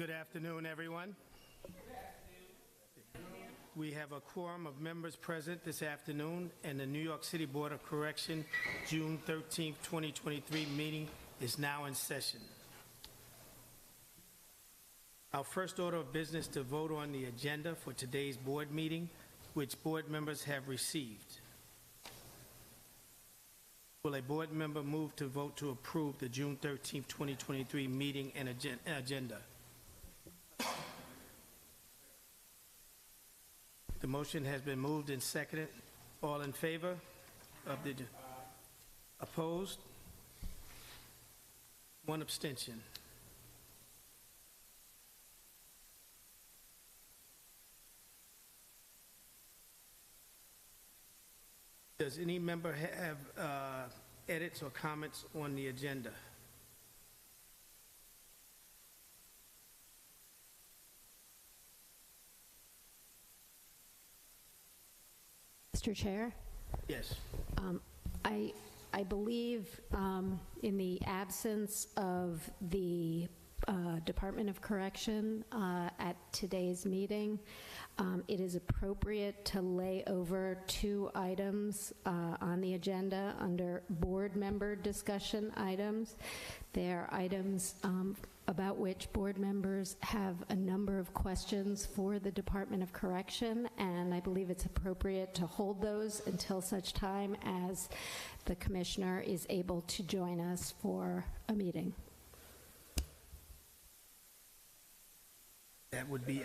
Good afternoon, everyone. We have a quorum of members present this afternoon, and the New York City Board of Correction, June 13th, 2023 meeting is now in session. Our first order of business to vote on the agenda for today's board meeting, which board members have received. Will a board member move to vote to approve the June 13th, 2023 meeting and agenda? The motion has been moved and seconded. All in favor of the... Opposed? One abstention. Does any member have edits or comments on the agenda? Mr. Chair, Yes. I believe in the absence of the Department of Correction at today's meeting, it is appropriate to lay over two items on the agenda under board member discussion items. They are items about which board members have a number of questions for the Department of Correction, and I believe it's appropriate to hold those until such time as the commissioner is able to join us for a meeting. That would be,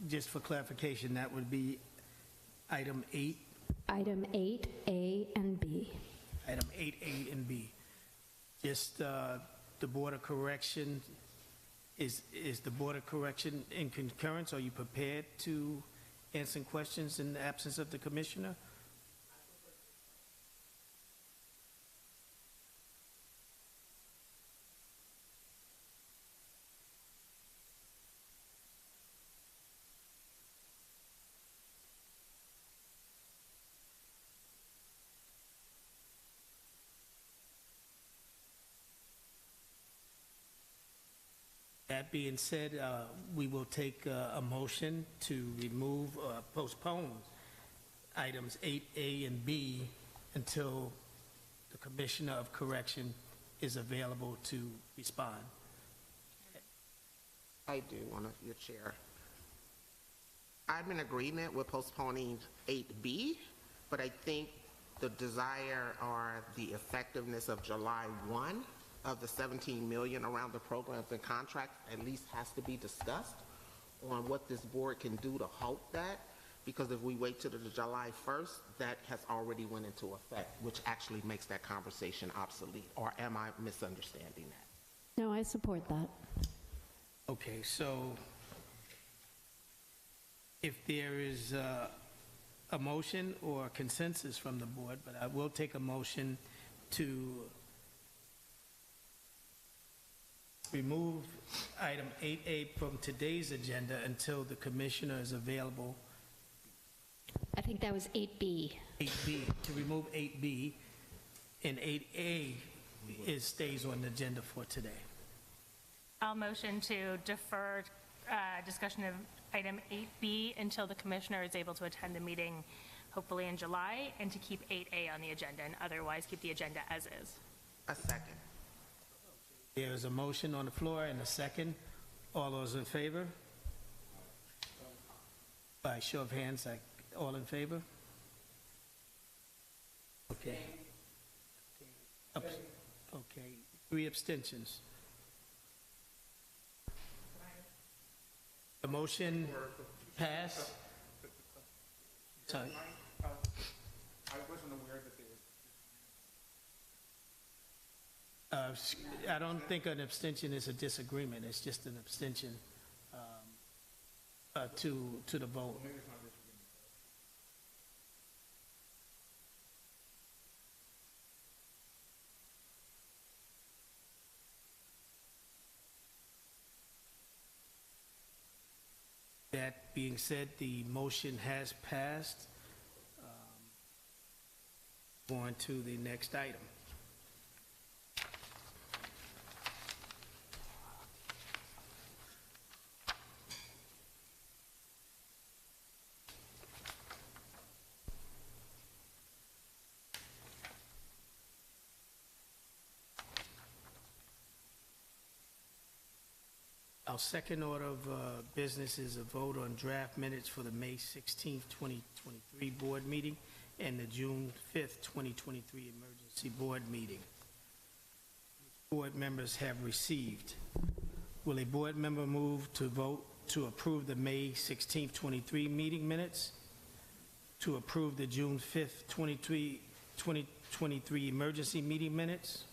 just for clarification, that would be item 8? Item 8A and B. Item 8A and B. Just the Board of Correction, is the Board of Correction in concurrence? Are you prepared to answer questions in the absence of the Commissioner? That being said, we will take a motion to remove or postpone items 8A and B until the Commissioner of Correction is available to respond. I do, your chair. I'm in agreement with postponing 8B, but I think the desire or the effectiveness of July 1 of the 17 million around the programs and contracts at least has to be discussed on what this board can do to halt that, because if we wait till the July 1st, that has already went into effect, which actually makes that conversation obsolete. Or am I misunderstanding that? No, I support that. Okay, so if there is a motion or consensus from the board, but I will take a motion to remove item 8A from today's agenda until the Commissioner is available. I think that was 8B. 8B, to remove 8B, and 8A stays on the agenda for today. I'll motion to defer discussion of item 8B until the Commissioner is able to attend the meeting, hopefully in July, and to keep 8A on the agenda, and otherwise keep the agenda as is. A second. There is a motion on the floor and a second. All those in favor? By show of hands, all in favor? Okay. Okay. 3 abstentions. The motion passed. Sorry. I wasn't aware that there was... I don't think an abstention is a disagreement. It's just an abstention to the vote. That being said, the motion has passed. On to the next item. Our second order of business is a vote on draft minutes for the May 16th, 2023 board meeting and the June 5th, 2023 emergency board meeting. Board members have received. Will a board member move to vote to approve the May 16th, 23 meeting minutes, to approve the June 5th, 2023 emergency meeting minutes?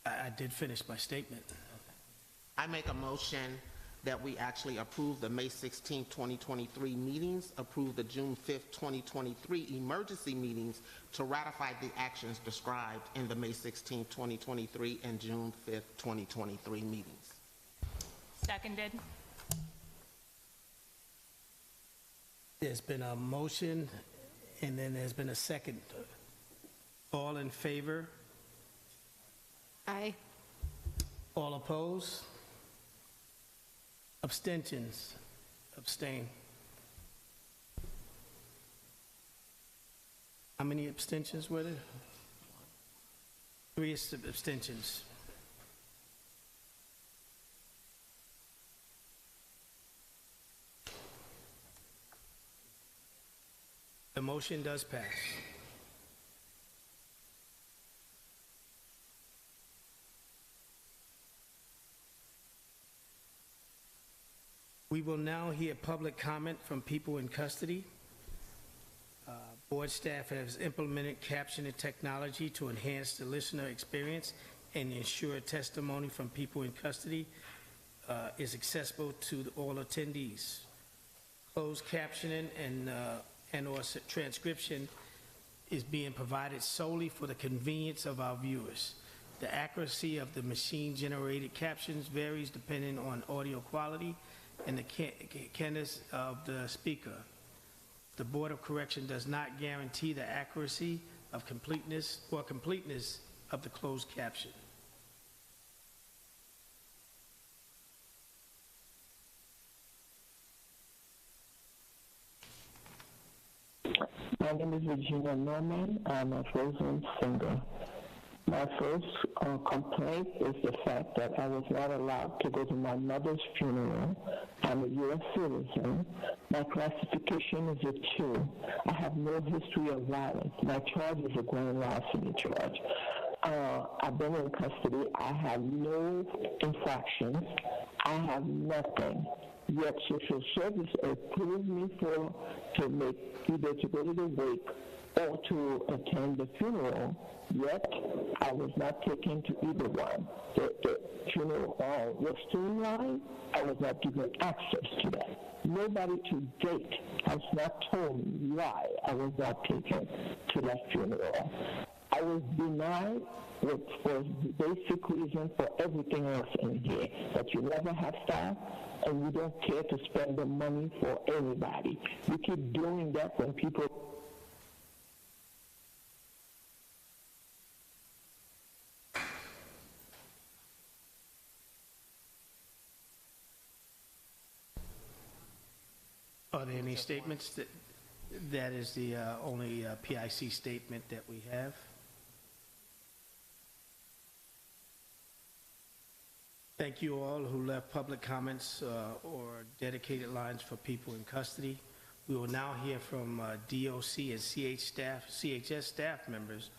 I did finish my statement. I make a motion that we actually approve the May 16, 2023 meetings, approve the June 5th, 2023 emergency meetings to ratify the actions described in the May 16, 2023 and June 5th, 2023 meetings. Seconded. There's been a motion, and then there's been a second. All in favor? Aye. All opposed? Abstentions? Abstain. How many abstentions were there? 3 abstentions. The motion does pass. We will now hear public comment from people in custody. Board staff has implemented captioning technology to enhance the listener experience and ensure testimony from people in custody is accessible to all attendees. Closed captioning and/or transcription is being provided solely for the convenience of our viewers. The accuracy of the machine-generated captions varies depending on audio quality and the cadence of the speaker. The Board of Correction does not guarantee the accuracy of completeness of the closed caption. My name is Regina Norman. I'm a frozen singer. My first complaint is the fact that I was not allowed to go to my mother's funeral. I'm a U.S. citizen. My classification is a 2. I have no history of violence. My charge is a grand larceny charge. I've been in custody. I have no infractions. I have nothing. Yet social service approved me to make either to go to the wake or to attend the funeral, yet I was not taken to either one. The funeral was streamlined. I was not given access to that. Nobody to date has not told me why I was not taken to that funeral. I was denied, which was the basic reason for everything else in here, that you never have staff and you don't care to spend the money for anybody. You keep doing that when people... Are there any statements? That is the only PIC statement that we have. Thank you all who left public comments or dedicated lines for people in custody. We will now hear from DOC and CHS staff members.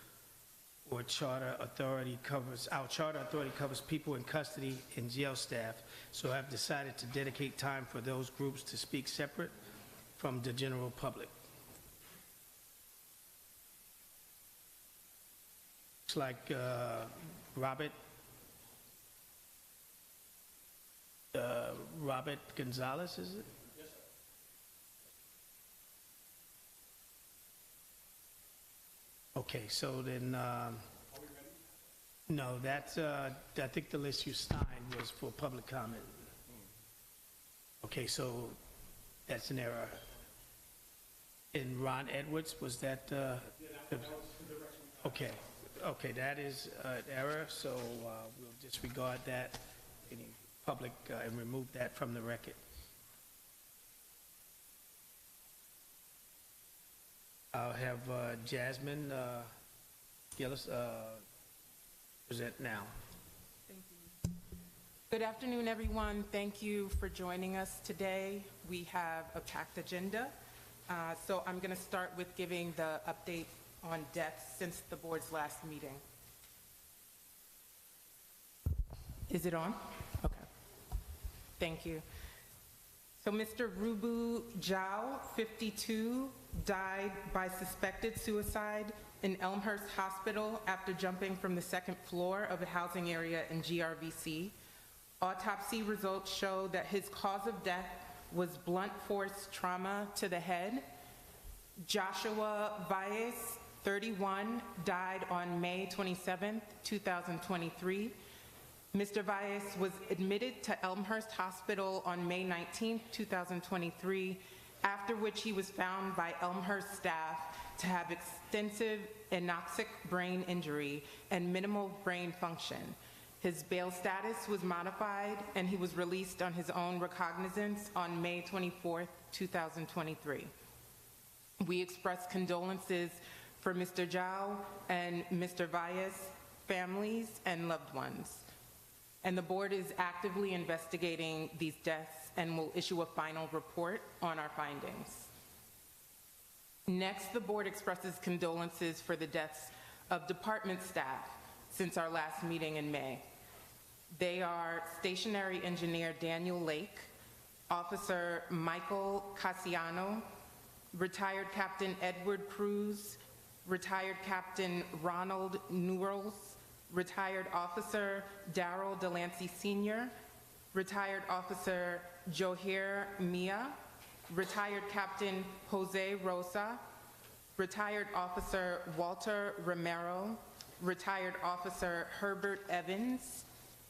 Our charter authority covers people in custody and jail staff, so I've decided to dedicate time for those groups to speak separate from the general public. Looks like Robert Gonzalez, is it? Yes, sir. Okay, so then, Are we ready? no, that's, I think the list you signed was for public comment. Okay, so that's an error. And Ron Edwards, was that, Yeah, that was the direction. okay, that is an error, so we'll disregard that, any public, and remove that from the record. I'll have Jasmine Gillis present now. Thank you. Good afternoon, everyone. Thank you for joining us today. We have a packed agenda. So I'm going to start with giving the update on deaths since the board's last meeting. Is it on? Okay. Thank you. So Mr. Rubu Zhao, 52, died by suspected suicide in Elmhurst Hospital after jumping from the second floor of a housing area in GRVC. Autopsy results show that his cause of death was blunt force trauma to the head. Joshua Valles, 31, died on May 27, 2023. Mr. Valles was admitted to Elmhurst Hospital on May 19, 2023, after which he was found by Elmhurst staff to have extensive anoxic brain injury and minimal brain function. His bail status was modified and he was released on his own recognizance on May 24, 2023. We express condolences for Mr. Zhao and Mr. Valles' families and loved ones. And the board is actively investigating these deaths and will issue a final report on our findings. Next, the board expresses condolences for the deaths of department staff since our last meeting in May. They are Stationary Engineer Daniel Lake, Officer Michael Cassiano, Retired Captain Edward Cruz, Retired Captain Ronald Newells, Retired Officer Darrell Delancey Sr., Retired Officer Johir Mia, Retired Captain Jose Rosa, Retired Officer Walter Romero, Retired Officer Herbert Evans,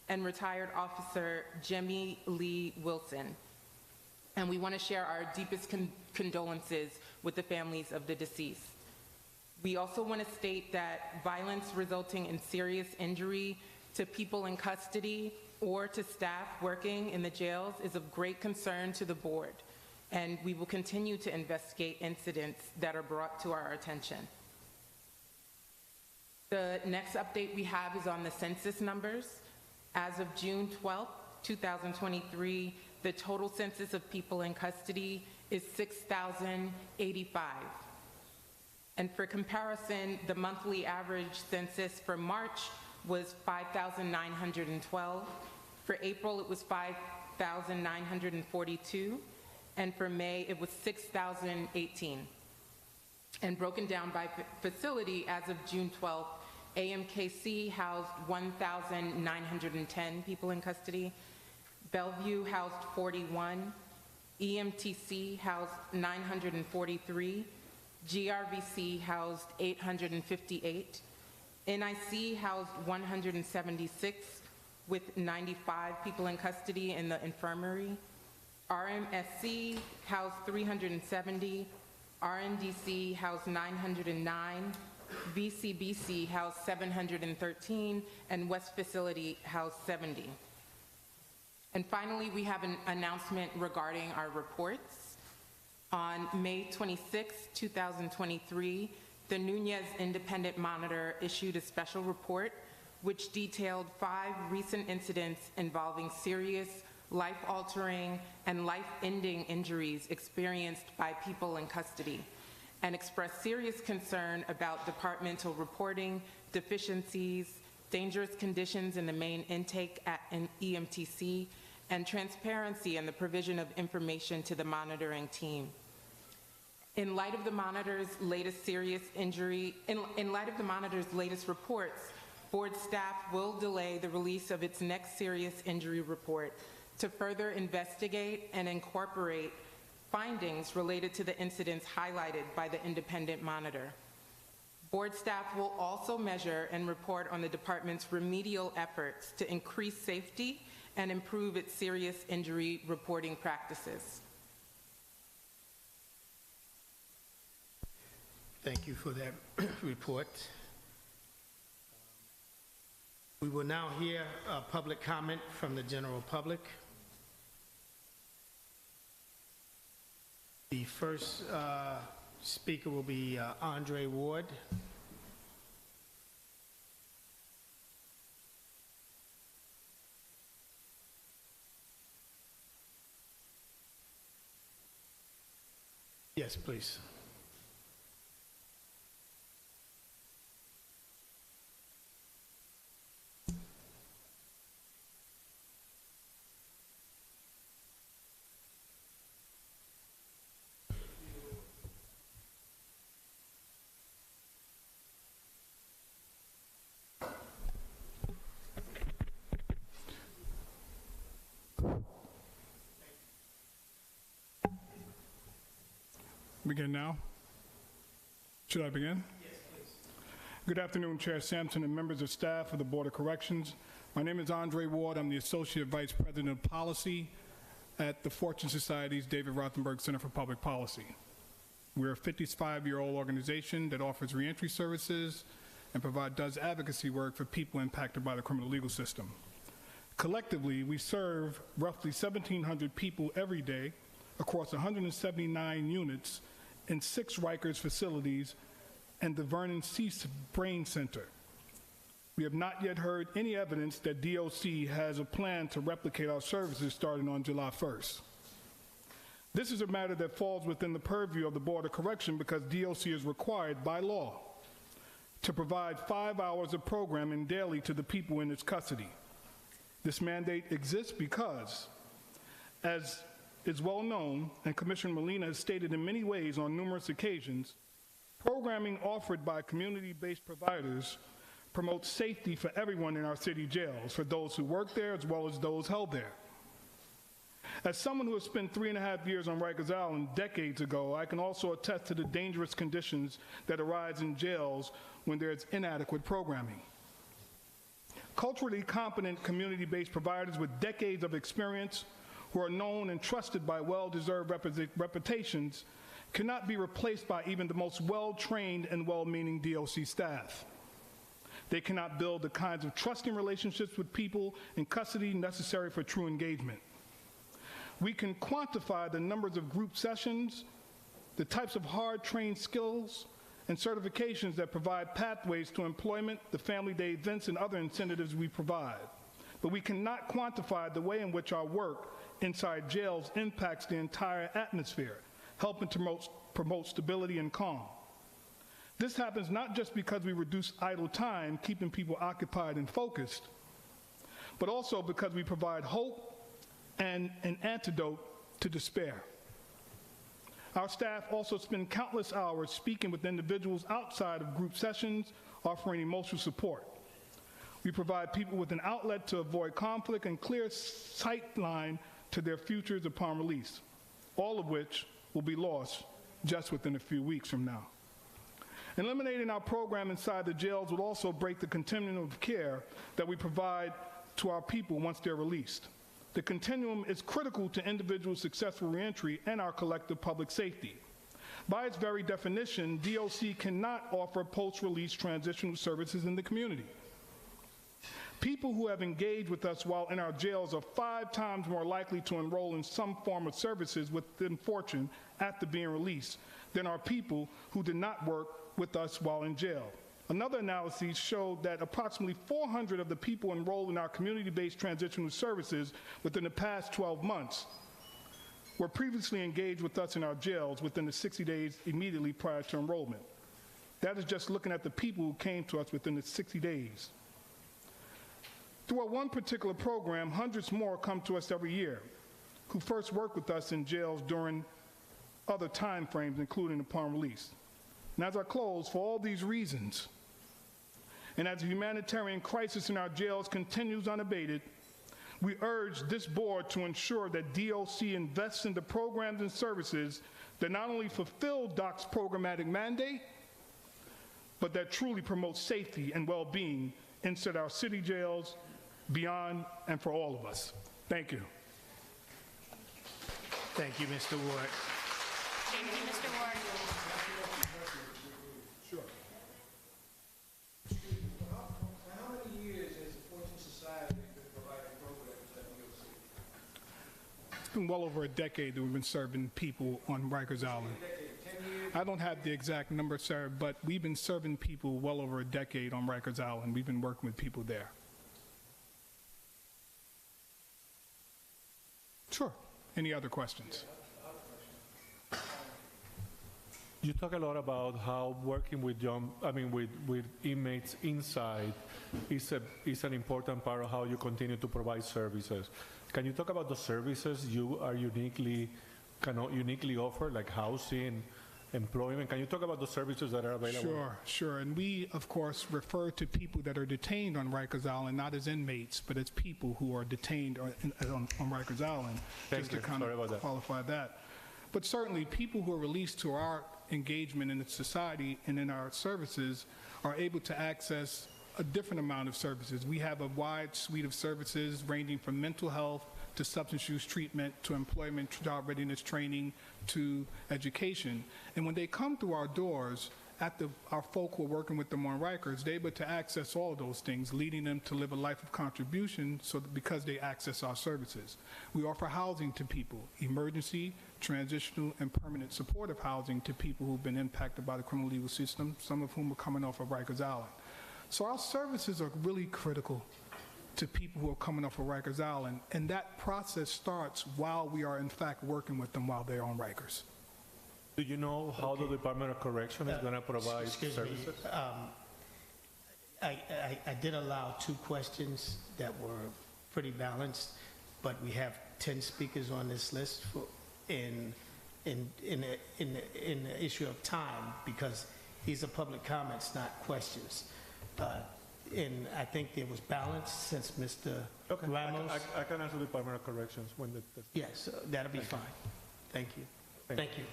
and Retired Officer Jimmy Lee Wilson. And we want to share our deepest condolences with the families of the deceased. We also want to state that violence resulting in serious injury to people in custody or to staff working in the jails is of great concern to the board, and we will continue to investigate incidents that are brought to our attention. The next update we have is on the census numbers. As of June 12, 2023, the total census of people in custody is 6,085. And for comparison, the monthly average census for March was 5,912. For April, it was 5,942. And for May, it was 6,018. And broken down by facility, as of June 12th, AMKC housed 1,910 people in custody. Bellevue housed 41. EMTC housed 943. GRVC housed 858. NYC housed 176 with 95 people in custody in the infirmary. RMSC housed 370. RNDC housed 909. VCBC housed 713, and West Facility housed 70. And finally, we have an announcement regarding our reports. On May 26, 2023, the Nunez Independent Monitor issued a special report which detailed 5 recent incidents involving serious, life-altering, and life-ending injuries experienced by people in custody, and expressed serious concern about departmental reporting, deficiencies, dangerous conditions in the main intake at an EMTC, and transparency in the provision of information to the monitoring team. In light of the monitor's latest reports, board staff will delay the release of its next serious injury report to further investigate and incorporate findings related to the incidents highlighted by the independent monitor. Board staff will also measure and report on the department's remedial efforts to increase safety and improve its serious injury reporting practices. Thank you for that report. We will now hear public comment from the general public. The first speaker will be Andre Ward. Yes, please. Begin now? Should I begin? Yes, please. Good afternoon, Chair Sampson and members of staff of the Board of Corrections. My name is Andre Ward. I'm the Associate Vice President of Policy at the Fortune Society's David Rothenberg Center for Public Policy. We're a 55-year-old organization that offers reentry services and does advocacy work for people impacted by the criminal legal system. Collectively, we serve roughly 1,700 people every day across 179 units in 6 Rikers facilities and the Vernon C. Brain Center. We have not yet heard any evidence that DOC has a plan to replicate our services starting on July 1st. This is a matter that falls within the purview of the Board of Correction because DOC is required by law to provide 5 hours of programming daily to the people in its custody. This mandate exists because, as is well known, and Commissioner Molina has stated in many ways on numerous occasions, programming offered by community-based providers promotes safety for everyone in our city jails, for those who work there as well as those held there. As someone who has spent 3.5 years on Rikers Island decades ago, I can also attest to the dangerous conditions that arise in jails when there is inadequate programming. Culturally competent community-based providers with decades of experience who are known and trusted by well-deserved reputations cannot be replaced by even the most well-trained and well-meaning DOC staff. They cannot build the kinds of trusting relationships with people in custody necessary for true engagement. We can quantify the numbers of group sessions, the types of hard-trained skills and certifications that provide pathways to employment, the family day events, and other incentives we provide. But we cannot quantify the way in which our work inside jails impacts the entire atmosphere, helping to promote stability and calm. This happens not just because we reduce idle time, keeping people occupied and focused, but also because we provide hope and an antidote to despair. Our staff also spend countless hours speaking with individuals outside of group sessions, offering emotional support. We provide people with an outlet to avoid conflict and clear sight line to their futures upon release, all of which will be lost just within a few weeks from now. Eliminating our program inside the jails will also break the continuum of care that we provide to our people once they're released. The continuum is critical to individual successful reentry and our collective public safety. By its very definition, DOC cannot offer post-release transitional services in the community. People who have engaged with us while in our jails are 5 times more likely to enroll in some form of services within Fortune after being released than are people who did not work with us while in jail. Another analysis showed that approximately 400 of the people enrolled in our community-based transitional services within the past 12 months were previously engaged with us in our jails within the 60 days immediately prior to enrollment. That is just looking at the people who came to us within the 60 days. Through our one particular program, hundreds more come to us every year who first work with us in jails during other time frames, including upon release. And as I close, for all these reasons, and as the humanitarian crisis in our jails continues unabated, we urge this board to ensure that DOC invests in the programs and services that not only fulfill DOC's programmatic mandate, but that truly promote safety and well-being inside our city jails, beyond, and for all of us. Thank you. Thank you, Mr. Ward. Thank you, Mr. Ward. Sure. How many years has the Fortune Society been providing programs at DOC? It's been well over a decade that we've been serving people on Rikers Island. 10 years? I don't have the exact number, sir, but we've been serving people well over a decade on Rikers Island. We've been working with people there. Sure. Any other questions? You talk a lot about how working with with inmates inside is an important part of how you continue to provide services. Can you talk about the services you are uniquely offer, like housing, employment? Can you talk about the services that are available? Sure. And we, of course, refer to people that are detained on Rikers Island not as inmates, but as people who are detained on Rikers Island. Thank you. Sorry about that. Qualify that. But certainly, people who are released to our engagement in the society and in our services are able to access a different amount of services. We have a wide suite of services ranging from mental health to substance use treatment to employment, job readiness training to education. And when they come through our doors, our folk who are working with them on Rikers, they're able to access all of those things, leading them to live a life of contribution because they access our services. We offer housing to people, emergency, transitional, and permanent supportive housing to people who've been impacted by the criminal legal system, some of whom are coming off of Rikers Island. So our services are really critical to people who are coming off of Rikers Island, and that process starts while we are in fact working with them while they're on Rikers. Do you know how the Department of Correction is going to provide Excuse services? me, I did allow 2 questions that were pretty balanced, but we have 10 speakers on this list in the issue of time, because these are public comments, not questions. And I think there was balance since Mr. Ramos. I can answer the Department of Corrections when the Yes, that'll be fine. Thank you. Thank you.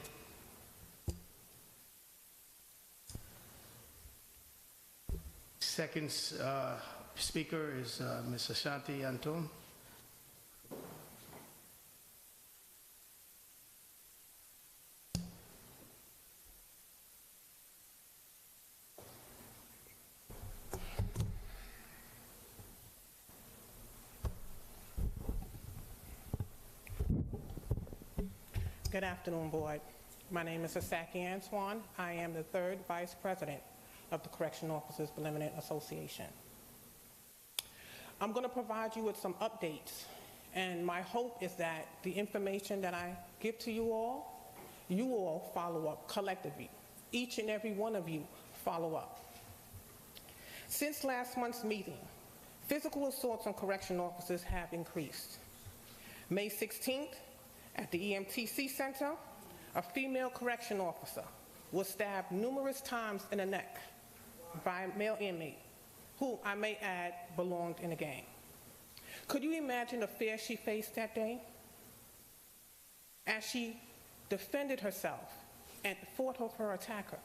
Second speaker is Ms. Ashanti Anton. Good afternoon, Board. My name is Asaki Antoine. I am the 3rd Vice President of the Correctional Officers Benevolent Association. I'm going to provide you with some updates, and my hope is that the information that I give to you all follow up collectively. Each and every one of you follow up. Since last month's meeting, physical assaults on correctional officers have increased. May 16th, at the EMTC Center, a female correctional officer was stabbed numerous times in the neck by a male inmate, who I may add belonged in a gang. Could you imagine the fear she faced that day? As she defended herself and fought off her attacker.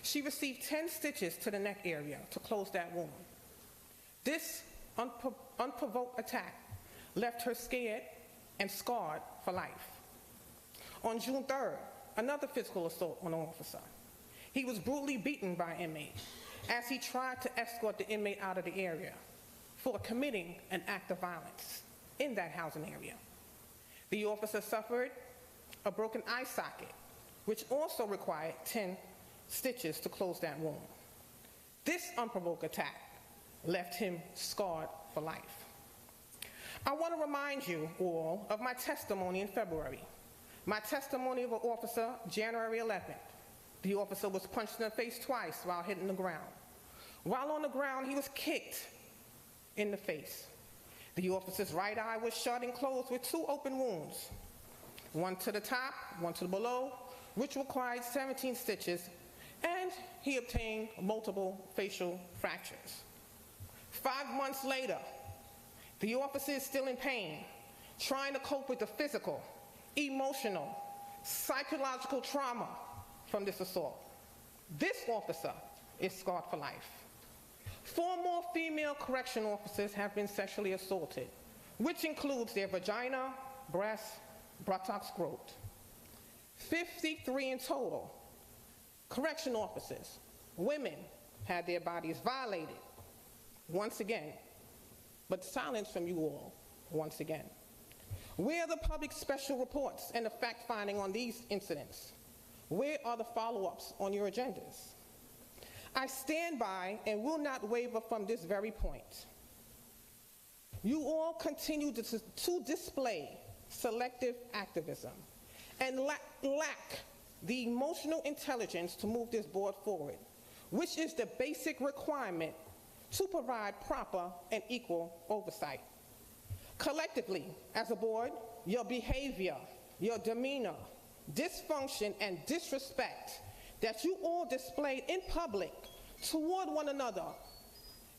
She received 10 stitches to the neck area to close that wound. This unprovoked attack left her scared and scarred for life. On June 3rd, another physical assault on an officer. He was brutally beaten by an inmate as he tried to escort the inmate out of the area for committing an act of violence in that housing area. The officer suffered a broken eye socket, which also required 10 stitches to close that wound. This unprovoked attack left him scarred for life. I want to remind you all of my testimony in February. My testimony of an officer, January 11th. The officer was punched in the face twice while hitting the ground. While on the ground, he was kicked in the face. The officer's right eye was shut and closed with 2 open wounds, one to the top, one to the below, which required 17 stitches, and he obtained multiple facial fractures. 5 months later, the officer is still in pain, trying to cope with the physical, emotional, psychological trauma from this assault. This officer is scarred for life. 4 more female correctional officers have been sexually assaulted, which includes their vagina, breast, buttocks growth. 53 in total. Correctional officers, women, had their bodies violated. Once again, but silence from you all, once again. Where are the public special reports and the fact-finding on these incidents? Where are the follow-ups on your agendas? I stand by and will not waver from this very point. You all continue to display selective activism and lack the emotional intelligence to move this board forward, which is the basic requirement to provide proper and equal oversight. Collectively, as a board, your behavior, your demeanor, dysfunction, and disrespect that you all displayed in public toward one another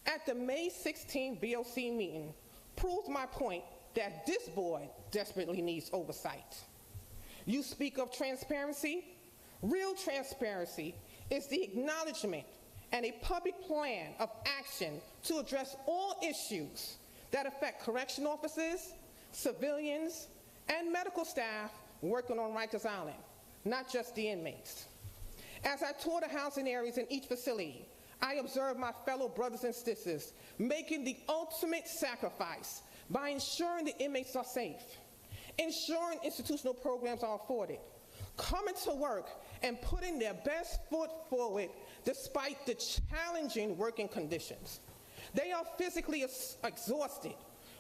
at the May 16 BOC meeting proves my point that this board desperately needs oversight. You speak of transparency. Real transparency is the acknowledgement and a public plan of action to address all issues that affect correction officers, civilians, and medical staff working on Rikers Island, not just the inmates. As I toured the housing areas in each facility, I observed my fellow brothers and sisters making the ultimate sacrifice by ensuring the inmates are safe, ensuring institutional programs are afforded, coming to work and putting their best foot forward despite the challenging working conditions. They are physically exhausted,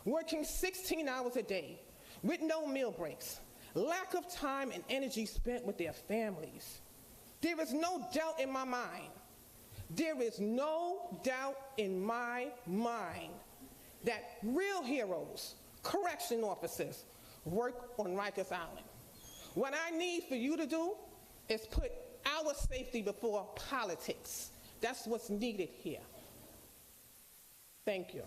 working 16 hours a day with no meal breaks, lack of time and energy spent with their families. There is no doubt in my mind, that real heroes, correction officers, work on Rikers Island. What I need for you to do is put our safety before politics. That's what's needed here. Thank you.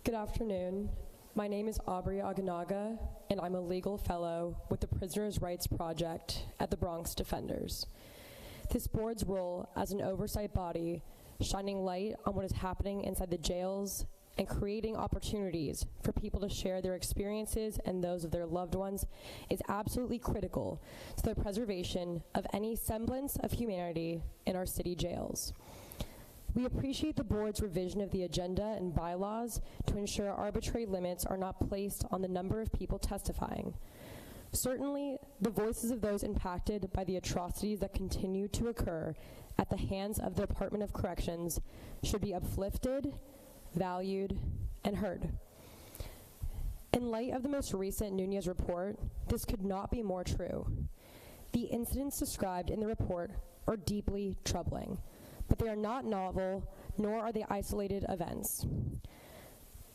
Good afternoon. My name is Aubrey Aganaga, and I'm a legal fellow with the Prisoners' Rights Project at the Bronx Defenders. This board's role as an oversight body, shining light on what is happening inside the jails and creating opportunities for people to share their experiences and those of their loved ones, is absolutely critical to the preservation of any semblance of humanity in our city jails. We appreciate the board's revision of the agenda and bylaws to ensure arbitrary limits are not placed on the number of people testifying. Certainly, the voices of those impacted by the atrocities that continue to occur at the hands of the Department of Corrections should be uplifted, valued, and heard. In light of the most recent Nunez report, this could not be more true. The incidents described in the report are deeply troubling, but they are not novel, nor are they isolated events.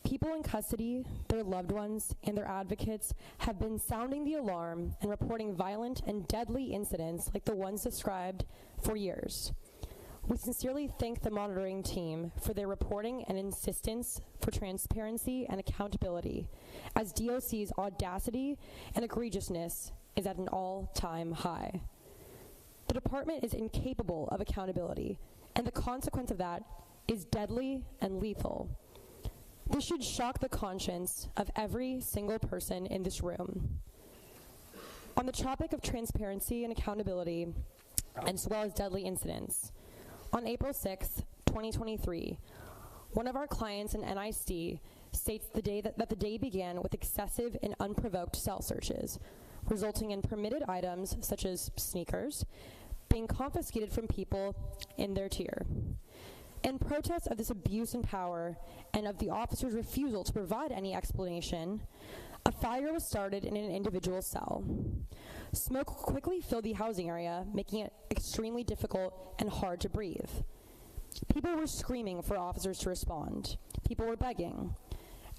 People in custody, their loved ones, and their advocates have been sounding the alarm and reporting violent and deadly incidents like the ones described for years. We sincerely thank the monitoring team for their reporting and insistence for transparency and accountability, as DOC's audacity and egregiousness is at an all-time high. The department is incapable of accountability, and the consequence of that is deadly and lethal. This should shock the conscience of every single person in this room. On the topic of transparency and accountability, as well as deadly incidents, on April 6th, 2023, one of our clients in NYC states that the day began with excessive and unprovoked cell searches, resulting in permitted items such as sneakers being confiscated from people in their tier. In protest of this abuse in power and of the officer's refusal to provide any explanation, a fire was started in an individual cell. Smoke quickly filled the housing area, making it extremely difficult and hard to breathe. People were screaming for officers to respond. People were begging.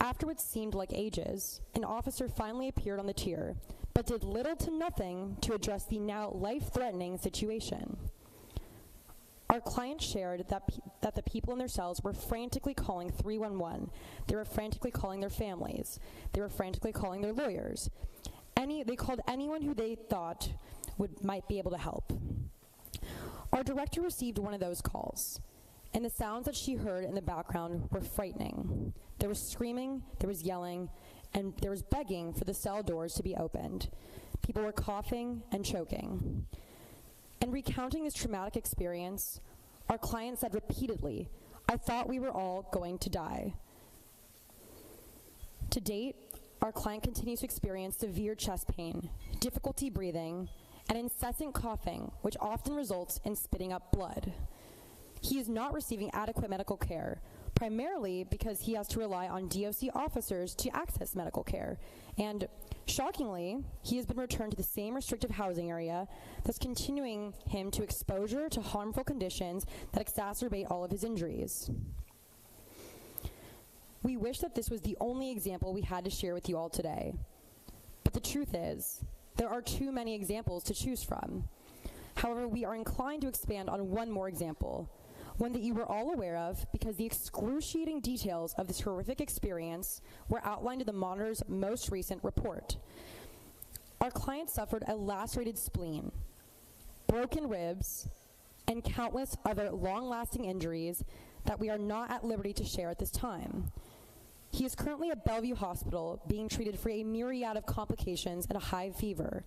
After what seemed like ages, an officer finally appeared on the tier, but did little to nothing to address the now life-threatening situation. Our client shared that the people in their cells were frantically calling 311. They were frantically calling their families. They were frantically calling their lawyers. They called anyone who they thought might be able to help. Our director received one of those calls, and the sounds that she heard in the background were frightening. There was screaming, there was yelling, and there was begging for the cell doors to be opened. People were coughing and choking. In recounting this traumatic experience, Our client said repeatedly, "I thought we were all going to die." To date, our client continues to experience severe chest pain, difficulty breathing, and incessant coughing, which often results in spitting up blood. He is not receiving adequate medical care, primarily because he has to rely on DOC officers to access medical care. And shockingly, he has been returned to the same restrictive housing area, thus continuing him to exposure to harmful conditions that exacerbate all of his injuries. We wish that this was the only example we had to share with you all today. But the truth is, there are too many examples to choose from. However, we are inclined to expand on one more example, one that you were all aware of because the excruciating details of this horrific experience were outlined in the Monitor's most recent report. Our client suffered a lacerated spleen, broken ribs, and countless other long-lasting injuries that we are not at liberty to share at this time. He is currently at Bellevue Hospital being treated for a myriad of complications and a high fever,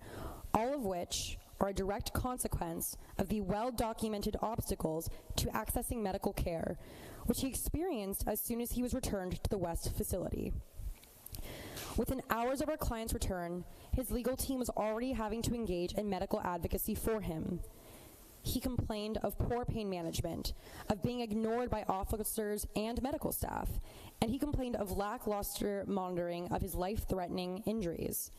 all of which are a direct consequence of the well-documented obstacles to accessing medical care, which he experienced as soon as he was returned to the West facility. Within hours of our client's return, his legal team was already having to engage in medical advocacy for him. He complained of poor pain management, of being ignored by officers and medical staff, and he complained of lackluster monitoring of his life-threatening injuries.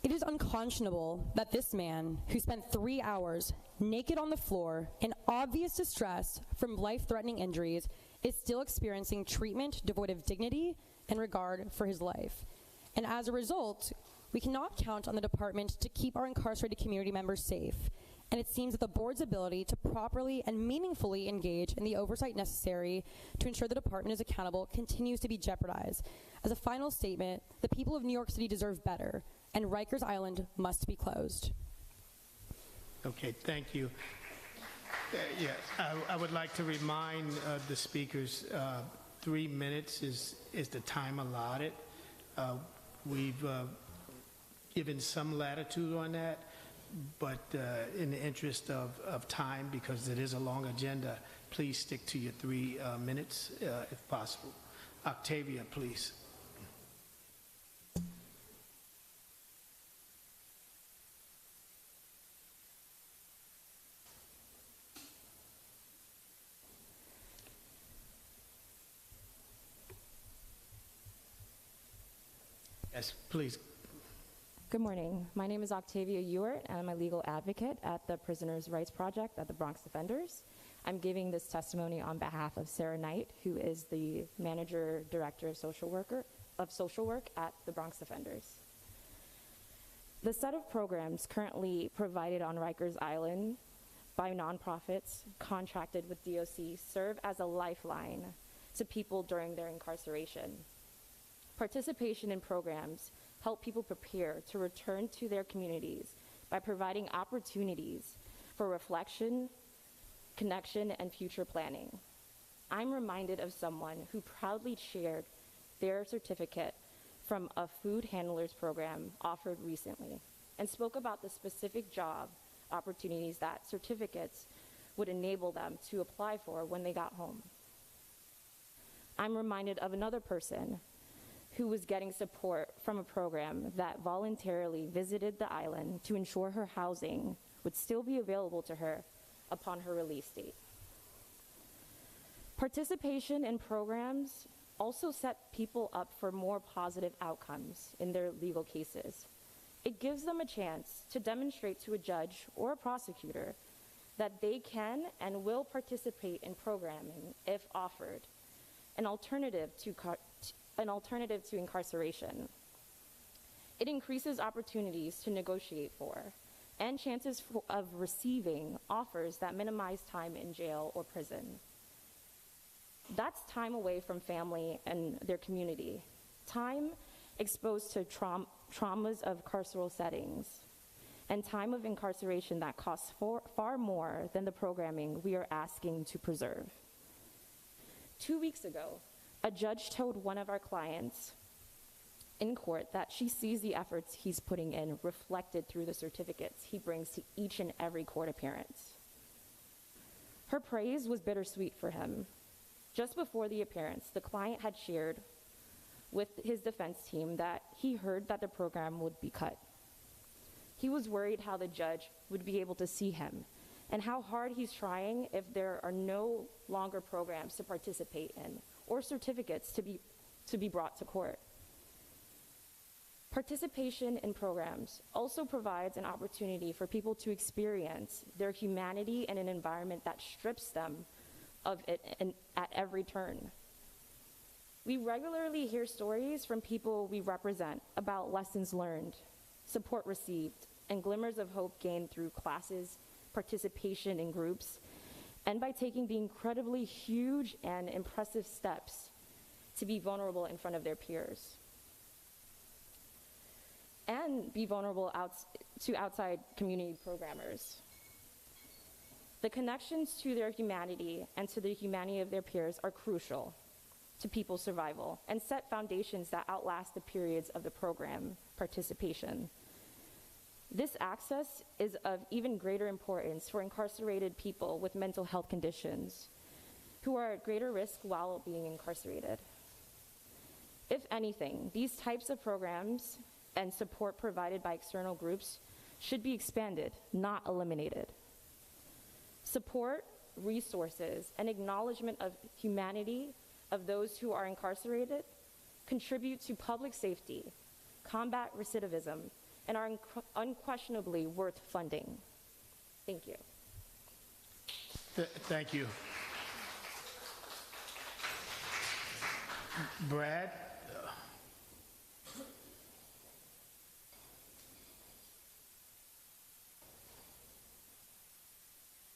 It is unconscionable that this man, who spent 3 hours naked on the floor in obvious distress from life-threatening injuries, is still experiencing treatment devoid of dignity and regard for his life. And as a result, we cannot count on the department to keep our incarcerated community members safe. And it seems that the board's ability to properly and meaningfully engage in the oversight necessary to ensure the department is accountable continues to be jeopardized. As a final statement, the people of New York City deserve better, and Rikers Island must be closed. Okay, thank you. Yes, I would like to remind the speakers, 3 minutes is the time allotted. We've given some latitude on that, but in the interest of time, because it is a long agenda, please stick to your 3 minutes if possible. Octavia, please. Yes, please. Good morning. My name is Octavia Ewart, and I'm a legal advocate at the Prisoners' Rights Project at the Bronx Defenders. I'm giving this testimony on behalf of Sarah Knight, who is the Manager Director of Social Work at the Bronx Defenders. The set of programs currently provided on Rikers Island by nonprofits contracted with DOC serve as a lifeline to people during their incarceration. Participation in programs help people prepare to return to their communities by providing opportunities for reflection, connection, and future planning. I'm reminded of someone who proudly shared their certificate from a food handlers program offered recently and spoke about the specific job opportunities that certificates would enable them to apply for when they got home. I'm reminded of another person who was getting support from a program that voluntarily visited the island to ensure her housing would still be available to her upon her release date. Participation in programs also set people up for more positive outcomes in their legal cases. It gives them a chance to demonstrate to a judge or a prosecutor that they can and will participate in programming if offered, an alternative to incarceration. It increases opportunities to negotiate for and chances of receiving offers that minimize time in jail or prison. That's time away from family and their community, time exposed to traumas of carceral settings, and time of incarceration that costs far more than the programming we are asking to preserve. 2 weeks ago, the Bronx Defenders A judge told one of our clients in court that she sees the efforts he's putting in reflected through the certificates he brings to each and every court appearance. Her praise was bittersweet for him. Just before the appearance, the client had shared with his defense team that he heard that the program would be cut. He was worried how the judge would be able to see him and how hard he's trying if there are no longer programs to participate in or certificates to be brought to court. Participation in programs also provides an opportunity for people to experience their humanity in an environment that strips them of it at every turn. We regularly hear stories from people we represent about lessons learned, support received, and glimmers of hope gained through classes, participation in groups, and by taking the incredibly huge and impressive steps to be vulnerable in front of their peers and be vulnerable to outside community programmers. The connections to their humanity and to the humanity of their peers are crucial to people's survival and set foundations that outlast the periods of the program participation. This access is of even greater importance for incarcerated people with mental health conditions who are at greater risk while being incarcerated. If anything, these types of programs and support provided by external groups should be expanded, not eliminated. Support, resources, and acknowledgement of humanity of those who are incarcerated contribute to public safety, combat recidivism, and are unquestionably worth funding. Thank you. Thank you. Brad?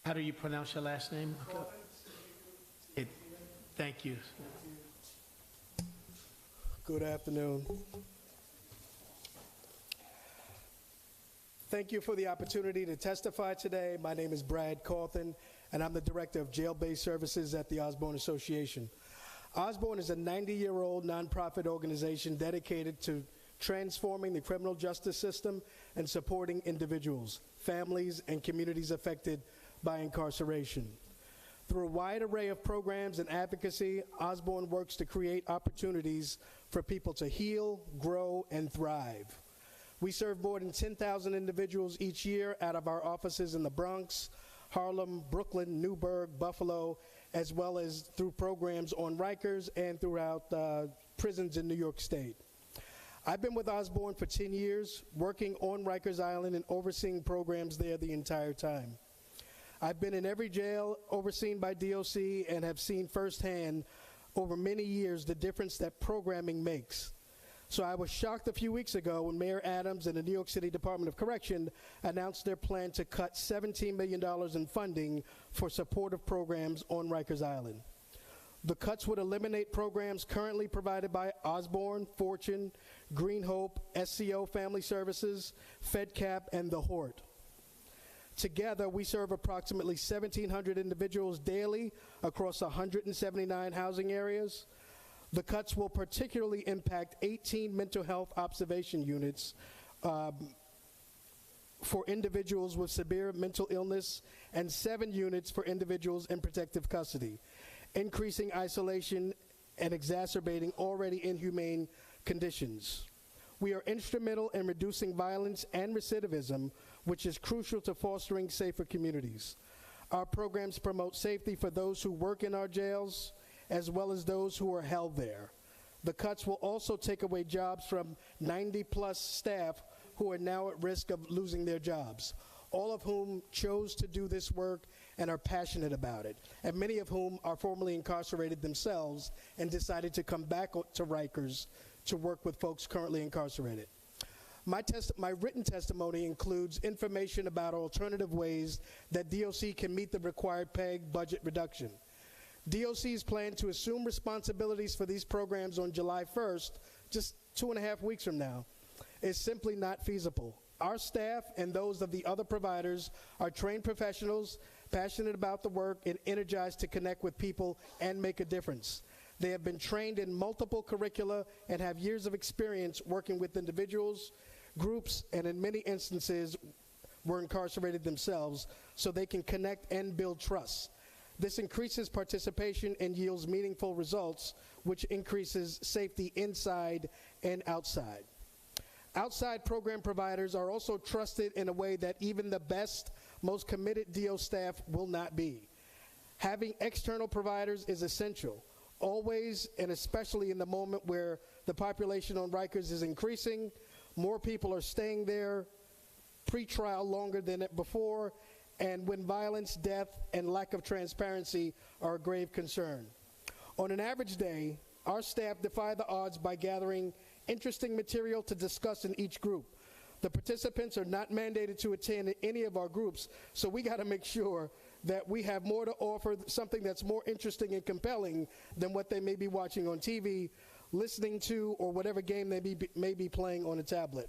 How do you pronounce your last name? Thank you. Good afternoon. Thank you for the opportunity to testify today. My name is Brad Cawthon, and I'm the Director of Jail-Based Services at the Osborne Association. Osborne is a 90-year-old nonprofit organization dedicated to transforming the criminal justice system and supporting individuals, families, and communities affected by incarceration. Through a wide array of programs and advocacy, Osborne works to create opportunities for people to heal, grow, and thrive. We serve more than 10,000 individuals each year out of our offices in the Bronx, Harlem, Brooklyn, Newburgh, Buffalo, as well as through programs on Rikers and throughout prisons in New York State. I've been with Osborne for 10 years, working on Rikers Island and overseeing programs there the entire time. I've been in every jail overseen by DOC and have seen firsthand over many years the difference that programming makes. So I was shocked a few weeks ago when Mayor Adams and the New York City Department of Correction announced their plan to cut $17 million in funding for supportive programs on Rikers Island. The cuts would eliminate programs currently provided by Osborne, Fortune, Green Hope, SCO Family Services, FedCap, and the Hort. Together, we serve approximately 1,700 individuals daily across 179 housing areas. The cuts will particularly impact 18 mental health observation units for individuals with severe mental illness and 7 units for individuals in protective custody, increasing isolation and exacerbating already inhumane conditions. We are instrumental in reducing violence and recidivism, which is crucial to fostering safer communities. Our programs promote safety for those who work in our jails, as well as those who are held there. The cuts will also take away jobs from 90-plus staff who are now at risk of losing their jobs, all of whom chose to do this work and are passionate about it, and many of whom are formerly incarcerated themselves and decided to come back to Rikers to work with folks currently incarcerated. My written testimony includes information about alternative ways that DOC can meet the required PEG budget reduction. DOC's plan to assume responsibilities for these programs on July 1st, just 2.5 weeks from now, is simply not feasible. Our staff and those of the other providers are trained professionals, passionate about the work, and energized to connect with people and make a difference. They have been trained in multiple curricula and have years of experience working with individuals, groups, and in many instances were incarcerated themselves, so they can connect and build trust. This increases participation and yields meaningful results, which increases safety inside and outside. Outside program providers are also trusted in a way that even the best, most committed DO staff will not be. Having external providers is essential, always and especially in the moment where the population on Rikers is increasing, more people are staying there pre-trial longer than before, and when violence, death, and lack of transparency are a grave concern. On an average day, our staff defy the odds by gathering interesting material to discuss in each group. The participants are not mandated to attend any of our groups, so we got to make sure that we have more to offer, something that's more interesting and compelling than what they may be watching on TV, listening to, or whatever game they may be playing on a tablet.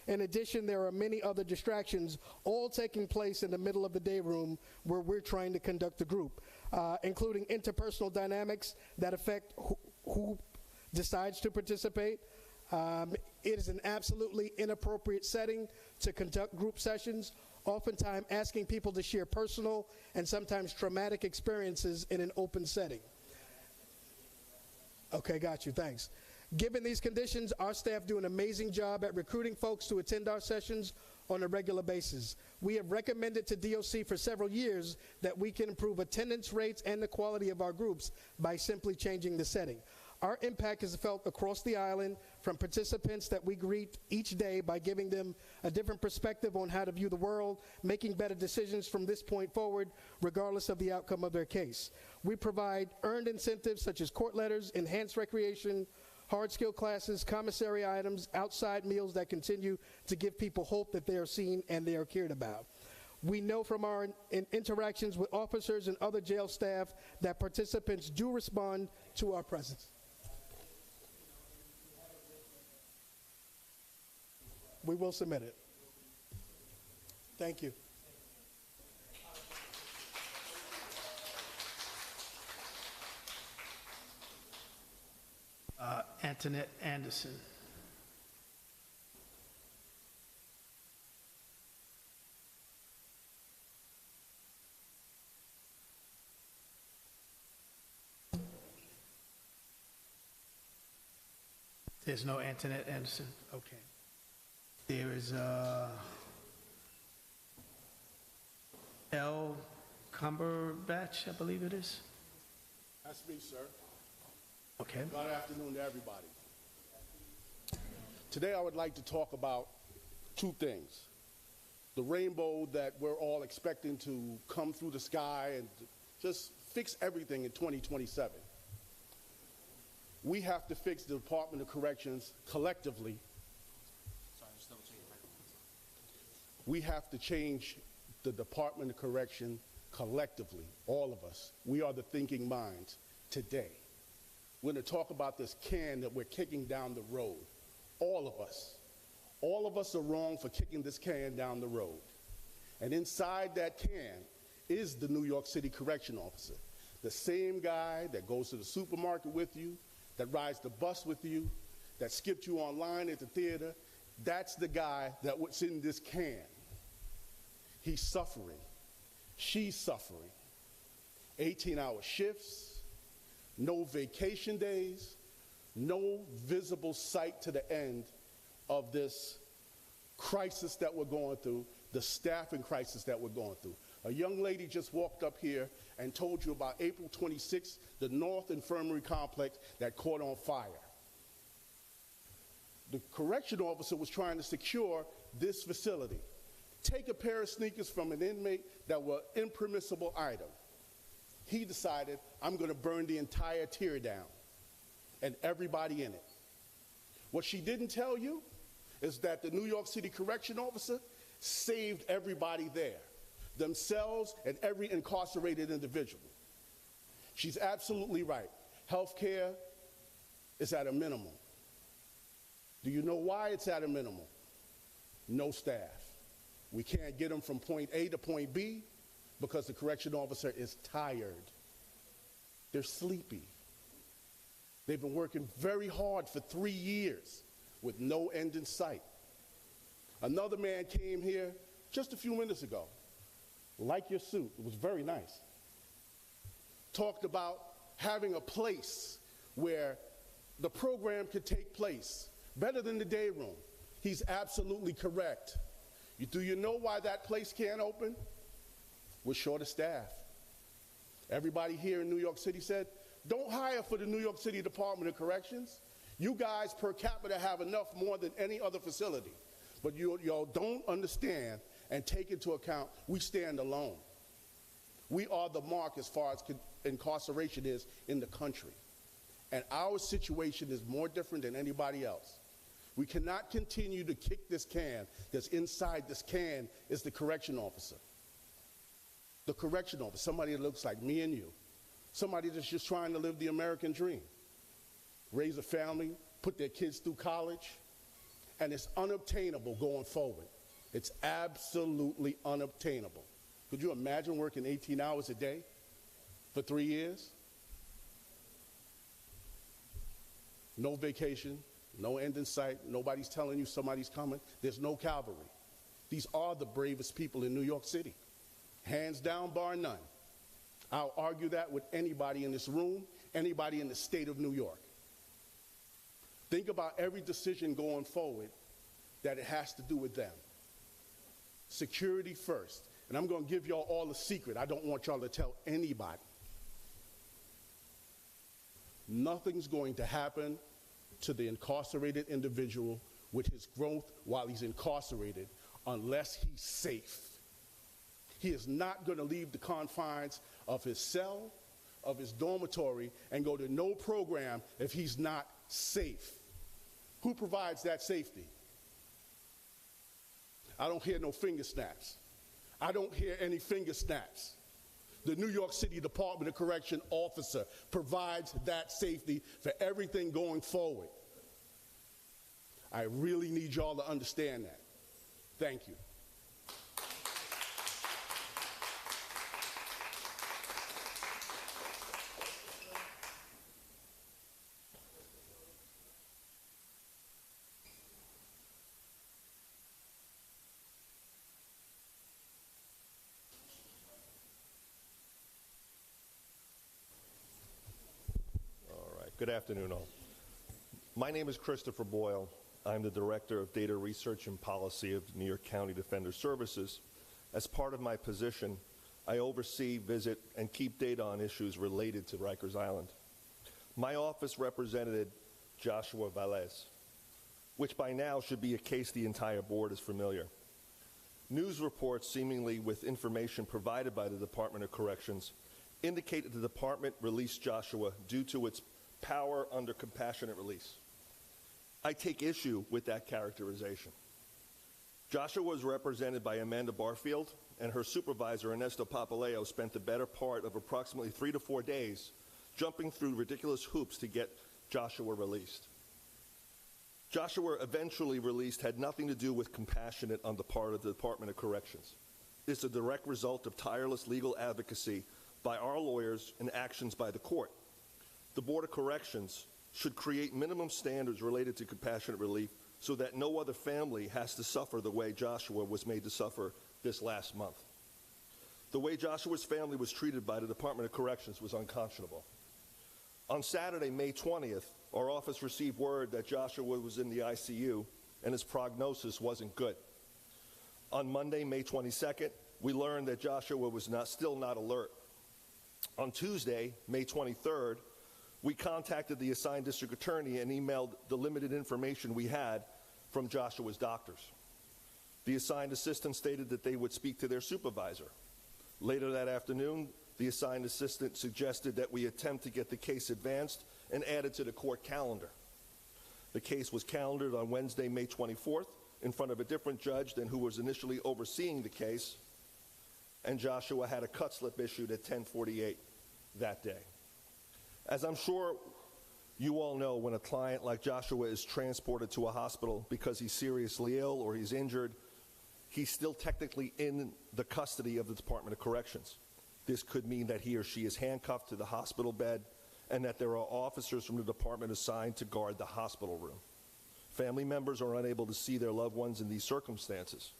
In addition, there are many other distractions, all taking place in the middle of the day room where we're trying to conduct the group, including interpersonal dynamics that affect who decides to participate. It is an absolutely inappropriate setting to conduct group sessions, oftentimes asking people to share personal and sometimes traumatic experiences in an open setting. Okay, got you, thanks. Given these conditions, our staff do an amazing job at recruiting folks to attend our sessions on a regular basis. We have recommended to DOC for several years that we can improve attendance rates and the quality of our groups by simply changing the setting. Our impact is felt across the island from participants that we greet each day by giving them a different perspective on how to view the world, making better decisions from this point forward, regardless of the outcome of their case. We provide earned incentives such as court letters, enhanced recreation, hard skill classes, commissary items, outside meals that continue to give people hope that they are seen and they are cared about. We know from our interactions with officers and other jail staff that participants do respond to our presence. We will submit it. Thank you. Antoinette Anderson. There's no Antoinette Anderson. Okay. There is L. Cumberbatch, I believe it is. That's me, sir. Okay. Good afternoon to everybody. Today I would like to talk about two things. The rainbow that we're all expecting to come through the sky and just fix everything in 2027. We have to fix the Department of Corrections collectively. We have to change the Department of Correction collectively, all of us. We are the thinking minds today. We're going to talk about this can that we're kicking down the road. All of us. All of us are wrong for kicking this can down the road. And inside that can is the New York City Correction Officer. The same guy that goes to the supermarket with you, that rides the bus with you, that skipped you online at the theater. That's the guy that was in this can. He's suffering. She's suffering. 18-hour shifts. No vacation days, no visible sight to the end of this crisis that we're going through, the staffing crisis that we're going through. A young lady just walked up here and told you about April 26th, the North Infirmary Complex that caught on fire. The correction officer was trying to secure this facility. Take a pair of sneakers from an inmate that were impermissible item. He decided, I'm going to burn the entire tier down and everybody in it. What she didn't tell you is that the New York City Correction Officer saved everybody there, themselves and every incarcerated individual. She's absolutely right. Healthcare is at a minimum. Do you know why it's at a minimum? No staff. We can't get them from point A to point B because the correction officer is tired. They're sleepy. They've been working very hard for 3 years with no end in sight. Another man came here just a few minutes ago, like your suit, it was very nice. Talked about having a place where the program could take place, better than the day room. He's absolutely correct. Do you know why that place can't open? We're short of staff. Everybody here in New York City said, don't hire for the New York City Department of Corrections. You guys per capita have enough more than any other facility. But y'all don't understand and take into account we stand alone. We are the mark as far as incarceration is in the country. And our situation is more different than anybody else. We cannot continue to kick this can. That's inside this can is the correction officer. The correction officer, somebody that looks like me and you. Somebody that's just trying to live the American dream. Raise a family, put their kids through college, and it's unobtainable going forward. It's absolutely unobtainable. Could you imagine working 18 hours a day for 3 years? No vacation, no end in sight, nobody's telling you somebody's coming. There's no cavalry. These are the bravest people in New York City, hands down, bar none. I'll argue that with anybody in this room, anybody in the state of New York. Think about every decision going forward that it has to do with them. Security first. And I'm going to give y'all all a secret. I don't want y'all to tell anybody. Nothing's going to happen to the incarcerated individual with his growth while he's incarcerated unless he's safe. He is not going to leave the confines of his cell, of his dormitory, and go to no program if he's not safe. Who provides that safety? I don't hear no finger snaps. I don't hear any finger snaps. The New York City Department of Correction officer provides that safety for everything going forward. I really need y'all to understand that. Thank you. Good afternoon, all. My name is Christopher Boyle. I'm the Director of Data Research and Policy of New York County Defender Services. As part of my position, I oversee, visit, and keep data on issues related to Rikers Island. My office represented Joshua Valles, which by now should be a case the entire board is familiar. News reports, seemingly with information provided by the Department of Corrections, indicate that the department released Joshua due to its power under compassionate release. I take issue with that characterization. Joshua was represented by Amanda Barfield, and her supervisor, Ernesto Papaleo, spent the better part of approximately 3 to 4 days jumping through ridiculous hoops to get Joshua released. Joshua eventually released had nothing to do with compassionate on the part of the Department of Corrections. It's a direct result of tireless legal advocacy by our lawyers and actions by the court. The Board of Corrections should create minimum standards related to compassionate relief so that no other family has to suffer the way Joshua was made to suffer this last month. The way Joshua's family was treated by the Department of Corrections was unconscionable. On Saturday, May 20th, our office received word that Joshua was in the ICU and his prognosis wasn't good. On Monday, May 22nd, we learned that Joshua was still not alert. On Tuesday, May 23rd, we contacted the assigned district attorney and emailed the limited information we had from Joshua's doctors. The assigned assistant stated that they would speak to their supervisor. Later that afternoon, the assigned assistant suggested that we attempt to get the case advanced and added to the court calendar. The case was calendared on Wednesday, May 24th, in front of a different judge than who was initially overseeing the case, and Joshua had a cut slip issued at 10:48 that day. As I'm sure you all know, when a client like Joshua is transported to a hospital because he's seriously ill or he's injured, he's still technically in the custody of the Department of Corrections. This could mean that he or she is handcuffed to the hospital bed and that there are officers from the department assigned to guard the hospital room. Family members are unable to see their loved ones in these circumstances.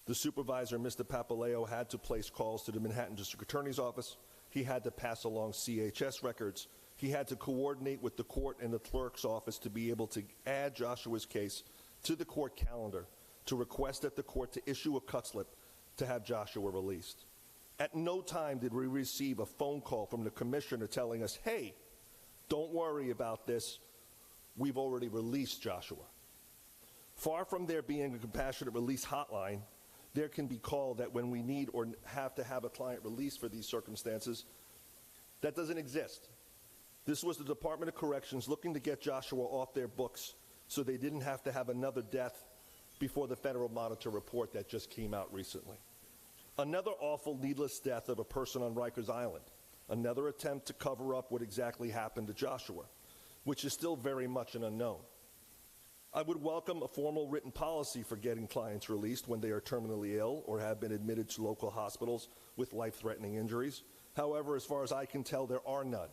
The supervisor, Mr. Papaleo, had to place calls to the Manhattan District Attorney's Office. He had to pass along CHS records. He had to coordinate with the court and the clerk's office to be able to add Joshua's case to the court calendar to request that the court to issue a cut slip to have Joshua released. At no time did we receive a phone call from the commissioner telling us, hey, don't worry about this. We've already released Joshua. Far from there being a compassionate release hotline, there can be called that when we need or have to have a client released for these circumstances. That doesn't exist. This was the Department of Corrections looking to get Joshua off their books so they didn't have to have another death before the federal monitor report that just came out recently. Another awful, needless death of a person on Rikers Island. Another attempt to cover up what exactly happened to Joshua, which is still very much an unknown. I would welcome a formal written policy for getting clients released when they are terminally ill or have been admitted to local hospitals with life-threatening injuries. However, as far as I can tell, there are none.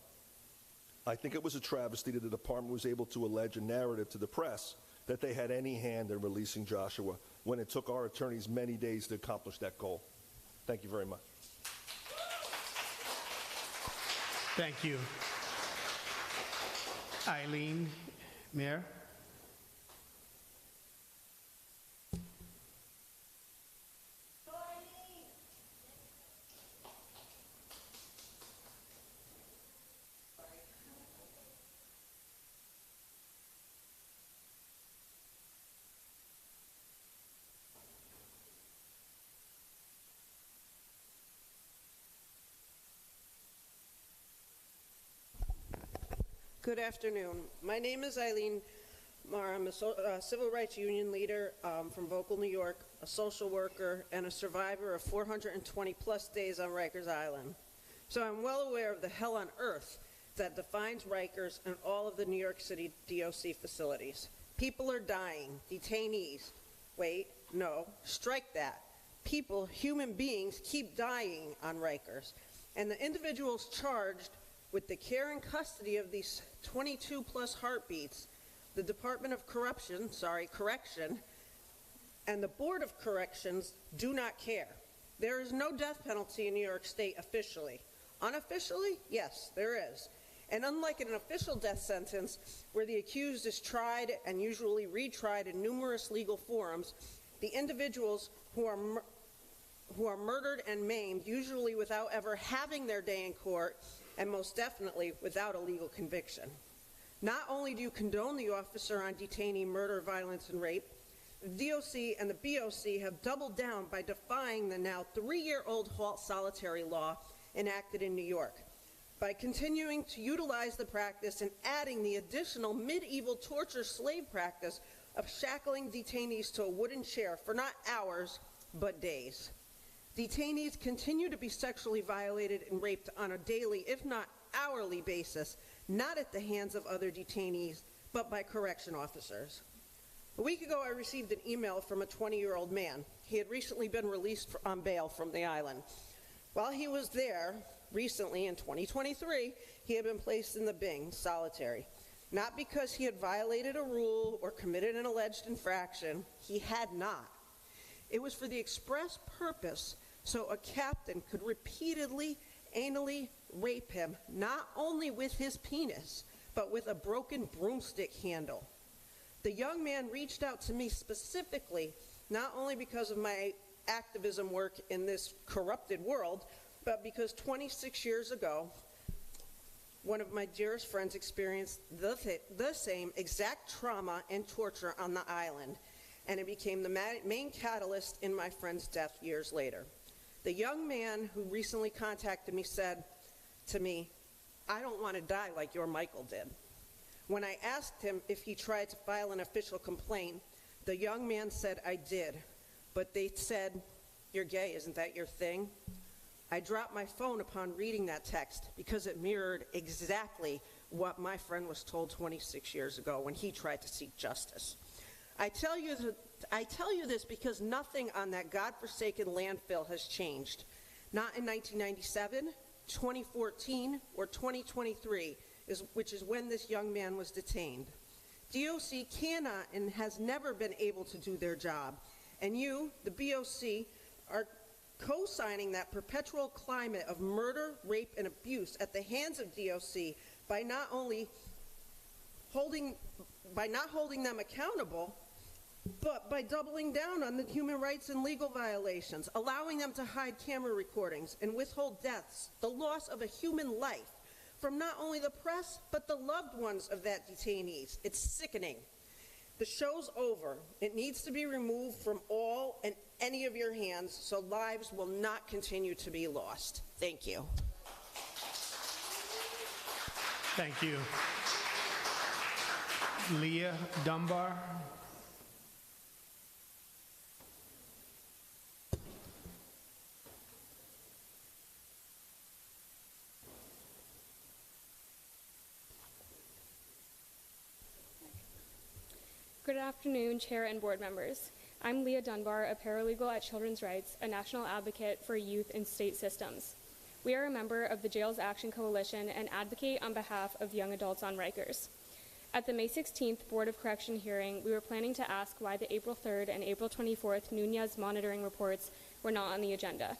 I think it was a travesty that the department was able to allege a narrative to the press that they had any hand in releasing Joshua when it took our attorneys many days to accomplish that goal. Thank you very much. Thank you. Eileen, Mayor? Good afternoon. My name is Eileen Marr. I'm a civil rights union leader from Vocal, New York, a social worker, and a survivor of 420 plus days on Rikers Island. So I'm well aware of the hell on earth that defines Rikers and all of the New York City DOC facilities. People are dying, detainees. Wait, no, strike that. People, human beings, keep dying on Rikers. And the individuals charged with the care and custody of these 22 plus heartbeats, the Department of Correction, and the Board of Corrections do not care. There is no death penalty in New York State officially. Unofficially, yes, there is. And unlike an official death sentence, where the accused is tried and usually retried in numerous legal forums, the individuals who are murdered and maimed, usually without ever having their day in court, and most definitely without a legal conviction. Not only do you condone the officer on detainee murder, violence, and rape, the DOC and the BOC have doubled down by defying the now 3-year-old halt solitary law enacted in New York, by continuing to utilize the practice and adding the additional medieval torture slave practice of shackling detainees to a wooden chair for not hours, but days. Detainees continue to be sexually violated and raped on a daily, if not hourly basis, not at the hands of other detainees, but by correction officers. A week ago, I received an email from a 20-year-old man. He had recently been released on bail from the island. While he was there, recently in 2023, he had been placed in the Bing, solitary. Not because he had violated a rule or committed an alleged infraction. He had not. It was for the express purpose so a captain could repeatedly, anally rape him, not only with his penis, but with a broken broomstick handle. The young man reached out to me specifically, not only because of my activism work in this corrupted world, but because 26 years ago, one of my dearest friends experienced the same exact trauma and torture on the island, and it became the main catalyst in my friend's death years later. The young man who recently contacted me said to me, "I don't want to die like your Michael did." When I asked him if he tried to file an official complaint, the young man said, "I did," but they said, "You're gay, isn't that your thing?" I dropped my phone upon reading that text because it mirrored exactly what my friend was told 26 years ago when he tried to seek justice. I tell you this because nothing on that godforsaken landfill has changed. Not in 1997, 2014 or 2023, which is when this young man was detained. DOC cannot and has never been able to do their job, and you, the BOC, are co-signing that perpetual climate of murder, rape, and abuse at the hands of DOC by not holding them accountable, but by doubling down on the human rights and legal violations, allowing them to hide camera recordings and withhold deaths, the loss of a human life from not only the press, but the loved ones of that detainees. It's sickening. The show's over. It needs to be removed from all and any of your hands so lives will not continue to be lost. Thank you. Thank you. Leah Dunbar. Good afternoon, Chair and board members. I'm Leah Dunbar, a paralegal at Children's Rights, a national advocate for youth in state systems. We are a member of the Jails Action Coalition and advocate on behalf of young adults on Rikers. At the May 16th Board of Correction hearing, we were planning to ask why the April 3rd and April 24th Nunez monitoring reports were not on the agenda.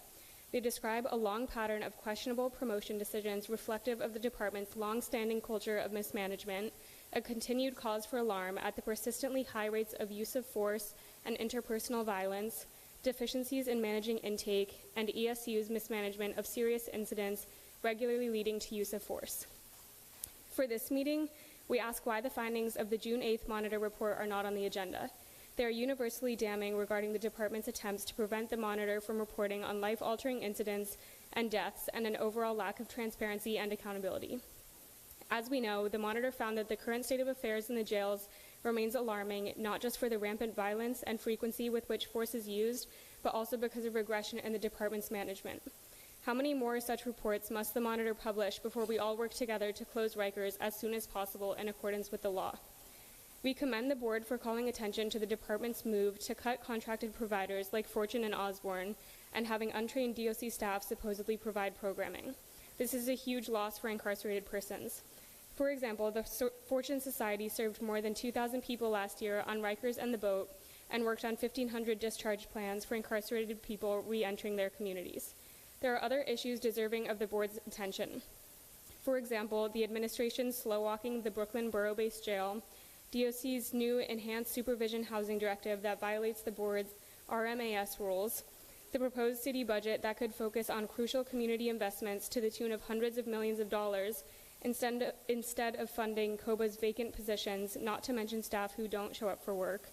They describe a long pattern of questionable promotion decisions reflective of the department's long-standing culture of mismanagement, a continued cause for alarm at the persistently high rates of use of force and interpersonal violence, deficiencies in managing intake, and ESU's mismanagement of serious incidents regularly leading to use of force. For this meeting, we ask why the findings of the June 8th Monitor report are not on the agenda. They are universally damning regarding the department's attempts to prevent the Monitor from reporting on life-altering incidents and deaths, and an overall lack of transparency and accountability. As we know, the Monitor found that the current state of affairs in the jails remains alarming, not just for the rampant violence and frequency with which force is used, but also because of regression in the department's management. How many more such reports must the Monitor publish before we all work together to close Rikers as soon as possible in accordance with the law? We commend the board for calling attention to the department's move to cut contracted providers like Fortune and Osborne and having untrained DOC staff supposedly provide programming. This is a huge loss for incarcerated persons. For example, the Fortune Society served more than 2,000 people last year on Rikers and the Boat and worked on 1,500 discharge plans for incarcerated people re-entering their communities. There are other issues deserving of the board's attention. For example, the administration's slow-walking the Brooklyn Borough-based jail, DOC's new enhanced supervision housing directive that violates the board's RMAS rules, the proposed city budget that could focus on crucial community investments to the tune of hundreds of millions of dollars instead of funding COBA's vacant positions, not to mention staff who don't show up for work,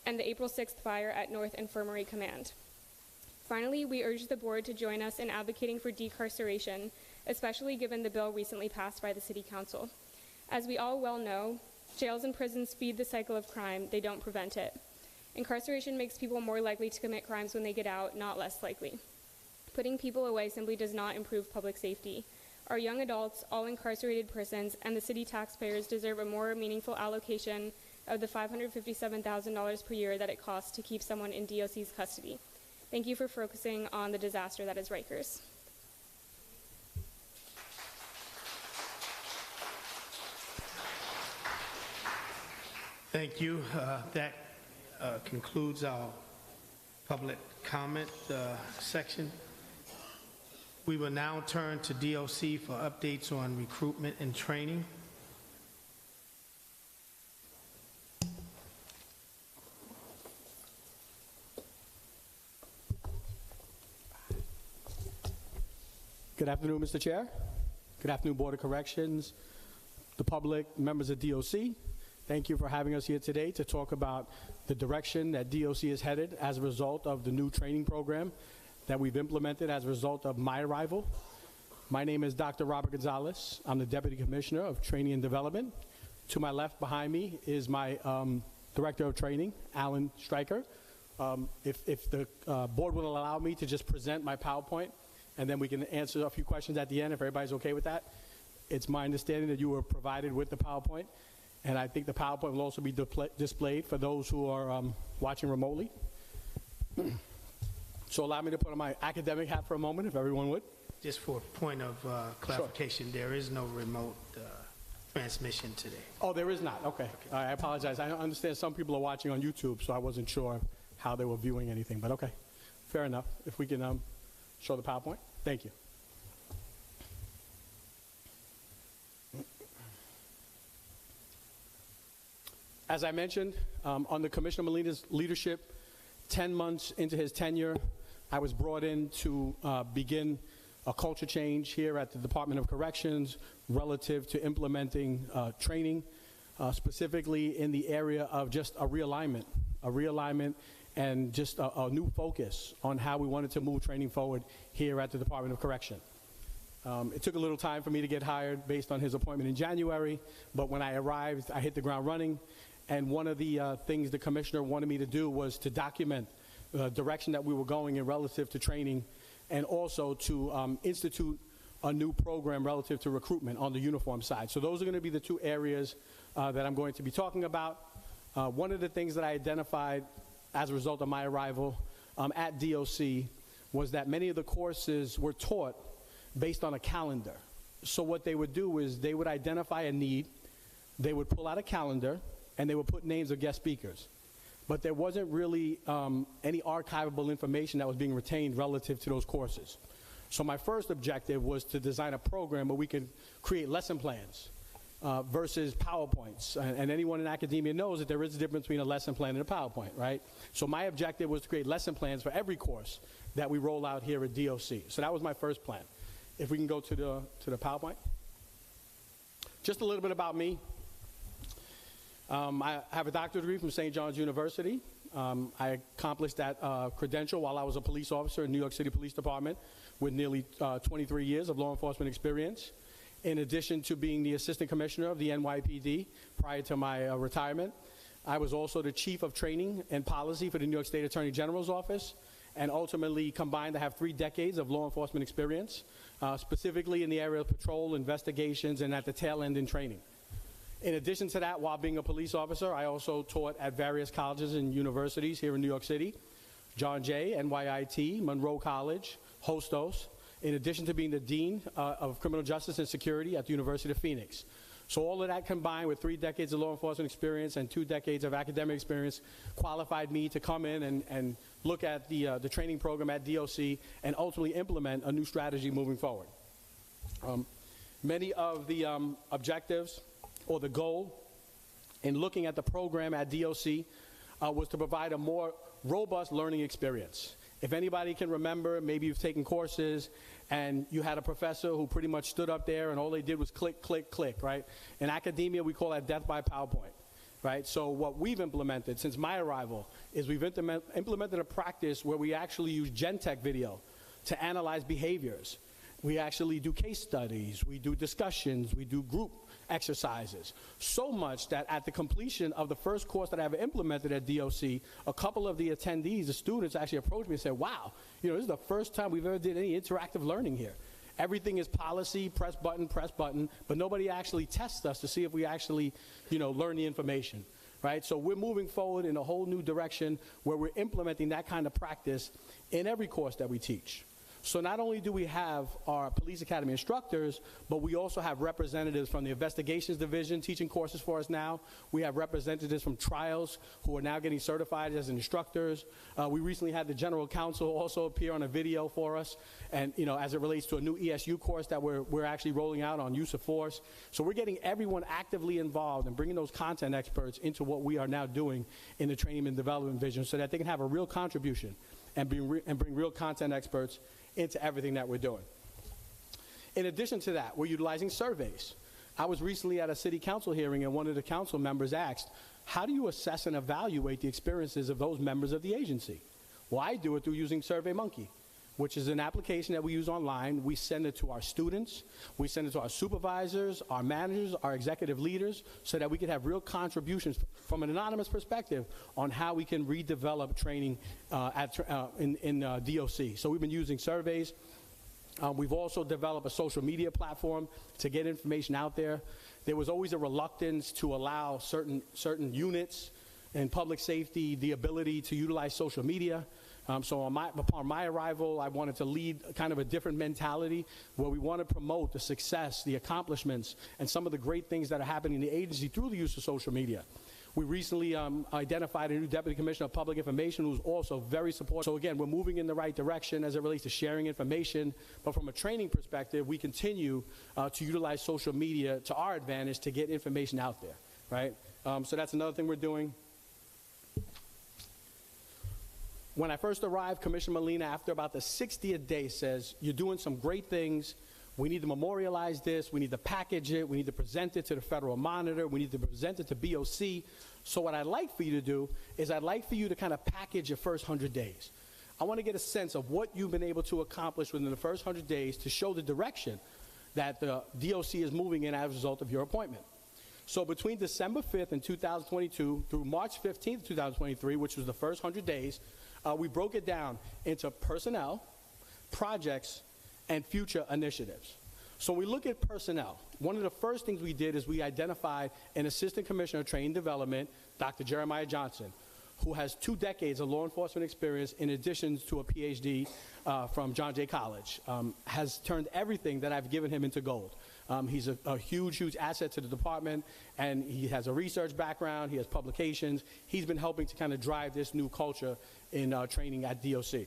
and the April 6th fire at North Infirmary Command. Finally, we urge the board to join us in advocating for decarceration, especially given the bill recently passed by the City Council. As we all well know, jails and prisons feed the cycle of crime, they don't prevent it. Incarceration makes people more likely to commit crimes when they get out, not less likely. Putting people away simply does not improve public safety. Our young adults, all incarcerated persons, and the city taxpayers deserve a more meaningful allocation of the $557,000 per year that it costs to keep someone in DOC's custody. Thank you for focusing on the disaster that is Rikers. Thank you. That concludes our public comment section. We will now turn to DOC for updates on recruitment and training. Good afternoon, Mr. Chair. Good afternoon, Board of Corrections, the public, members of DOC. Thank you for having us here today to talk about the direction that DOC is headed as a result of the new training program that we've implemented as a result of my arrival. My name is Dr. Robert Gonzalez. I'm the Deputy Commissioner of Training and Development. To my left behind me is my Director of Training, Alan Stryker. If the board will allow me to just present my PowerPoint, and then we can answer a few questions at the end if everybody's okay with that. It's my understanding that you were provided with the PowerPoint, and I think the PowerPoint will also be displayed for those who are watching remotely. So allow me to put on my academic hat for a moment, if everyone would. Just for a point of clarification, there is no remote transmission today. Oh, there is not? Okay. I apologize. I understand some people are watching on YouTube, so I wasn't sure how they were viewing anything, but okay. Fair enough. If we can show the PowerPoint. Thank you. As I mentioned, under Commissioner Molina's leadership, 10 months into his tenure, I was brought in to begin a culture change here at the Department of Corrections relative to implementing training, specifically in the area of just a realignment and just a new focus on how we wanted to move training forward here at the Department of Correction. It took a little time for me to get hired based on his appointment in January, but when I arrived, I hit the ground running. And one of the things the commissioner wanted me to do was to document the direction that we were going in relative to training, and also to institute a new program relative to recruitment on the uniform side. So those are going to be the two areas that I'm going to be talking about. One of the things that I identified as a result of my arrival at DOC was that many of the courses were taught based on a calendar. So what they would do is they would identify a need, they would pull out a calendar, and they would put names of guest speakers. But there wasn't really any archivable information that was being retained relative to those courses. So my first objective was to design a program where we could create lesson plans versus PowerPoints. And anyone in academia knows that there is a difference between a lesson plan and a PowerPoint, right? So my objective was to create lesson plans for every course that we roll out here at DOC. So that was my first plan. If we can go to the PowerPoint. Just a little bit about me. I have a doctorate degree from St. John's University. I accomplished that credential while I was a police officer in New York City Police Department with nearly 23 years of law enforcement experience. In addition to being the assistant commissioner of the NYPD prior to my retirement, I was also the chief of training and policy for the New York State Attorney General's office, and ultimately combined to have 3 decades of law enforcement experience, specifically in the area of patrol, investigations, and at the tail end in training. In addition to that, while being a police officer, I also taught at various colleges and universities here in New York City, John Jay, NYIT, Monroe College, Hostos, in addition to being the Dean of Criminal Justice and Security at the University of Phoenix. So all of that combined with 3 decades of law enforcement experience and 2 decades of academic experience qualified me to come in and look at the training program at DOC and ultimately implement a new strategy moving forward. Many of the objectives or the goal in looking at the program at DOC was to provide a more robust learning experience. If anybody can remember, maybe you've taken courses and you had a professor who pretty much stood up there and all they did was click, click, click, right? In academia, we call that death by PowerPoint, right? So what we've implemented since my arrival is we've implemented a practice where we actually use Gen-Tech video to analyze behaviors. We actually do case studies, we do discussions, we do group exercises. So much that at the completion of the first course that I ever implemented at DOC, a couple of the attendees, the students, actually approached me and said, wow, you know, this is the first time we've ever did any interactive learning here. Everything is policy, press button, but nobody actually tests us to see if we actually, you know, learn the information, right? So we're moving forward in a whole new direction where we're implementing that kind of practice in every course that we teach. So not only do we have our police academy instructors, but we also have representatives from the investigations division teaching courses for us now. We have representatives from trials who are now getting certified as instructors. We recently had the general counsel also appear on a video for us, and you know, as it relates to a new ESU course that we're actually rolling out on use of force. So we're getting everyone actively involved and bringing those content experts into what we are now doing in the training and development vision so that they can have a real contribution and bring real content experts into everything that we're doing. In addition to that, we're utilizing surveys. I was recently at a city council hearing and one of the council members asked, how do you assess and evaluate the experiences of those members of the agency? Well, I do it through using SurveyMonkey, which is an application that we use online. We send it to our students, we send it to our supervisors, our managers, our executive leaders, so that we can have real contributions from an anonymous perspective on how we can redevelop training in DOC. So we've been using surveys. We've also developed a social media platform to get information out there. There was always a reluctance to allow certain units in public safety the ability to utilize social media. So upon my arrival, I wanted to lead kind of a different mentality where we want to promote the success, the accomplishments, and some of the great things that are happening in the agency through the use of social media. We recently identified a new Deputy Commissioner of Public Information who's also very supportive. So again, we're moving in the right direction as it relates to sharing information, but from a training perspective, we continue to utilize social media to our advantage to get information out there, right? So that's another thing we're doing. When I first arrived, Commissioner Molina, after about the 60th day, says, you're doing some great things. We need to memorialize this. We need to package it. We need to present it to the Federal Monitor. We need to present it to BOC. So what I'd like for you to do is I'd like for you to kind of package your first 100 days. I want to get a sense of what you've been able to accomplish within the first 100 days to show the direction that the DOC is moving in as a result of your appointment. So between December 5th in 2022 through March 15th, 2023, which was the first 100 days, we broke it down into personnel, projects, and future initiatives. So when we look at personnel, one of the first things we did is we identified an Assistant Commissioner of Training Development, Dr. Jeremiah Johnson, who has 2 decades of law enforcement experience in addition to a PhD from John Jay College, has turned everything that I've given him into gold. He's a huge, huge asset to the department, and he has a research background, he has publications. He's been helping to kind of drive this new culture in training at DOC.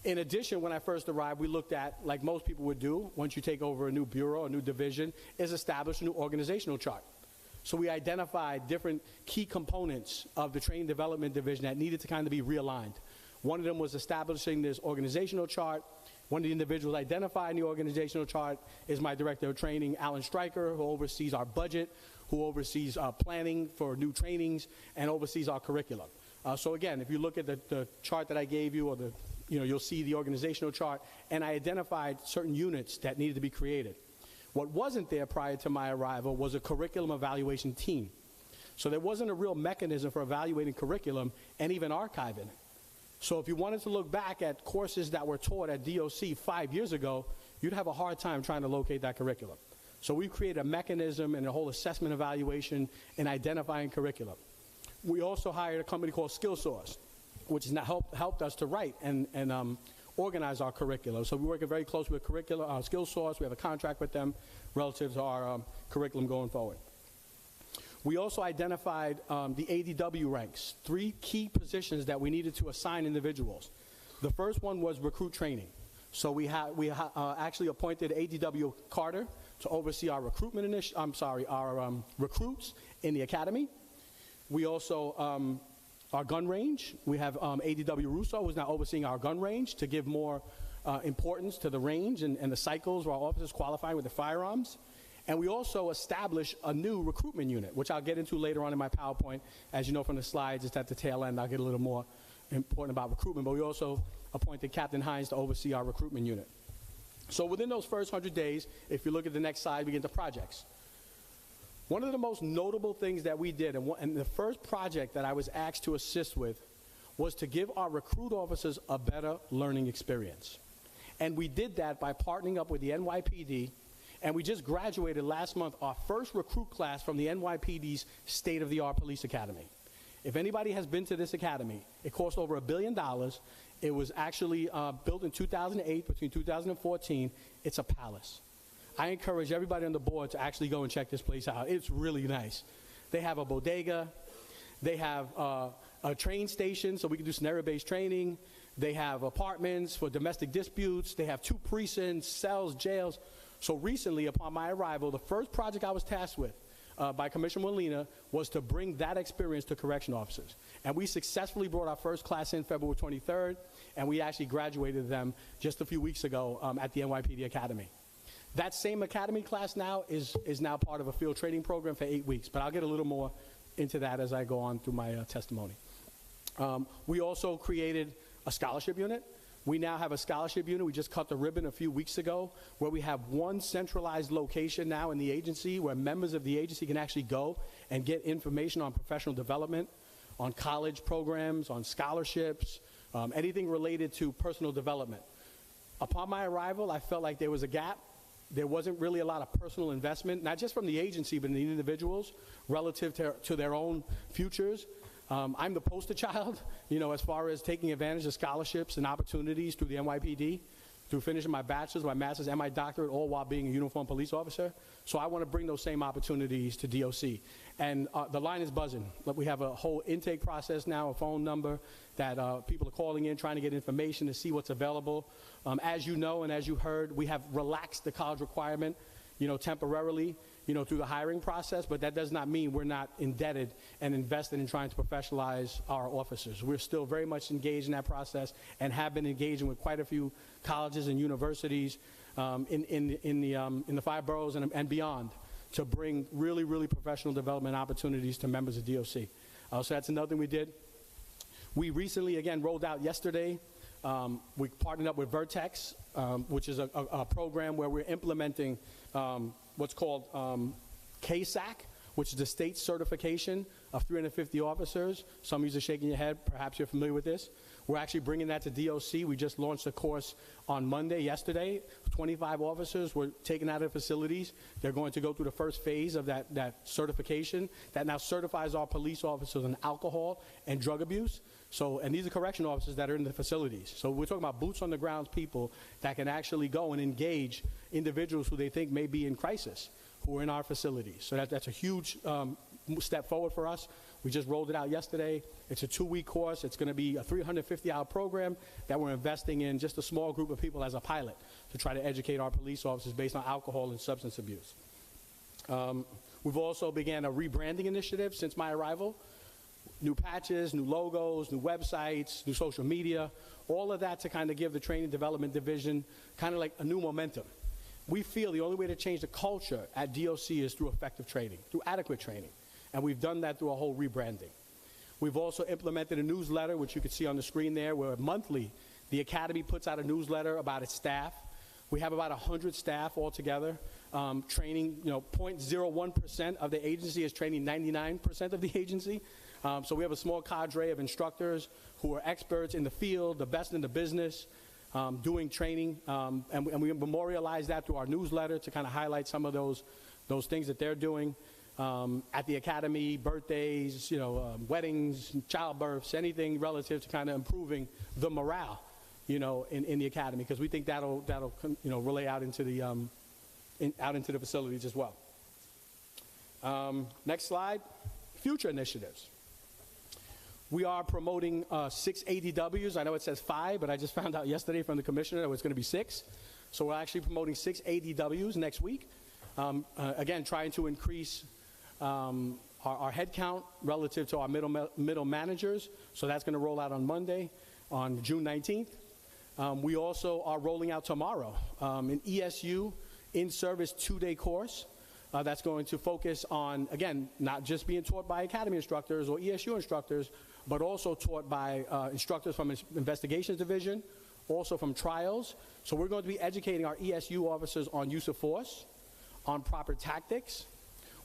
In addition, when I first arrived, we looked at, like most people would do, once you take over a new bureau, a new division, is establish a new organizational chart. So we identified different key components of the training development division that needed to kind of be realigned. One of them was establishing this organizational chart. One of the individuals identified in the organizational chart is my Director of Training, Alan Stryker, who oversees our budget, who oversees planning for new trainings, and oversees our curriculum. So again, if you look at the chart that I gave you, or you'll see the organizational chart, and I identified certain units that needed to be created. What wasn't there prior to my arrival was a curriculum evaluation team. So there wasn't a real mechanism for evaluating curriculum and even archiving it. So if you wanted to look back at courses that were taught at DOC 5 years ago, you'd have a hard time trying to locate that curriculum. So we've created a mechanism and a whole assessment evaluation in identifying curriculum. We also hired a company called SkillSource, which has now helped us to write and organize our curriculum. So we're working very closely with SkillSource. We have a contract with them relative to our curriculum going forward. We also identified the ADW ranks, 3 key positions that we needed to assign individuals. The first one was recruit training. So we actually appointed ADW Carter to oversee our recruitment recruits in the academy. We also, our gun range, we have ADW Russo, who's now overseeing our gun range to give more importance to the range and the cycles where our officers qualifying with the firearms. And we also established a new recruitment unit, which I'll get into later on in my PowerPoint. As you know from the slides, it's at the tail end. I'll get a little more important about recruitment. But we also appointed Captain Hines to oversee our recruitment unit. So within those first 100 days, if you look at the next slide, we get to projects. One of the most notable things that we did, and the first project that I was asked to assist with, was to give our recruit officers a better learning experience. And we did that by partnering up with the NYPD, and we just graduated last month our first recruit class from the NYPD's state-of-the-art police academy. If anybody has been to this academy, it cost over $1 billion. It was actually built in 2008, between 2014. It's a palace. I encourage everybody on the board to actually go and check this place out. It's really nice. They have a bodega. They have a train station so we can do scenario-based training. They have apartments for domestic disputes. They have 2 precincts, cells, jails. So recently, upon my arrival, the first project I was tasked with by Commissioner Molina was to bring that experience to correction officers. And we successfully brought our first class in February 23rd, and we actually graduated them just a few weeks ago at the NYPD Academy. That same academy class now is now part of a field training program for 8 weeks, but I'll get a little more into that as I go on through my testimony. We also created a scholarship unit. We now have a scholarship unit. We just cut the ribbon a few weeks ago where we have one centralized location now in the agency where members of the agency can actually go and get information on professional development, on college programs, on scholarships, anything related to personal development. Upon my arrival, I felt like there was a gap. There wasn't really a lot of personal investment, not just from the agency, but the individuals relative to their own futures. I'm the poster child, as far as taking advantage of scholarships and opportunities through the NYPD, through finishing my bachelor's, my master's, and my doctorate, all while being a uniformed police officer. So I want to bring those same opportunities to DOC. And the line is buzzing. We have a whole intake process now, a phone number that people are calling in, trying to get information to see what's available. As you know and as you heard, we have relaxed the college requirement, temporarily, through the hiring process, but that does not mean we're not indebted and invested in trying to professionalize our officers. We're still very much engaged in that process and have been engaging with quite a few colleges and universities in the 5 boroughs and beyond to bring really, really professional development opportunities to members of DOC. So that's another thing we did. We recently, again, rolled out yesterday. We partnered up with Vertex, which is a program where we're implementing what's called KSAC, which is the state certification of 350 officers. Some of you are shaking your head. Perhaps you're familiar with this. We're actually bringing that to DOC. We just launched a course on Monday, yesterday. 25 officers were taken out of facilities. They're going to go through the first phase of that certification that now certifies our police officers on alcohol and drug abuse. And these are correctional officers that are in the facilities. So we're talking about boots on the ground people that can actually go and engage individuals who they think may be in crisis, who are in our facilities. So that's a huge step forward for us. We just rolled it out yesterday. It's a 2-week course. It's going to be a 350-hour program that we're investing in just a small group of people as a pilot to try to educate our police officers based on alcohol and substance abuse. We've also began a rebranding initiative since my arrival. New patches, new logos, new websites, new social media, all of that to kind of give the training development division kind of like a new momentum. We feel the only way to change the culture at DOC is through effective training, through adequate training. And we've done that through a whole rebranding. We've also implemented a newsletter, which you can see on the screen there, where monthly the Academy puts out a newsletter about its staff. We have about 100 staff altogether. Training, 0.01% of the agency is training 99% of the agency. So we have a small cadre of instructors who are experts in the field, the best in the business, doing training. And we memorialize that through our newsletter to kind of highlight some of those things that they're doing. At the Academy, birthdays, weddings, childbirths, anything relative to kind of improving the morale, in the Academy, because we think that'll relay out into the facilities as well. Next slide. Future initiatives. We are promoting 6 ADWs. I know it says 5, but I just found out yesterday from the commissioner that it was going to be 6. So we're actually promoting 6 ADWs next week. Again, trying to increase our head count relative to our middle managers. So that's going to roll out on Monday, on June 19th. We also are rolling out tomorrow an ESU in-service 2-day course that's going to focus on, again, not just being taught by Academy instructors or ESU instructors, but also taught by instructors from Investigations Division, also from trials. So we're going to be educating our ESU officers on use of force, on proper tactics.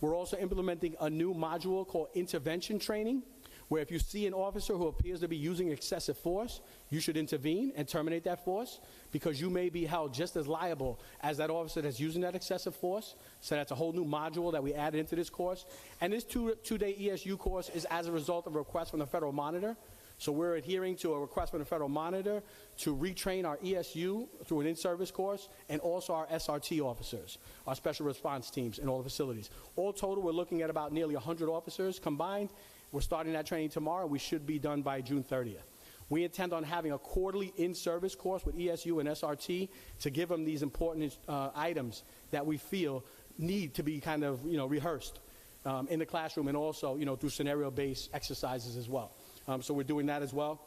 We're also implementing a new module called intervention training, where if you see an officer who appears to be using excessive force, you should intervene and terminate that force, because you may be held just as liable as that officer that's using that excessive force. So that's a whole new module that we added into this course. And this two-day ESU course is as a result of a request from the Federal Monitor. So we're adhering to a request from the Federal Monitor to retrain our ESU through an in-service course, and also our SRT officers, our special response teams in all the facilities. All total, we're looking at about nearly 100 officers combined. We're starting that training tomorrow. We should be done by June 30th. We intend on having a quarterly in-service course with ESU and SRT to give them these important items that we feel need to be kind of, rehearsed in the classroom, and also, through scenario-based exercises as well. So we're doing that as well.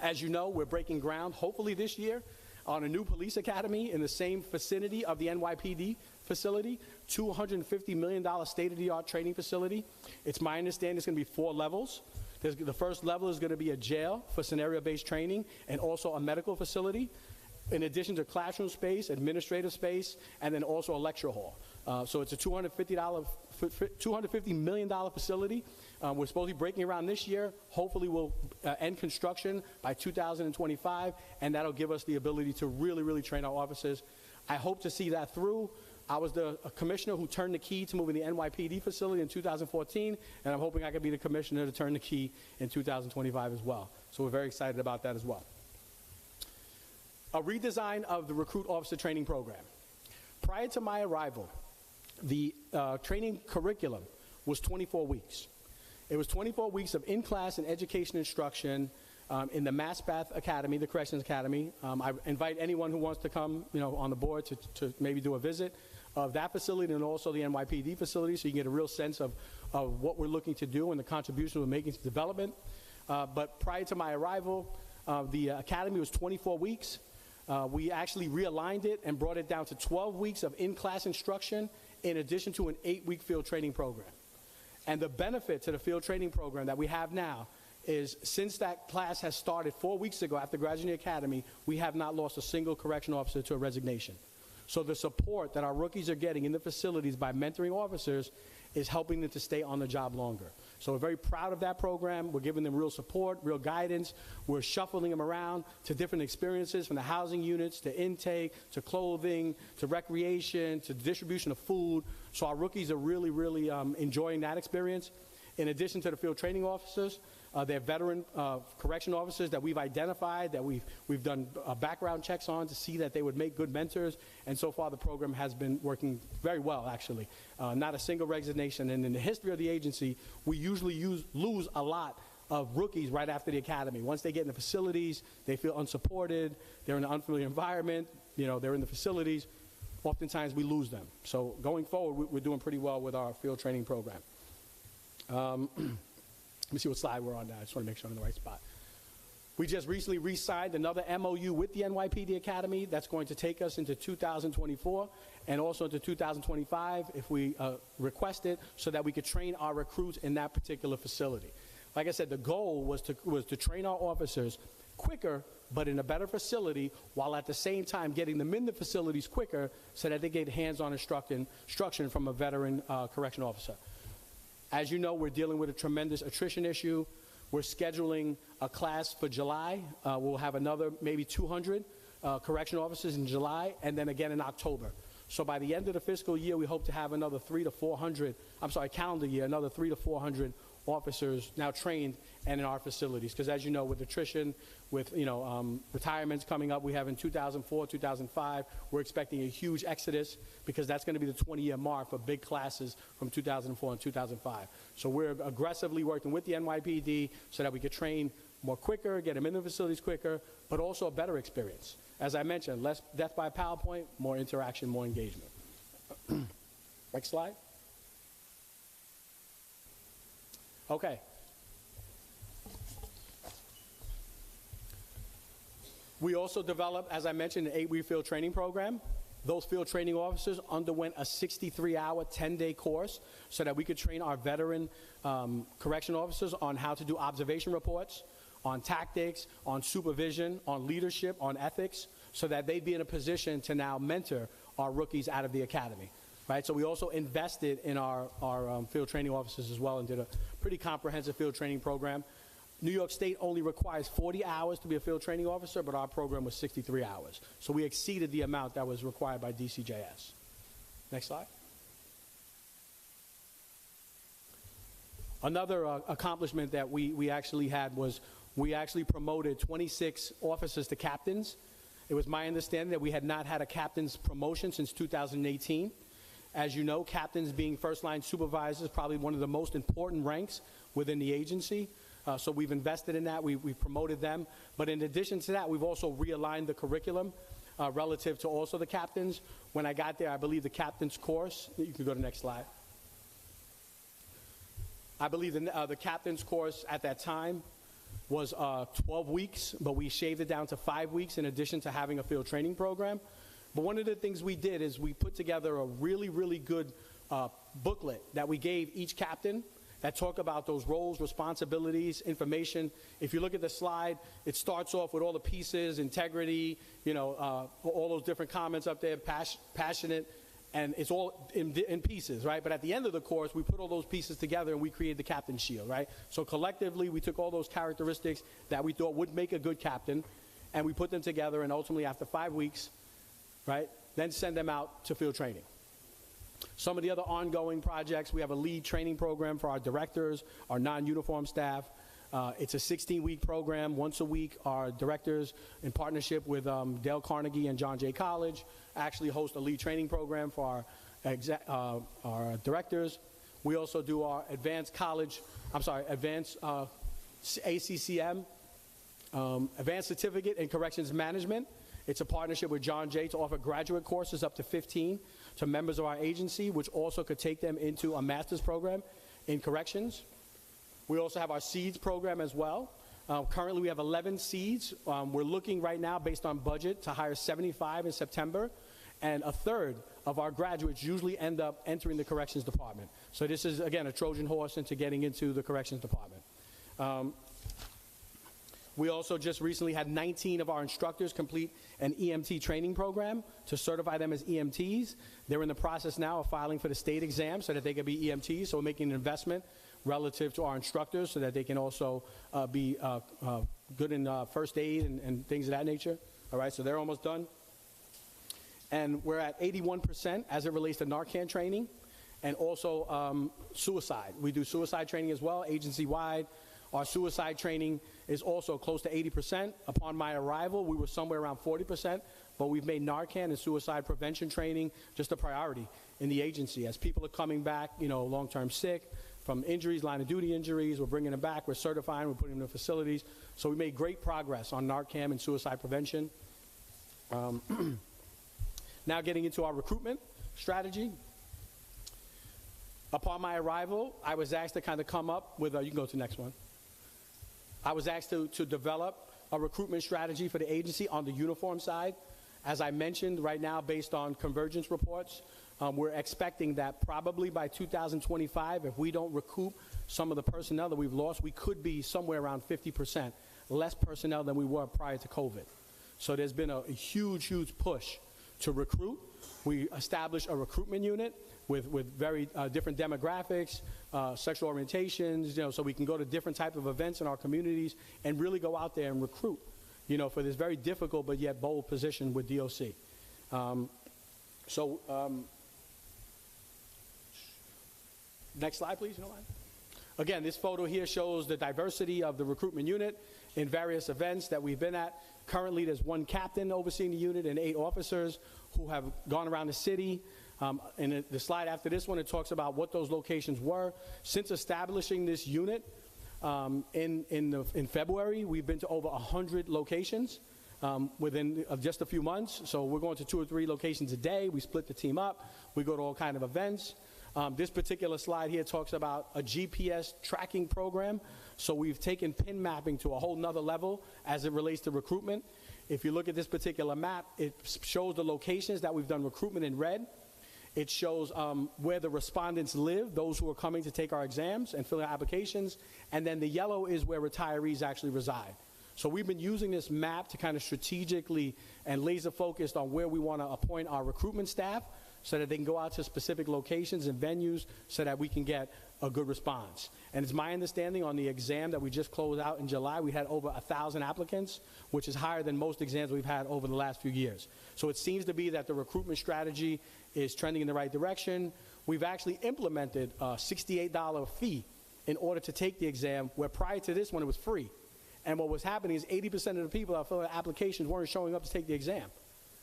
As you know, we're breaking ground, hopefully this year, on a new police academy in the same vicinity of the NYPD facility, $250 million state-of-the-art training facility. It's my understanding it's going to be 4 levels. The first level is going to be a jail for scenario-based training, and also a medical facility, in addition to classroom space, administrative space, and then also a lecture hall. So it's a $250 million facility. We're supposed to be breaking around this year. Hopefully we'll end construction by 2025, and that'll give us the ability to really, really train our officers. I hope to see that through. I was the commissioner who turned the key to moving the NYPD facility in 2014, and I'm hoping I could be the commissioner to turn the key in 2025 as well. So we're very excited about that as well. A redesign of the recruit officer training program. Prior to my arrival, the training curriculum was 24 weeks. It was 24 weeks of in-class and education instruction in the Massbath Academy, the Corrections Academy. I invite anyone who wants to come, on the board to maybe do a visit of that facility and also the NYPD facility, so you can get a real sense of what we're looking to do and the contribution we're making to development. But prior to my arrival, the academy was 24 weeks. We actually realigned it and brought it down to 12 weeks of in-class instruction in addition to an 8-week field training program. And the benefit to the field training program that we have now is since that class has started 4 weeks ago after graduating the academy, we have not lost a single correctional officer to a resignation. So the support that our rookies are getting in the facilities by mentoring officers is helping them to stay on the job longer. So we're very proud of that program. We're giving them real support, real guidance. We're shuffling them around to different experiences, from the housing units to intake to clothing to recreation to distribution of food. So our rookies are really, really enjoying that experience. In addition to the field training officers, they're veteran correction officers that we've identified, that we've done background checks on to see that they would make good mentors. And so far, the program has been working very well, actually. Not a single resignation. And in the history of the agency, we usually lose a lot of rookies right after the academy. Once they get in the facilities, they feel unsupported. They're in an unfamiliar environment. They're in the facilities. Oftentimes, we lose them. So going forward, we're doing pretty well with our field training program. Let me see what slide we're on now. I just want to make sure I'm in the right spot. We just recently re-signed another MOU with the NYPD Academy that's going to take us into 2024 and also into 2025 if we request it, so that we could train our recruits in that particular facility. Like I said, the goal was to train our officers quicker but in a better facility, while at the same time getting them in the facilities quicker so that they get hands-on instruction from a veteran correction officer. As you know, we're dealing with a tremendous attrition issue. We're scheduling a class for July. We'll have another maybe 200 correction officers in July, and then again in October. So by the end of the fiscal year, we hope to have another calendar year, another 300 to 400 officers now trained and in our facilities. Because as you know, with attrition, with retirements coming up, we have in 2004, 2005, we're expecting a huge exodus, because that's going to be the 20-year mark for big classes from 2004 and 2005. So we're aggressively working with the NYPD so that we could train more quicker, get them in the facilities quicker, but also a better experience. As I mentioned, less death by PowerPoint, more interaction, more engagement. Next slide. Okay. We also developed, as I mentioned, an 8-week field training program. Those field training officers underwent a 63-hour, 10-day course so that we could train our veteran correction officers on how to do observation reports, on tactics, on supervision, on leadership, on ethics, so that they'd be in a position to now mentor our rookies out of the academy. Right, so we also invested in our field training officers as well and did a pretty comprehensive field training program. New York State only requires 40 hours to be a field training officer, but our program was 63 hours. So we exceeded the amount that was required by DCJS. Next slide. Another accomplishment that we actually had was we actually promoted 26 officers to captains. It was my understanding that we had not had a captain's promotion since 2018. As you know, captains being first-line supervisors, probably one of the most important ranks within the agency. So we've invested in that. We've promoted them. But in addition to that, we've also realigned the curriculum relative to also the captains. When I got there, I believe the captain's course, you can go to the next slide. I believe the captain's course at that time was 12 weeks, but we shaved it down to 5 weeks in addition to having a field training program. But one of the things we did is we put together a really, really good booklet that we gave each captain that talk about those roles, responsibilities, information. If you look at the slide, it starts off with all the pieces, integrity, all those different comments up there, passionate, and it's all in pieces, right? But at the end of the course, we put all those pieces together and we created the Captain's Shield, right? So collectively, we took all those characteristics that we thought would make a good captain, and we put them together, and ultimately after 5 weeks, right, then send them out to field training. Some of the other ongoing projects, we have a lead training program for our directors, our non-uniform staff. It's a 16-week program. Once a week, our directors, in partnership with Dale Carnegie and John Jay College, actually host a lead training program for our directors. We also do our advanced ACCM, Advanced Certificate in Corrections Management. It's a partnership with John Jay to offer graduate courses up to 15 to members of our agency, which also could take them into a master's program in corrections. We also have our SEEDS program as well. Currently, we have 11 SEEDS. We're looking right now, based on budget, to hire 75 in September, and a third of our graduates usually end up entering the corrections department. So this is, again, a Trojan horse into getting into the corrections department. We also just recently had 19 of our instructors complete an EMT training program to certify them as EMTs. They're in the process now of filing for the state exam so that they can be EMTs. So we're making an investment relative to our instructors so that they can also be good in first aid and things of that nature. All right, so they're almost done. And we're at 81% as it relates to Narcan training, and also suicide. We do suicide training as well, agency-wide. Our suicide training is also close to 80%. Upon my arrival, we were somewhere around 40%, but we've made Narcan and suicide prevention training just a priority in the agency. As people are coming back, long-term sick from injuries, line-of-duty injuries, we're bringing them back, we're certifying, we're putting them in facilities. So we made great progress on Narcan and suicide prevention. Now getting into our recruitment strategy. Upon my arrival, I was asked to kind of come up with you can go to the next one. I was asked to develop a recruitment strategy for the agency on the uniform side. As I mentioned, right now, based on convergence reports, we're expecting that probably by 2025, if we don't recoup some of the personnel that we've lost, we could be somewhere around 50% less personnel than we were prior to COVID. So there's been a huge push to recruit. We established a recruitment unit with very different demographics, sexual orientations, so we can go to different type of events in our communities and really go out there and recruit, for this very difficult but yet bold position with DOC. Next slide, please. Again, this photo here shows the diversity of the recruitment unit in various events that we've been at. Currently, there's one captain overseeing the unit and 8 officers who have gone around the city. In the slide after this one, it talks about what those locations were. Since establishing this unit in February, we've been to over 100 locations within just a few months. So we're going to 2 or 3 locations a day. We split the team up. We go to all kind of events. This particular slide here talks about a GPS tracking program. So we've taken pin mapping to a whole nother level as it relates to recruitment. If you look at this particular map, it shows the locations that we've done recruitment in red. It shows where the respondents live, those who are coming to take our exams and fill out applications. And then the yellow is where retirees actually reside. So we've been using this map to kind of strategically and laser focused on where we want to appoint our recruitment staff so that they can go out to specific locations and venues so that we can get a good response. And it's my understanding on the exam that we just closed out in July, we had over 1,000 applicants, which is higher than most exams we've had over the last few years. So it seems to be that the recruitment strategy is trending in the right direction. We've actually implemented a $68 fee in order to take the exam, where prior to this one it was free. And what was happening is 80% of the people that filled out applications weren't showing up to take the exam.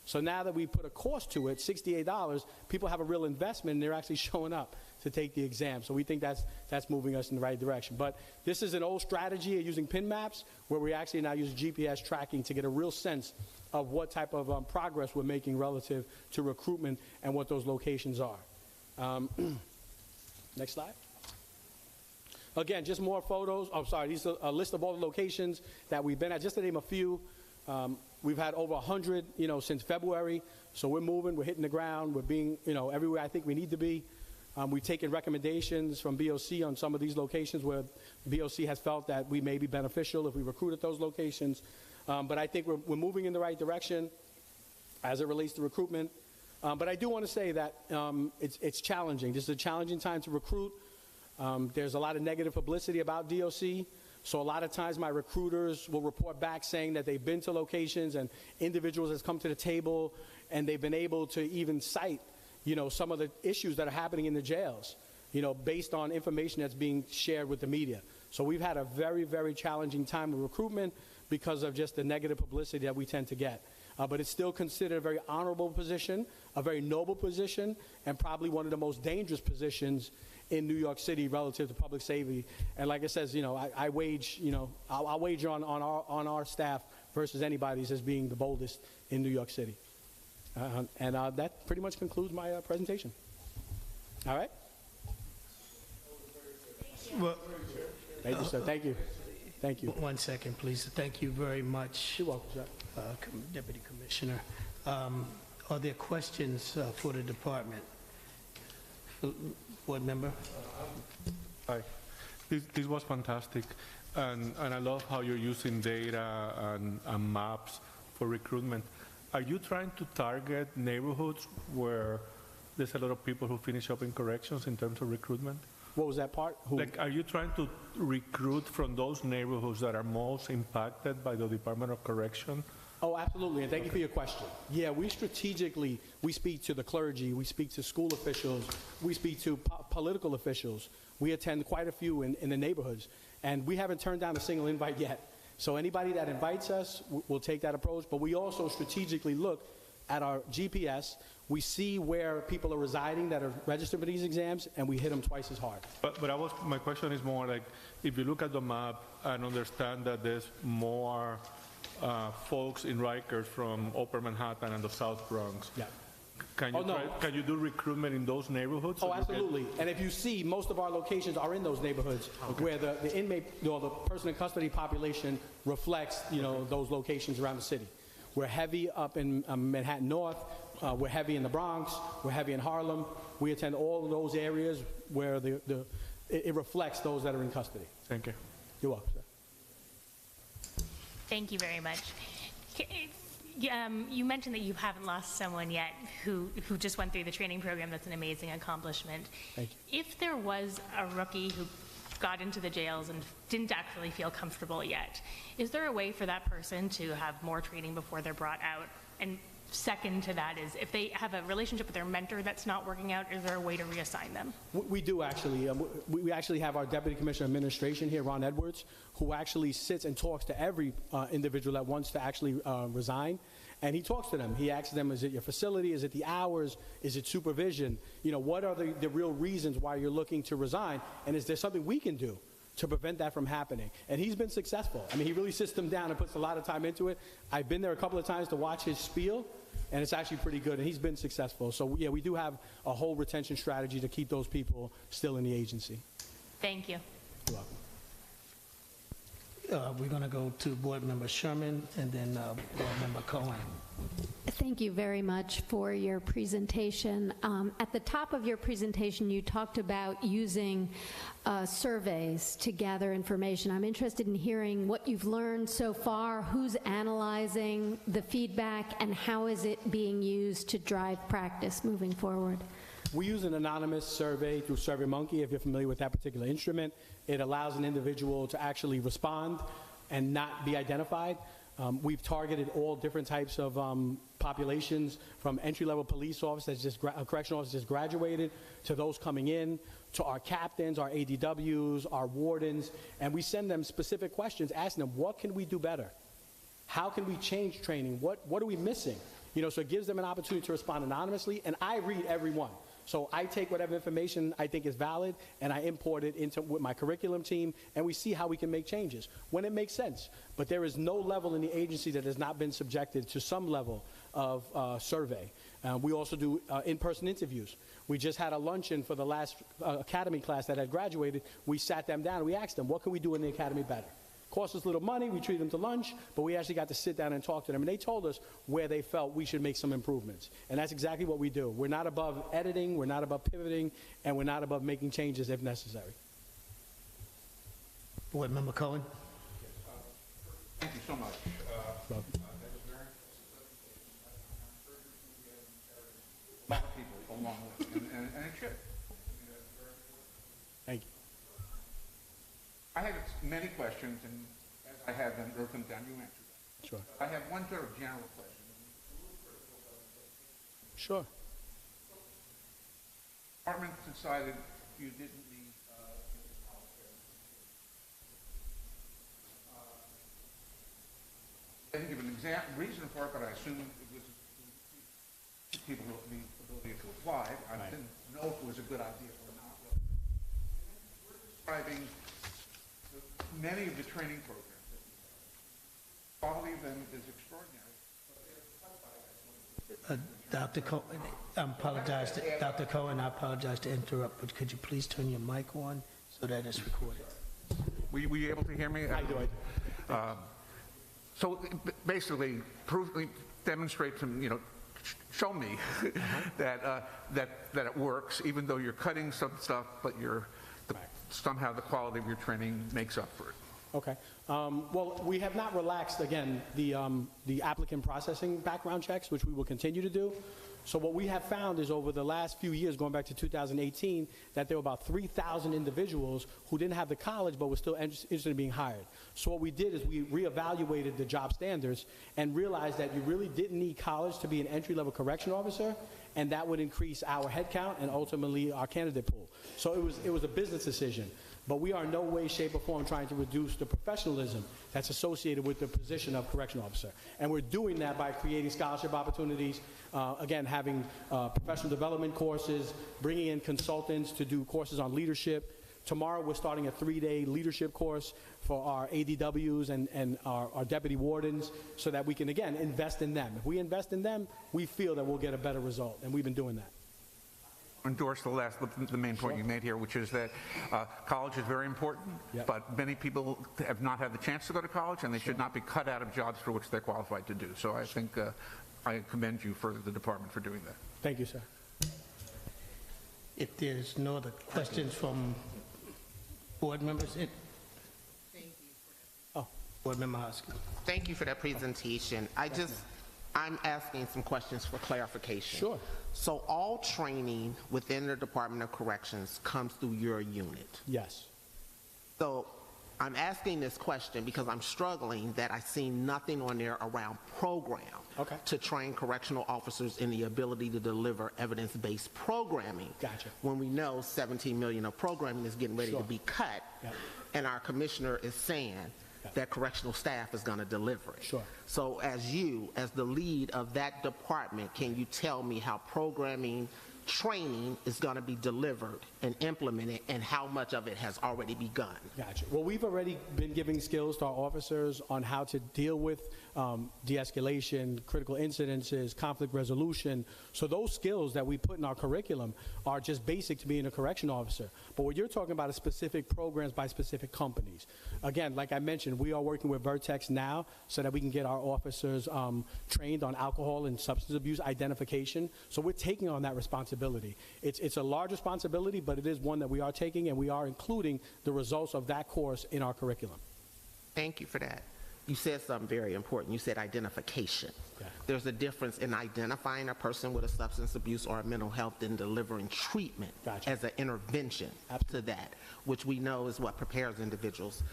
So now that we put a cost to it, $68, people have a real investment and they're actually showing up to take the exam. So we think that's moving us in the right direction. But this is an old strategy of using pin maps where we actually now use GPS tracking to get a real sense of what type of progress we're making relative to recruitment and what those locations are. Next slide. Again, just more photos. Oh, sorry, these are a list of all the locations that we've been at. Just to name a few, we've had over 100, since February. So we're moving, we're hitting the ground, we're being, everywhere I think we need to be. We've taken recommendations from BOC on some of these locations where BOC has felt that we may be beneficial if we recruit at those locations. But I think we're moving in the right direction as it relates to recruitment. But I do want to say that it's challenging. This is a challenging time to recruit. There's a lot of negative publicity about DOC. So a lot of times my recruiters will report back saying that they've been to locations and individuals has come to the table and they've been able to even cite, some of the issues that are happening in the jails, based on information that's being shared with the media. So we've had a very, very challenging time with recruitment because of just the negative publicity that we tend to get. But it's still considered a very honorable position, a very noble position, and probably one of the most dangerous positions in New York City relative to public safety. And like I says, I wage, I'll wager on our staff versus anybody's as being the boldest in New York City. And that pretty much concludes my presentation. All right? Well, thank you, sir. Thank you. Thank you. 1 second, please. Thank you very much. You're welcome, sir. Deputy Commissioner. Are there questions for the department? Board member? Hi. This was fantastic, and I love how you're using data and maps for recruitment. Are you trying to target neighborhoods where there's a lot of people who finish up in corrections in terms of recruitment? What was that part? Are you trying to recruit from those neighborhoods that are most impacted by the Department of Correction? Oh, absolutely, and thank you for your question. Yeah, we strategically, we speak to the clergy, we speak to school officials, we speak to political officials. We attend quite a few in the neighborhoods, and we haven't turned down a single invite yet. So anybody that invites us, we'll take that approach, but we also strategically look at our GPS. We see where people are residing that are registered for these exams, and we hit them twice as hard. But my question is more like, if you look at the map and understand that there's more folks in Rikers from Upper Manhattan and the South Bronx. Yeah. Can you do recruitment in those neighborhoods? Oh, absolutely. And if you see, most of our locations are in those neighborhoods where the inmate, or the person in custody population reflects, those locations around the city. We're heavy up in Manhattan North. We're heavy in the Bronx. We're heavy in Harlem. We attend all of those areas where it reflects those that are in custody. Thank you. You're welcome, sir. Thank you very much. You mentioned that you haven't lost someone yet who just went through the training program. That's an amazing accomplishment. Thank you. If there was a rookie who got into the jails and didn't actually feel comfortable yet, is there a way for that person to have more training before they're brought out? And second to that is, if they have a relationship with their mentor that's not working out, is there a way to reassign them? We do actually. We actually have our Deputy Commissioner of Administration here, Ron Edwards, who actually sits and talks to every individual that wants to actually resign. And he talks to them. He asks them, is it your facility? Is it the hours? Is it supervision? What are the real reasons why you're looking to resign? And is there something we can do to prevent that from happening? And he's been successful. I mean, he really sits them down and puts a lot of time into it. I've been there a couple of times to watch his spiel, and it's actually pretty good, and he's been successful. So, yeah, we do have a whole retention strategy to keep those people still in the agency. Thank you. You're welcome. We're going to go to Board Member Sherman and then Board Member Cohen. Thank you very much for your presentation. At the top of your presentation, you talked about using surveys to gather information. I'm interested in hearing what you've learned so far, who's analyzing the feedback, and how is it being used to drive practice moving forward? We use an anonymous survey through SurveyMonkey, if you're familiar with that particular instrument. It allows an individual to actually respond and not be identified. We've targeted all different types of populations, from entry-level police officers, correctional officers just graduated, to those coming in, to our captains, our ADWs, our wardens, and we send them specific questions, asking them, what can we do better? How can we change training? What are we missing? So it gives them an opportunity to respond anonymously, and I read every one. So I take whatever information I think is valid, and I import it with my curriculum team, and we see how we can make changes when it makes sense. But there is no level in the agency that has not been subjected to some level of survey. We also do in-person interviews. We just had a luncheon for the last academy class that had graduated. We sat them down and we asked them, what can we do in the academy better? Cost us little money, we treated them to lunch, but we actually got to sit down and talk to them, and they told us where they felt we should make some improvements. And that's exactly what we do. We're not above editing, we're not above pivoting, and we're not above making changes if necessary. Board Member Cohen. Thank you so much. That was very a lot of people along with it, and it should. Thank you. I have many questions, and as I have them, wrote them down, you answered them. Sure. I have one sort of general question. Sure. department decided you didn't need college I didn't give an exact reason for it, but I assume it was people with the ability to apply. I didn't know if it was a good idea or not. We're describing many of the training programs that we have. Quality of them is extraordinary. Dr. Cohen, Dr. Cohen, I apologize to interrupt, but could you please turn your mic on so that it's recorded? Were you able to hear me? I do. So basically, demonstrate some, show me that it works, even though you're cutting some stuff, but somehow the quality of your training makes up for it. Okay. Well, we have not relaxed, again, the applicant processing background checks, which we will continue to do. So what we have found is over the last few years, going back to 2018, that there were about 3,000 individuals who didn't have the college but were still interested in being hired. So what we did is we reevaluated the job standards and realized that you really didn't need college to be an entry-level correction officer, and that would increase our headcount and ultimately our candidate pool. So it was a business decision. But we are in no way, shape, or form trying to reduce the professionalism that's associated with the position of correction officer. And we're doing that by creating scholarship opportunities, again, having professional development courses, bringing in consultants to do courses on leadership. Tomorrow, we're starting a 3-day leadership course for our ADWs and our deputy wardens so that we can, again, invest in them. If we invest in them, we feel that we'll get a better result, and we've been doing that. Endorse the main point you made here, which is that college is very important, but many people have not had the chance to go to college, and they should not be cut out of jobs for which they're qualified to do. So I think I commend you for the department for doing that. Thank you, sir. If there's no other questions from board members, Board Member Hoskin. Thank you for that presentation. I'm asking some questions for clarification. Sure. So all training within the Department of Corrections comes through your unit? Yes. So I'm asking this question because I'm struggling that I see nothing on there around program to train correctional officers in the ability to deliver evidence-based programming. Gotcha. When we know $17 million of programming is getting ready to be cut, and our commissioner is saying that correctional staff is going to deliver it. Sure. So as the lead of that department, can you tell me how programming training is going to be delivered and implemented and how much of it has already begun? Gotcha. Well, we've already been giving skills to our officers on how to deal with de-escalation, critical incidences, conflict resolution. So those skills that we put in our curriculum are just basic to being a correction officer. But what you're talking about is specific programs by specific companies. Again, like I mentioned, we are working with Vertex now so that we can get our officers trained on alcohol and substance abuse identification. So we're taking on that responsibility. It's a large responsibility, but it is one that we are taking, and we are including the results of that course in our curriculum. Thank you for that. You said something very important. You said identification. Yeah. There's a difference in identifying a person with a substance abuse or a mental health and delivering treatment as an intervention to that, which we know is what prepares individuals.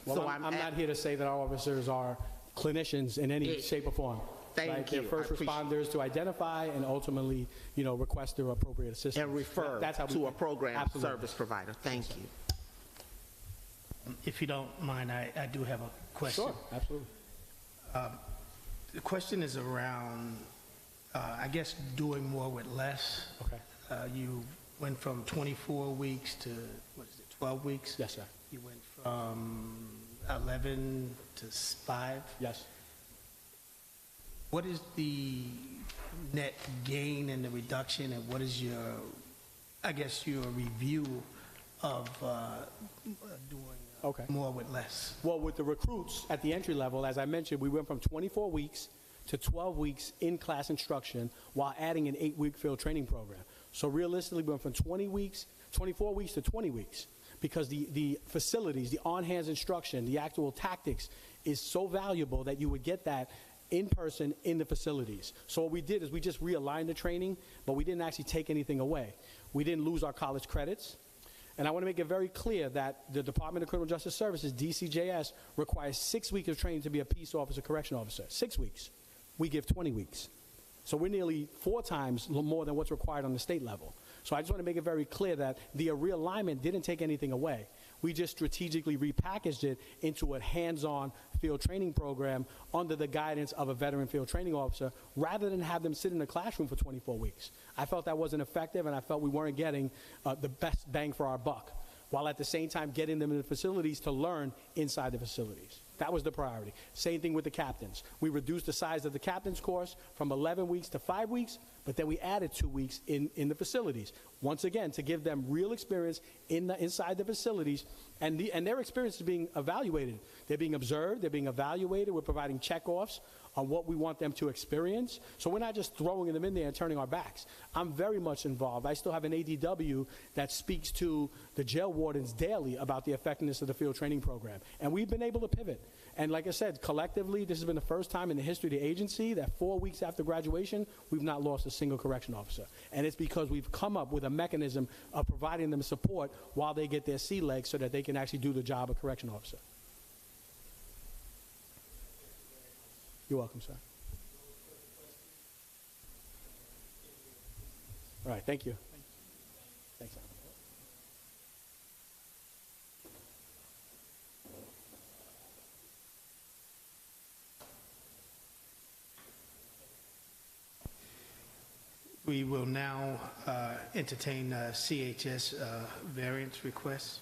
Right. Well, I'm not here to say that our officers are clinicians in any shape or form. Thank you. They're first responders to identify and ultimately, request their appropriate assistance. And refer to a program service provider. Thank you. If you don't mind, I do have a question. Sure, absolutely. The question is around, I guess, doing more with less. Okay. You went from 24 weeks to, 12 weeks? Yes, sir. You went from 11 to 5? Yes. What is the net gain and the reduction, and what is your review of doing more with less? Well, with the recruits at the entry level, as I mentioned, we went from 24 weeks to 12 weeks in-class instruction while adding an 8-week field training program. So realistically, we went from 24 weeks to 20 weeks because the facilities, the on-hands instruction, the actual tactics is so valuable that you would get that in person in the facilities. So what we did is we just realigned the training, but we didn't actually take anything away. We didn't lose our college credits. And I want to make it very clear that the Department of Criminal Justice Services, DCJS, requires 6 weeks of training to be a peace officer, correction officer. 6 weeks. We give 20 weeks. So we're nearly 4 times more than what's required on the state level. So I just want to make it very clear that the realignment didn't take anything away. We just strategically repackaged it into a hands-on field training program under the guidance of a veteran field training officer rather than have them sit in a classroom for 24 weeks. I felt that wasn't effective, and I felt we weren't getting the best bang for our buck, while at the same time getting them in the facilities to learn inside the facilities. That was the priority. Same thing with the captains. We reduced the size of the captain's course from 11 weeks to 5 weeks, but then we added 2 weeks in the facilities. Once again, to give them real experience inside the facilities, and their experience is being evaluated. They're being observed, they're being evaluated. We're providing check-offs on what we want them to experience. So we're not just throwing them in there and turning our backs. I'm very much involved. I still have an ADW that speaks to the jail wardens daily about the effectiveness of the field training program. And we've been able to pivot. And like I said, collectively, this has been the first time in the history of the agency that 4 weeks after graduation, we've not lost a single correction officer. And it's because we've come up with a mechanism of providing them support while they get their sea legs so that they can actually do the job of correction officer. You're welcome, sir. All right, thank you. Thanks, sir. We will now entertain CHS variance requests.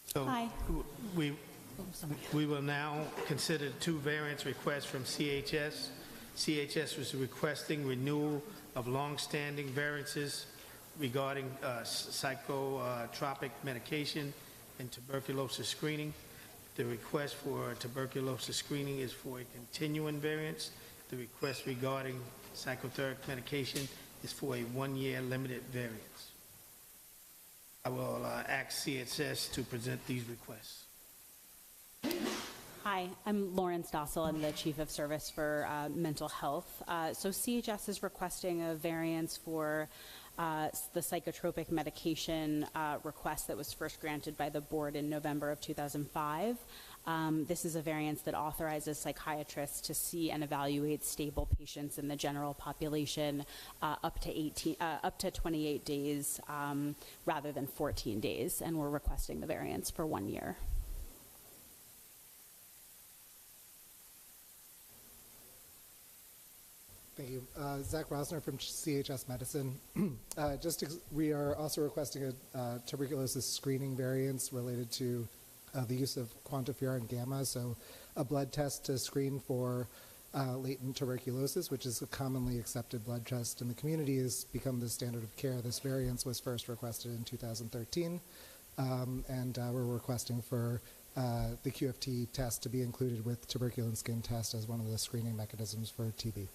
So Hi. we will now consider 2 variance requests from CHS. CHS was requesting renewal of long-standing variances regarding psychotropic medication and tuberculosis screening. The request for tuberculosis screening is for a continuing variance. The request regarding psychotherapy medication is for a 1-year limited variance. I will ask CHS to present these requests. Hi, I'm Lauren Stossel. I'm the Chief of Service for Mental Health. So CHS is requesting a variance for the psychotropic medication request that was first granted by the board in November of 2005. This is a variance that authorizes psychiatrists to see and evaluate stable patients in the general population up to 28 days rather than 14 days, and we're requesting the variance for 1 year. Thank you. Zach Rosner from CHS Medicine. We are also requesting a tuberculosis screening variance related to the use of quantiferin gamma, so a blood test to screen for latent tuberculosis, which is a commonly accepted blood test in the community, has become the standard of care. This variance was first requested in 2013, and we're requesting for the QFT test to be included with tuberculin skin test as one of the screening mechanisms for TB.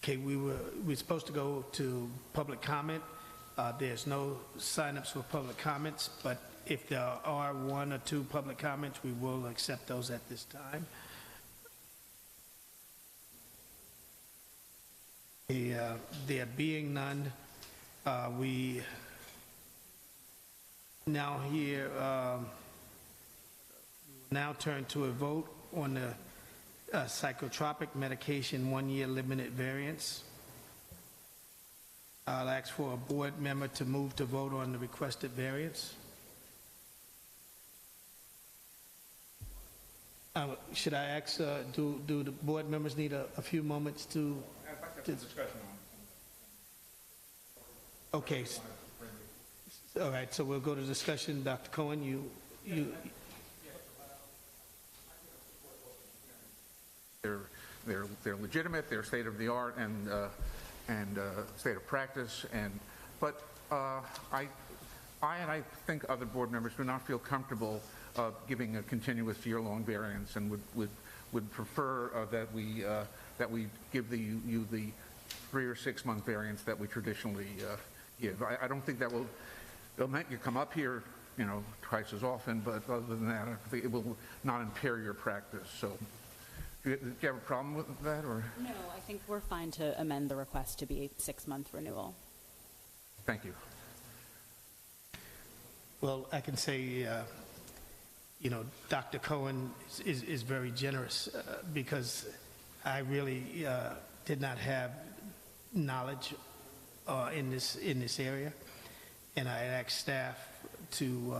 Okay, we're supposed to go to public comment. There's no signups for public comments, but if there are 1 or 2 public comments, we will accept those at this time. There being none, we now now turn to a vote on the psychotropic medication 1-year limited variance. I'll ask for a board member to move to vote on the requested variance. Should I ask, do the board members need a few moments to? I'd like to have a discussion on it. Okay. All right, so we'll go to discussion. Dr. Cohen, you. They're legitimate, they're state of the art and state of practice, but I think other board members do not feel comfortable giving a continuous year-long variance and would would prefer that we give you the 3 or 6 month variance that we traditionally give. I don't think that it'll make you come up here, twice as often, but other than that, I think it will not impair your practice. So, do you have a problem with that, or? No, I think we're fine to amend the request to be a 6-month renewal. Thank you. Well, I can say, Dr. Cohen is very generous because I really did not have knowledge in this area, and I asked staff to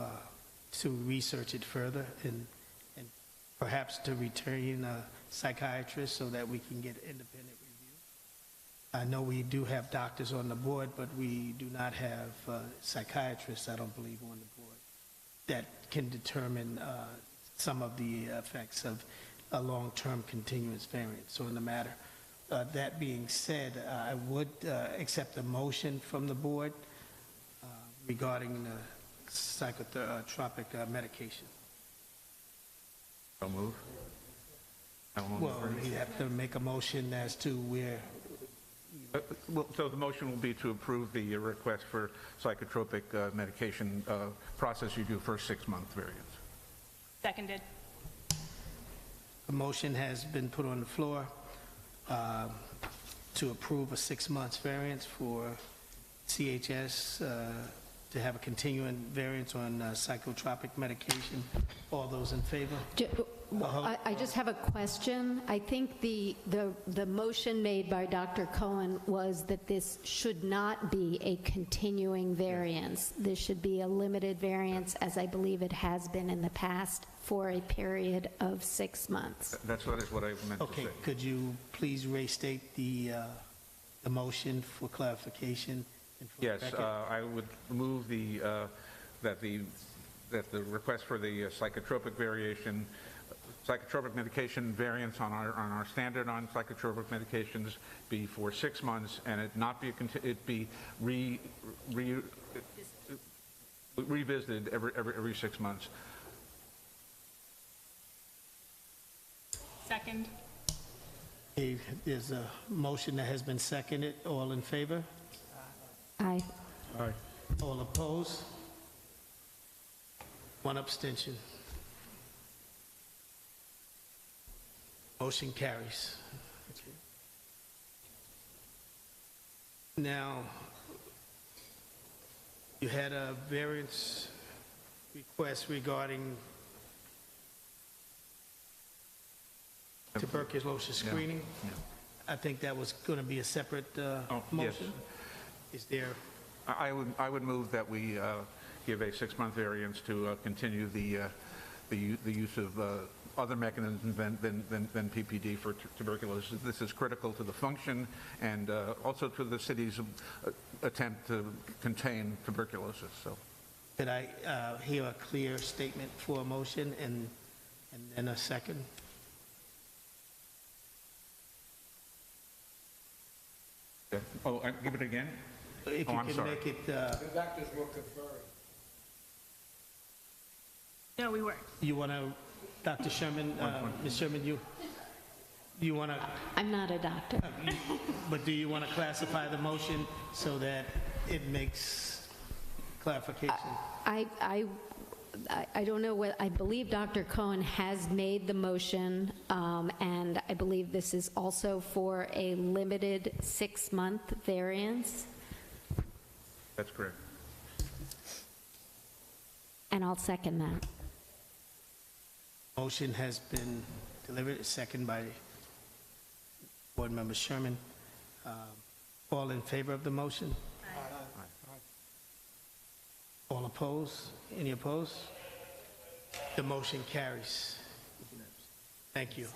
research it further and perhaps to return a psychiatrist so that we can get independent review. I know we do have doctors on the board, but we do not have psychiatrists, I don't believe, on the board that can determine some of the effects of a long-term continuous variance on the matter. That being said, I would accept a motion from the board regarding the psychotropic medication. I'll move. Well, you have to make a motion as to where. So the motion will be to approve the request for psychotropic medication process review for a 6-month variance. Seconded. A motion has been put on the floor to approve a 6-month variance for CHS to have a continuing variance on psychotropic medication. All those in favor? I just have a question. I think the motion made by Dr. Cohen was that this should not be a continuing variance. This should be a limited variance, as I believe it has been in the past, for a period of 6 months. That is what I meant to say. Okay, could you please restate the motion for clarification? And for Yes, record? I would move that the request for the psychotropic medication variance on our standard on psychotropic medications be for 6 months, and it not be it be revisited every 6 months. Second. Okay, there's a motion that has been seconded. All in favor? Aye. Aye. All opposed? One abstention. Motion carries. Now, you had a variance request regarding tuberculosis screening. Yeah. I think that was going to be a separate motion. Yes. Is there? I would move that we give a 6-month variance to continue the use of other mechanisms than PPD for tuberculosis. This is critical to the function and also to the city's attempt to contain tuberculosis. So, Could I hear a clear statement for a motion and then a second? yeah. Oh, give it again. If you I'm can sorry. make it. The doctors were conferring. No, we weren't. You want to, Dr. Sherman, Ms. Sherman, you want to, I'm not a doctor. but do you want to classify the motion so that it makes clarification? I don't know what, I believe Dr. Cohen has made the motion, and I believe this is also for a limited 6-month variance, That's correct. and I'll second that. Motion has been delivered, second by Board Member Sherman. All in favor of the motion? All opposed? Any opposed? The motion carries. Thank you.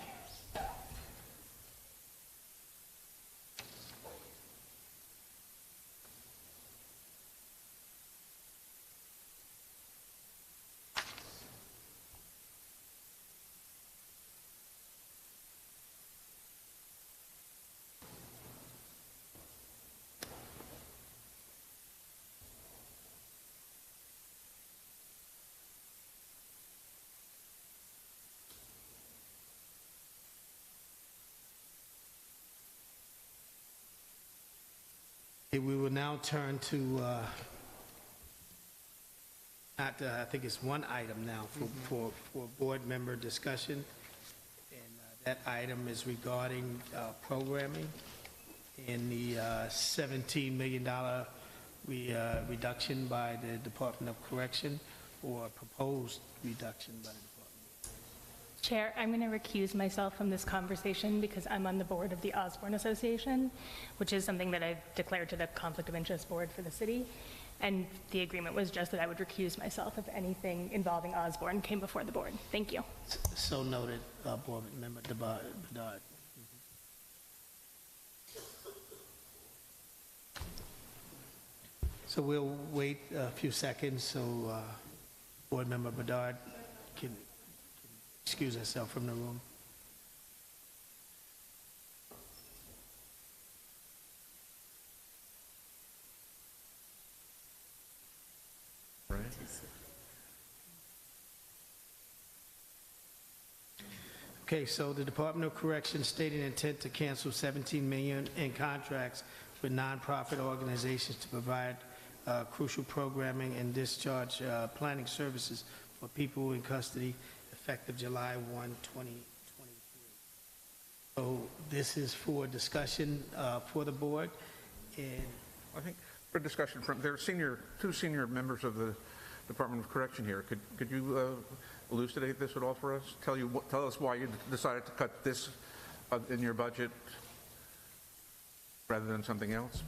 We will now turn to, I think it's one item now for board member discussion. And that item is regarding programming and the $17 million reduction by the Department of Correction, or proposed reduction by the Department. Chair, I'm going to recuse myself from this conversation because I'm on the board of the Osborne Association, which is something that I've declared to the Conflict of Interest Board for the city. And the agreement was just that I would recuse myself if anything involving Osborne came before the board. Thank you. So noted, Board Member Bedard. So we'll wait a few seconds so Board Member Bedard can excuse herself from the room. Right. Okay, so the Department of Corrections stated intent to cancel $17 million in contracts with nonprofit organizations to provide crucial programming and discharge planning services for people in custody effective July 1, 2023. So this is for discussion for the board, and I think for discussion, there are two senior members of the Department of Correction here. Could you elucidate this at all for us? Tell us why you decided to cut this in your budget rather than something else?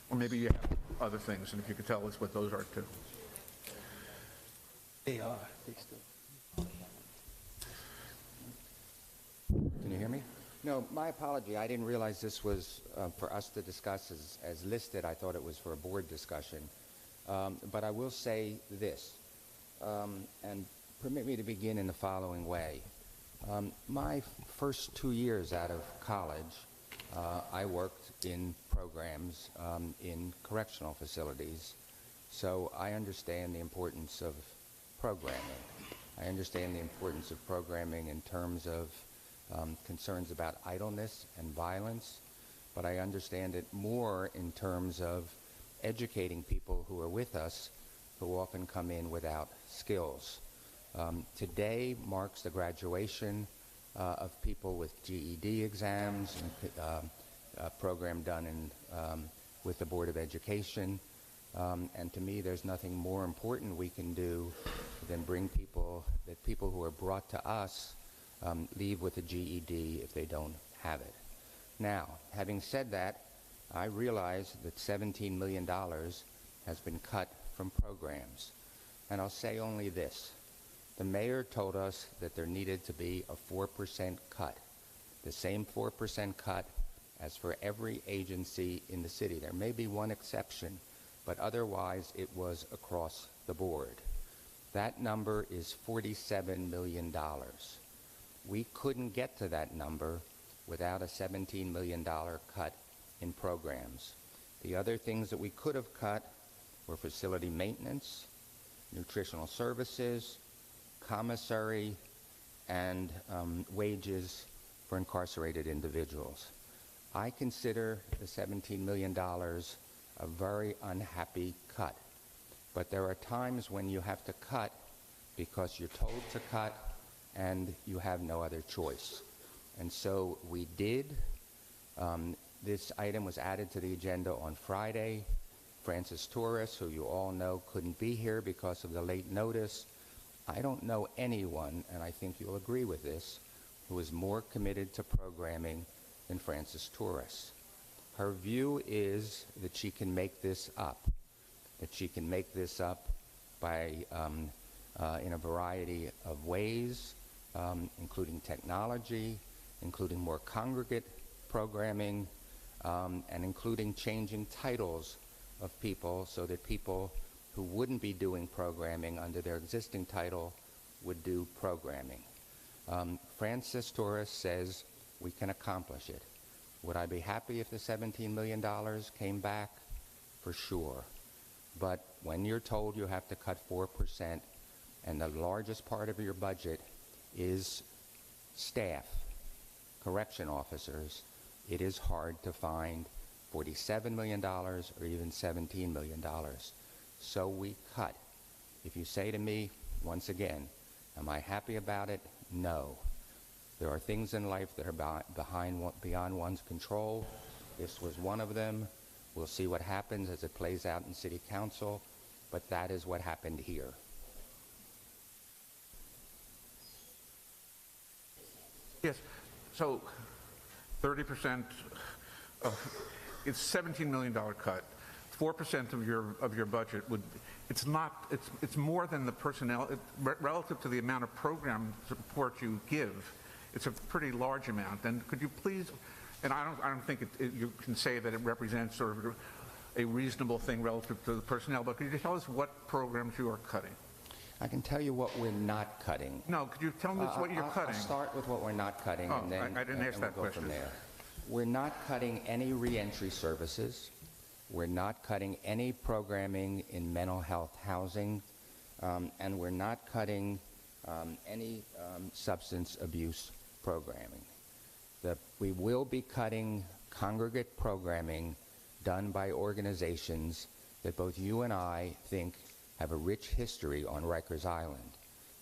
Or maybe you have other things, and if you could tell us what those are too. they are. They still. Can you hear me? No, my apology. I didn't realize this was for us to discuss as listed. I thought it was for a board discussion. But I will say this, and permit me to begin in the following way. My first 2 years out of college, I worked in programs in correctional facilities, so I understand the importance of programming. I understand the importance of programming in terms of concerns about idleness and violence, but I understand it more in terms of educating people who are with us who often come in without skills. Today marks the graduation of people with GED exams, a program done with the Board of Education. And to me, there's nothing more important we can do than bring people who are brought to us leave with a GED if they don't have it. Now, having said that, I realize that $17 million has been cut from programs. And I'll say only this. The mayor told us that there needed to be a 4% cut, the same 4% cut as for every agency in the city. There may be one exception, but otherwise it was across the board. That number is $47 million. We couldn't get to that number without a $17 million cut in programs. The other things that we could have cut were facility maintenance, nutritional services, commissary, and wages for incarcerated individuals. I consider the $17 million a very unhappy cut. But there are times when you have to cut because you're told to cut and you have no other choice. And so we did. This item was added to the agenda on Friday. Francis Torres, who you all know couldn't be here because of the late notice. I don't know anyone, and I think you'll agree with this, who is more committed to programming than Francis Torres. Her view is that she can make this up, by in a variety of ways, including technology, including more congregate programming, and including changing titles of people so that people who wouldn't be doing programming under their existing title would do programming. Francis Torres says we can accomplish it. Would I be happy if the $17 million came back? For sure. But when you're told you have to cut 4% and the largest part of your budget is staff, correction officers, it is hard to find $47 million, or even $17 million. So we cut. If you say to me, once again, am I happy about it? No. There are things in life that are beyond one's control. This was one of them. We'll see what happens as it plays out in City Council, but that is what happened here. Yes, so 30% of, it's $17 million cut. 4% of your budget would, it's not, it's more than the personnel, relative to the amount of program support you give. It's a pretty large amount. And could you please, and I don't think you can say that it represents sort of a reasonable thing relative to the personnel, but could you tell us what programs you are cutting? I can tell you what we're not cutting. No, could you tell me what you're cutting? I'll start with what we're not cutting, and then I didn't ask that we'll go question. from there. We're not cutting any reentry services. We're not cutting any programming in mental health housing, and we're not cutting any substance abuse programming. We will be cutting congregate programming done by organizations that both you and I think have a rich history on Rikers Island.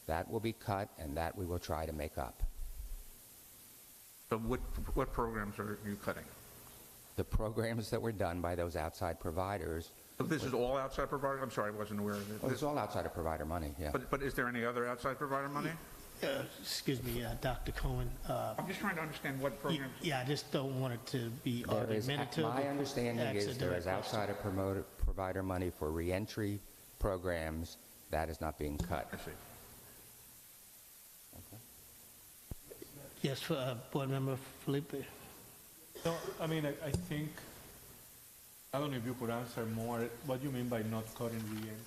That will be cut, and that we will try to make up. So what programs are you cutting? The programs that were done by those outside providers. So this is all outside provider? I'm sorry, I wasn't aware of it. Well, it's all outside of provider money, yeah. But is there any other outside provider money? Excuse me, Dr. Cohen. I'm just trying to understand what programs. Yeah, I just don't want it to be argumentative. My understanding is there is outside of provider money for reentry programs. That is not being cut. I see. Yes, Board Member Felipe. No, I mean, I think, I don't know if you could answer more, what do you mean by not cutting reentry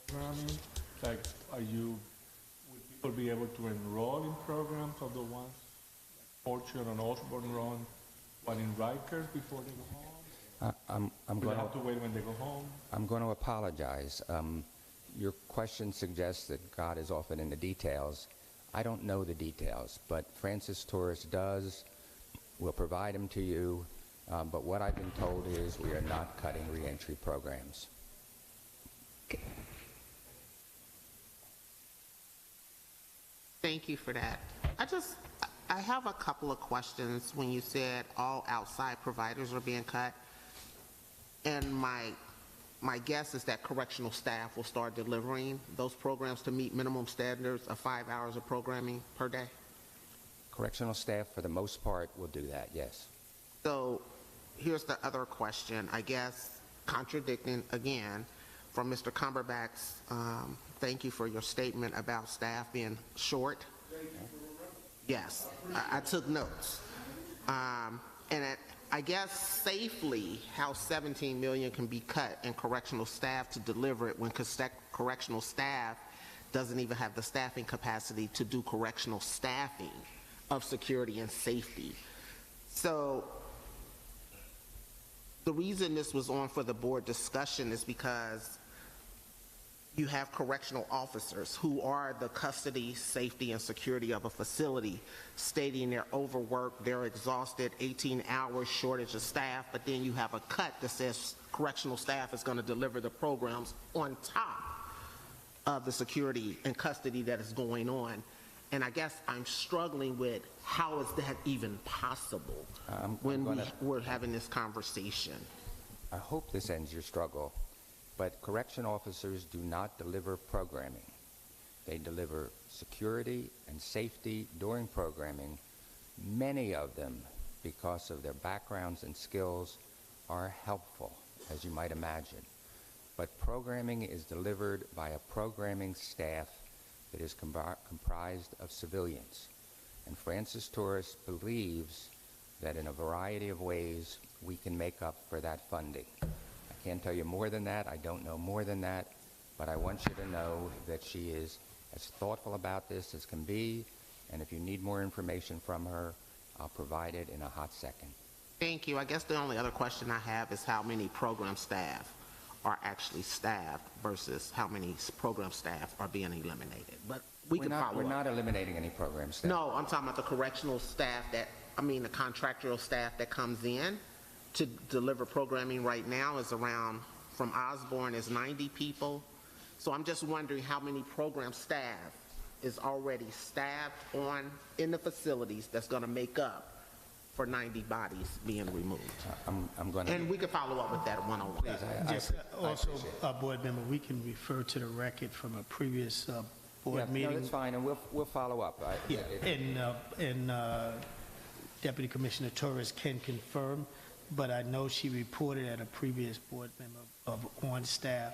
programming? Like, would people be able to enroll in programs of the ones like Fortune and Osborne run, while in Rikers before they go home? I'm Do going they have to wait when they go home? I'm going to apologize. Your question suggests that God is often in the details. I don't know the details, but Francis Torres does. We'll provide them to you. But what I've been told is we are not cutting reentry programs. Thank you for that. I have a couple of questions when you said all outside providers are being cut. And my guess is that correctional staff will start delivering those programs to meet minimum standards of 5 hours of programming per day. Correctional staff, for the most part, will do that, yes. So here's the other question, I guess, contradicting again from Mr. Cumberbatch's, thank you for your statement about staff being short. Yes, I took notes. I guess safely how 17 million can be cut in correctional staff to deliver it when correctional staff doesn't even have the staffing capacity to do correctional staffing of security and safety. So the reason this was on for the board discussion is because you have correctional officers who are the custody, safety, and security of a facility stating they're overworked, they're exhausted, 18 hours, shortage of staff, but then you have a cut that says correctional staff is going to deliver the programs on top of the security and custody that is going on. And I guess I'm struggling with how is that even possible when we're having this conversation. I hope this ends your struggle. But correction officers do not deliver programming. They deliver security and safety during programming. Many of them, because of their backgrounds and skills, are helpful, as you might imagine. But programming is delivered by a programming staff that is comprised of civilians. And Francis Torres believes that in a variety of ways we can make up for that funding. I can't tell you more than that. I don't know more than that. But I want you to know that she is as thoughtful about this as can be. And if you need more information from her, I'll provide it in a hot second. Thank you. I guess the only other question I have is how many program staff are actually staffed versus how many program staff are being eliminated. But we can follow up. We're not eliminating any program staff. No, I'm talking about the correctional staff the contractual staff that comes in. to deliver programming right now is around, from Osborne, is 90 people. So I'm just wondering how many program staff is already staffed in the facilities that's going to make up for 90 bodies being removed. I'm going to... And we can follow up with that one-on-one. Just also, board member, we can refer to the record from a previous board meeting. No, that's fine, and we'll follow up. And Deputy Commissioner Torres can confirm, but I know she reported at a previous board member of on-staff,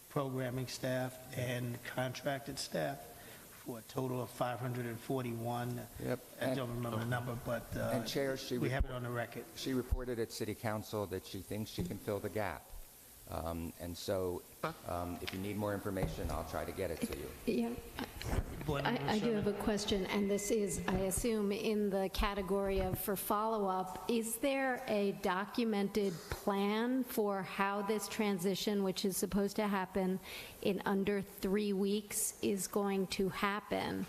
programming staff, and contracted staff for a total of 541. Yep. I don't remember the number, but and Chair, we have it on the record. She reported at City Council that she thinks she can fill the gap. And so if you need more information, I'll try to get it to you. Yeah. I do have a question, and this is, I assume, in the category of for follow-up. Is there a documented plan for how this transition, which is supposed to happen in under 3 weeks, is going to happen?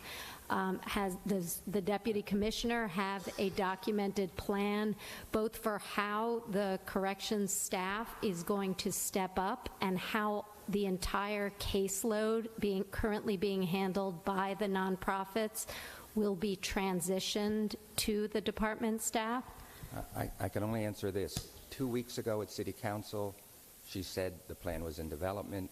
Does the Deputy Commissioner have a documented plan both for how the corrections staff is going to step up and how the entire caseload currently being handled by the nonprofits will be transitioned to the department staff? I can only answer this. 2 weeks ago at City Council, she said the plan was in development.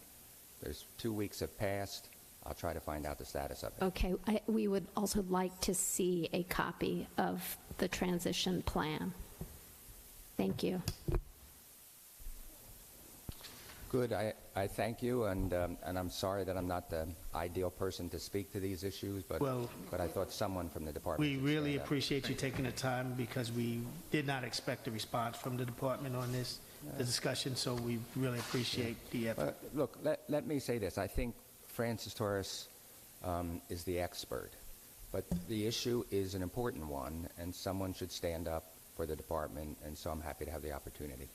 There's 2 weeks have passed. I'll try to find out the status of it. Okay, we would also like to see a copy of the transition plan. Thank you. Good. I thank you, and I'm sorry that I'm not the ideal person to speak to these issues, but I thought someone from the department. We really appreciate you taking the time because we did not expect a response from the department on this, the discussion, so we really appreciate the effort. Look, let me say this. I think Francis Torres is the expert, but the issue is an important one, and someone should stand up for the department, and so I'm happy to have the opportunity.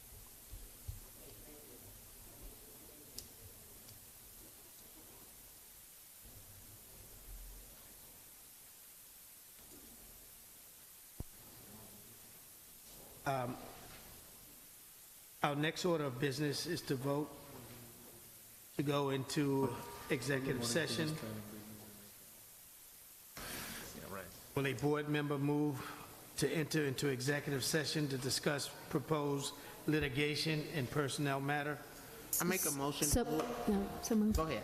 Our next order of business is to vote to go into executive session. Will a board member move to enter into executive session to discuss proposed litigation and personnel matter? I make a motion. So moved. Go ahead.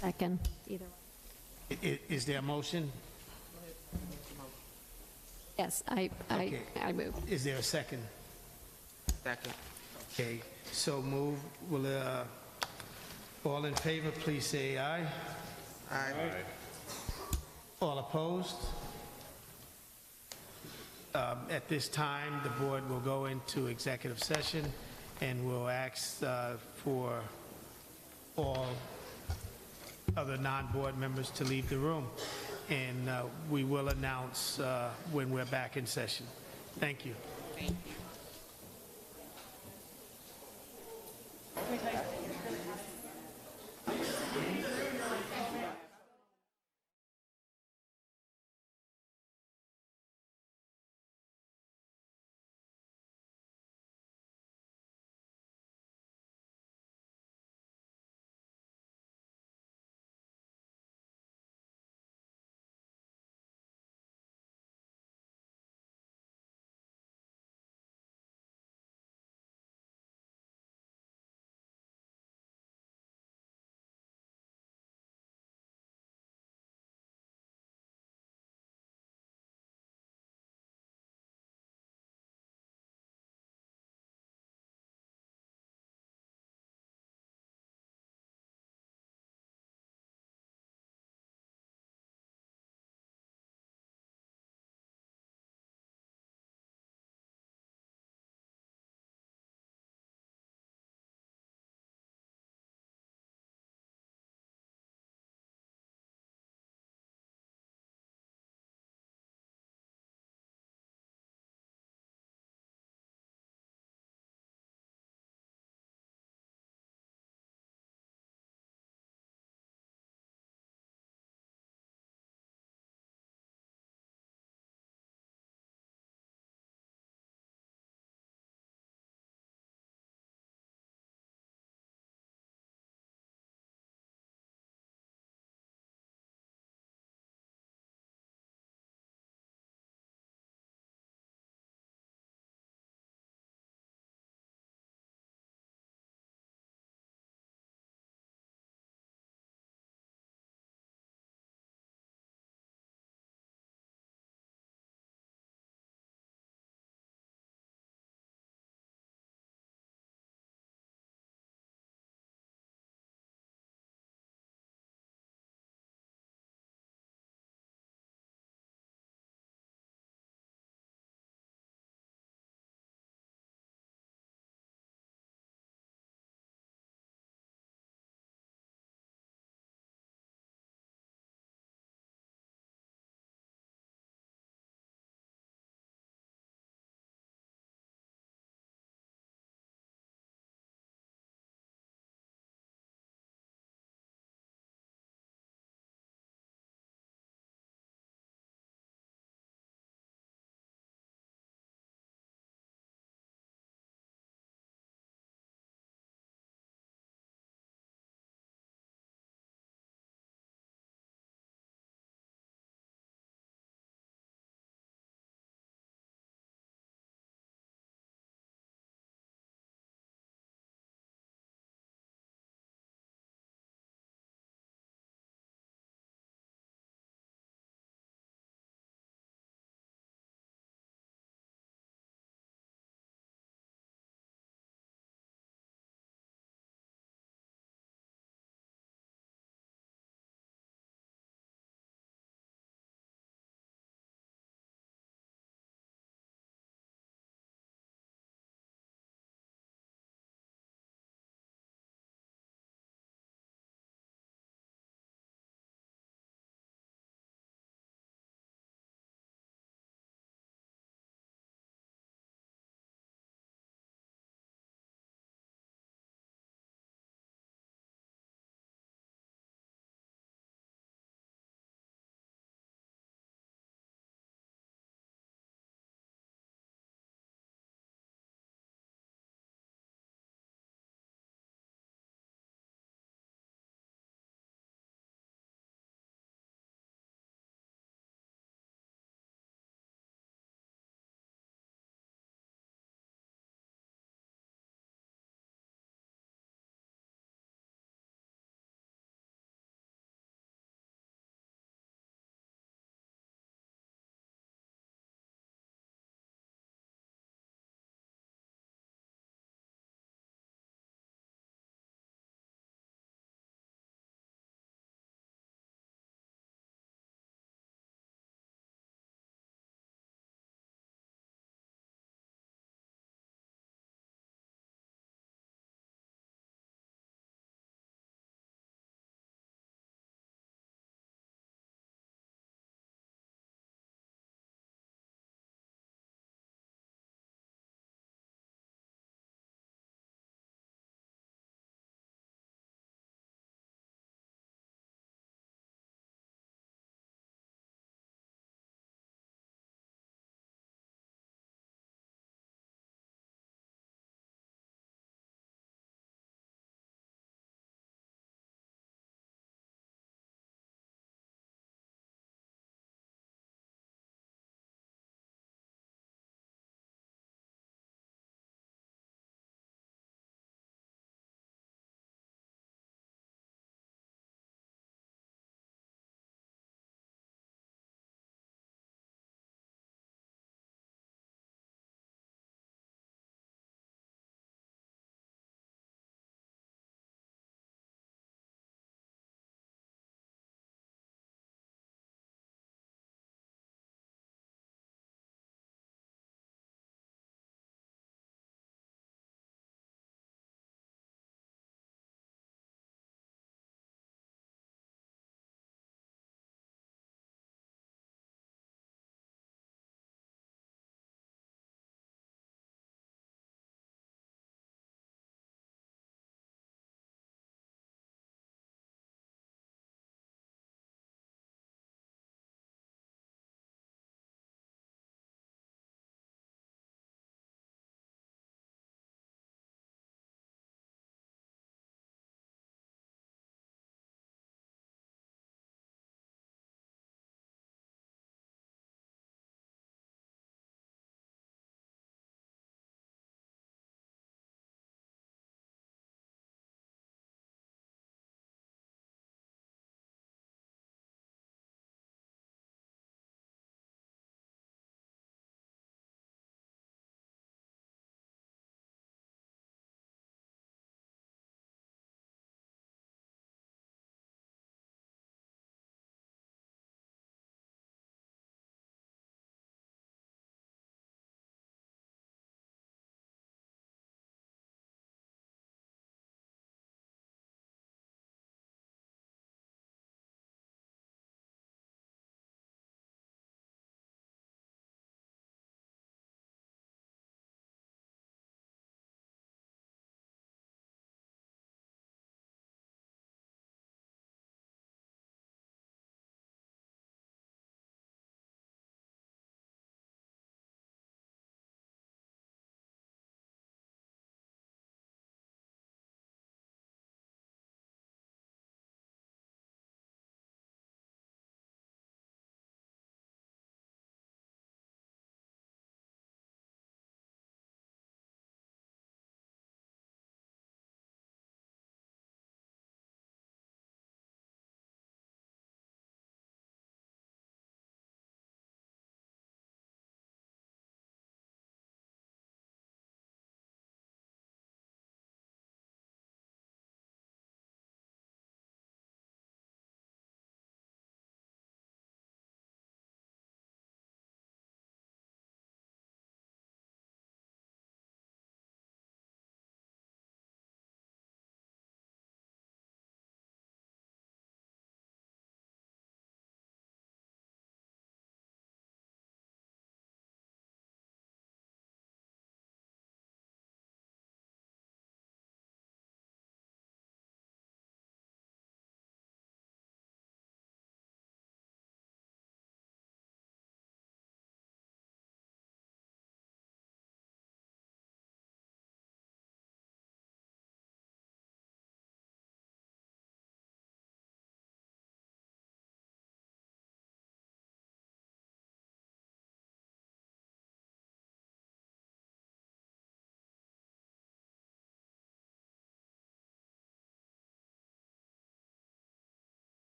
Second, either one. Is there a motion? Yes, I move. Is there a second? Second. Okay, so move. Will all in favor, please say aye. Aye. All opposed? At this time, the board will go into executive session and will ask for all other non-board members to leave the room. And we will announce when we're back in session. Thank you. Thank you.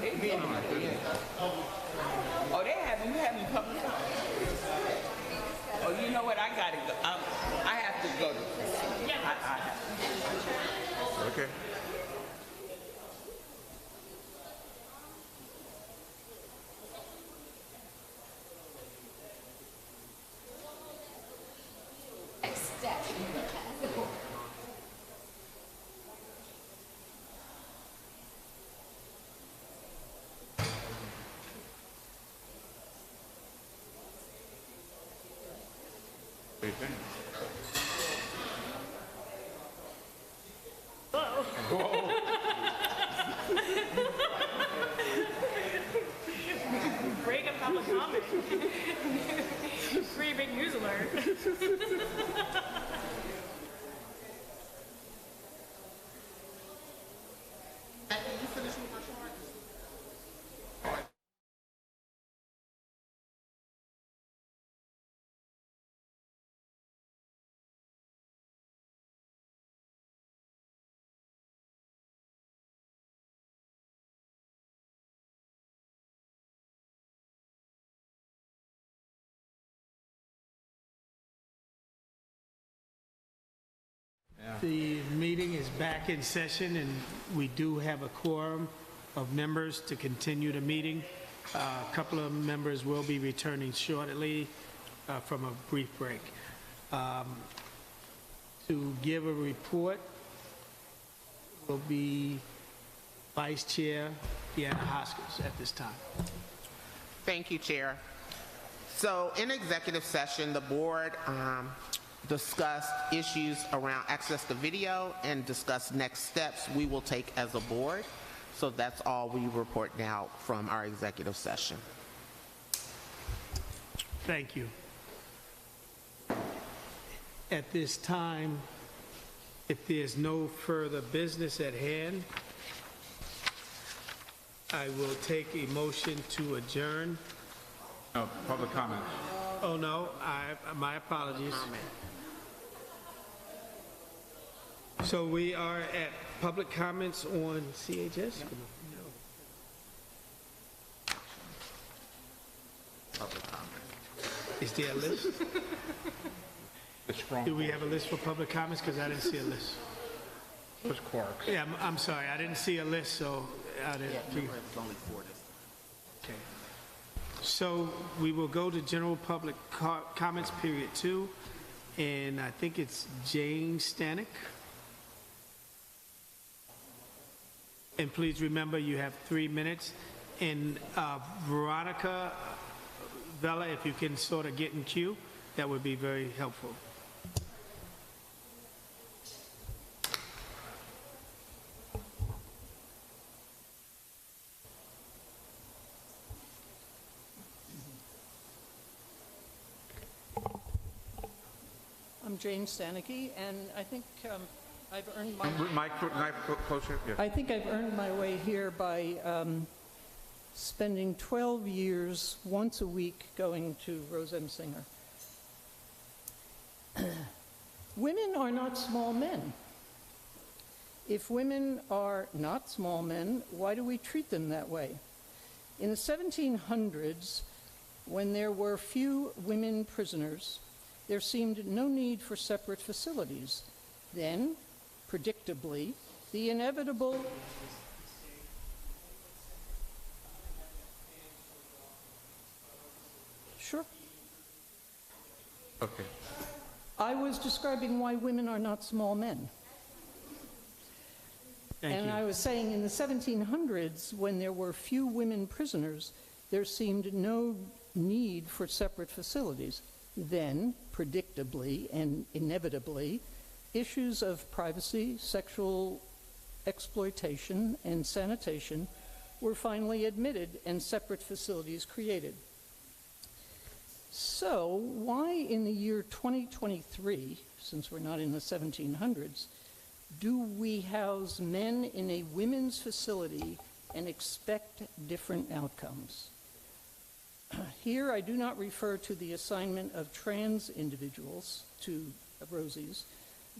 they been on it. Oh, you having public comment? Oh, you know what? I gotta go. I have to go. Okay. Break a public comment. Pretty big news alert. The meeting is back in session, and we do have a quorum of members to continue the meeting. A couple of members will be returning shortly from a brief break. To give a report will be Vice Chair Deanna Hoskins at this time. Thank you, Chair. So in executive session, the board discussed issues around access to video and discussed next steps we will take as a board. So that's all we report now from our executive session. Thank you. At this time, if there's no further business at hand, I will take a motion to adjourn. No, public comment. Oh, no, my apologies. So we are at public comments on CHS? Public comment. Is there a list? Do we have a list for public comments? Because I didn't see a list. Where's Quark? Yeah, I'm sorry, I didn't see a list, so I didn't. Only 4 this. Okay. So we will go to general public comments period 2, and I think it's Jane Stanek. And please remember, you have 3 minutes. And Veronica Vella, if you can sort of get in queue, that would be very helpful. I'm Jane Stanicky, and I think I've earned my... Mike, closer? Yeah. I think I've earned my way here by spending 12 years once a week going to Rose M. Singer. Women are not small men. If women are not small men, why do we treat them that way? In the 1700s, when there were few women prisoners, there seemed no need for separate facilities. Then, predictably, the inevitable... Sure. Okay. I was describing why women are not small men. Thank you. I was saying in the 1700s, when there were few women prisoners, there seemed no need for separate facilities. Then, predictably and inevitably, issues of privacy, sexual exploitation, and sanitation were finally admitted and separate facilities created. So, why in the year 2023, since we're not in the 1700s, do we house men in a women's facility and expect different outcomes? Here, I do not refer to the assignment of trans individuals to Rosie's,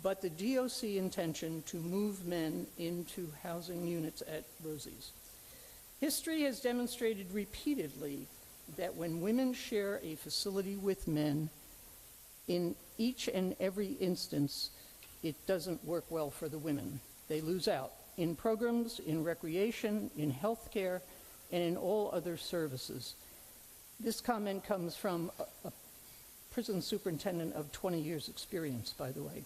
but the DOC intention to move men into housing units at Rosie's. History has demonstrated repeatedly that when women share a facility with men, in each and every instance, it doesn't work well for the women. They lose out in programs, in recreation, in healthcare, and in all other services. This comment comes from a prison superintendent of 20 years' experience, by the way.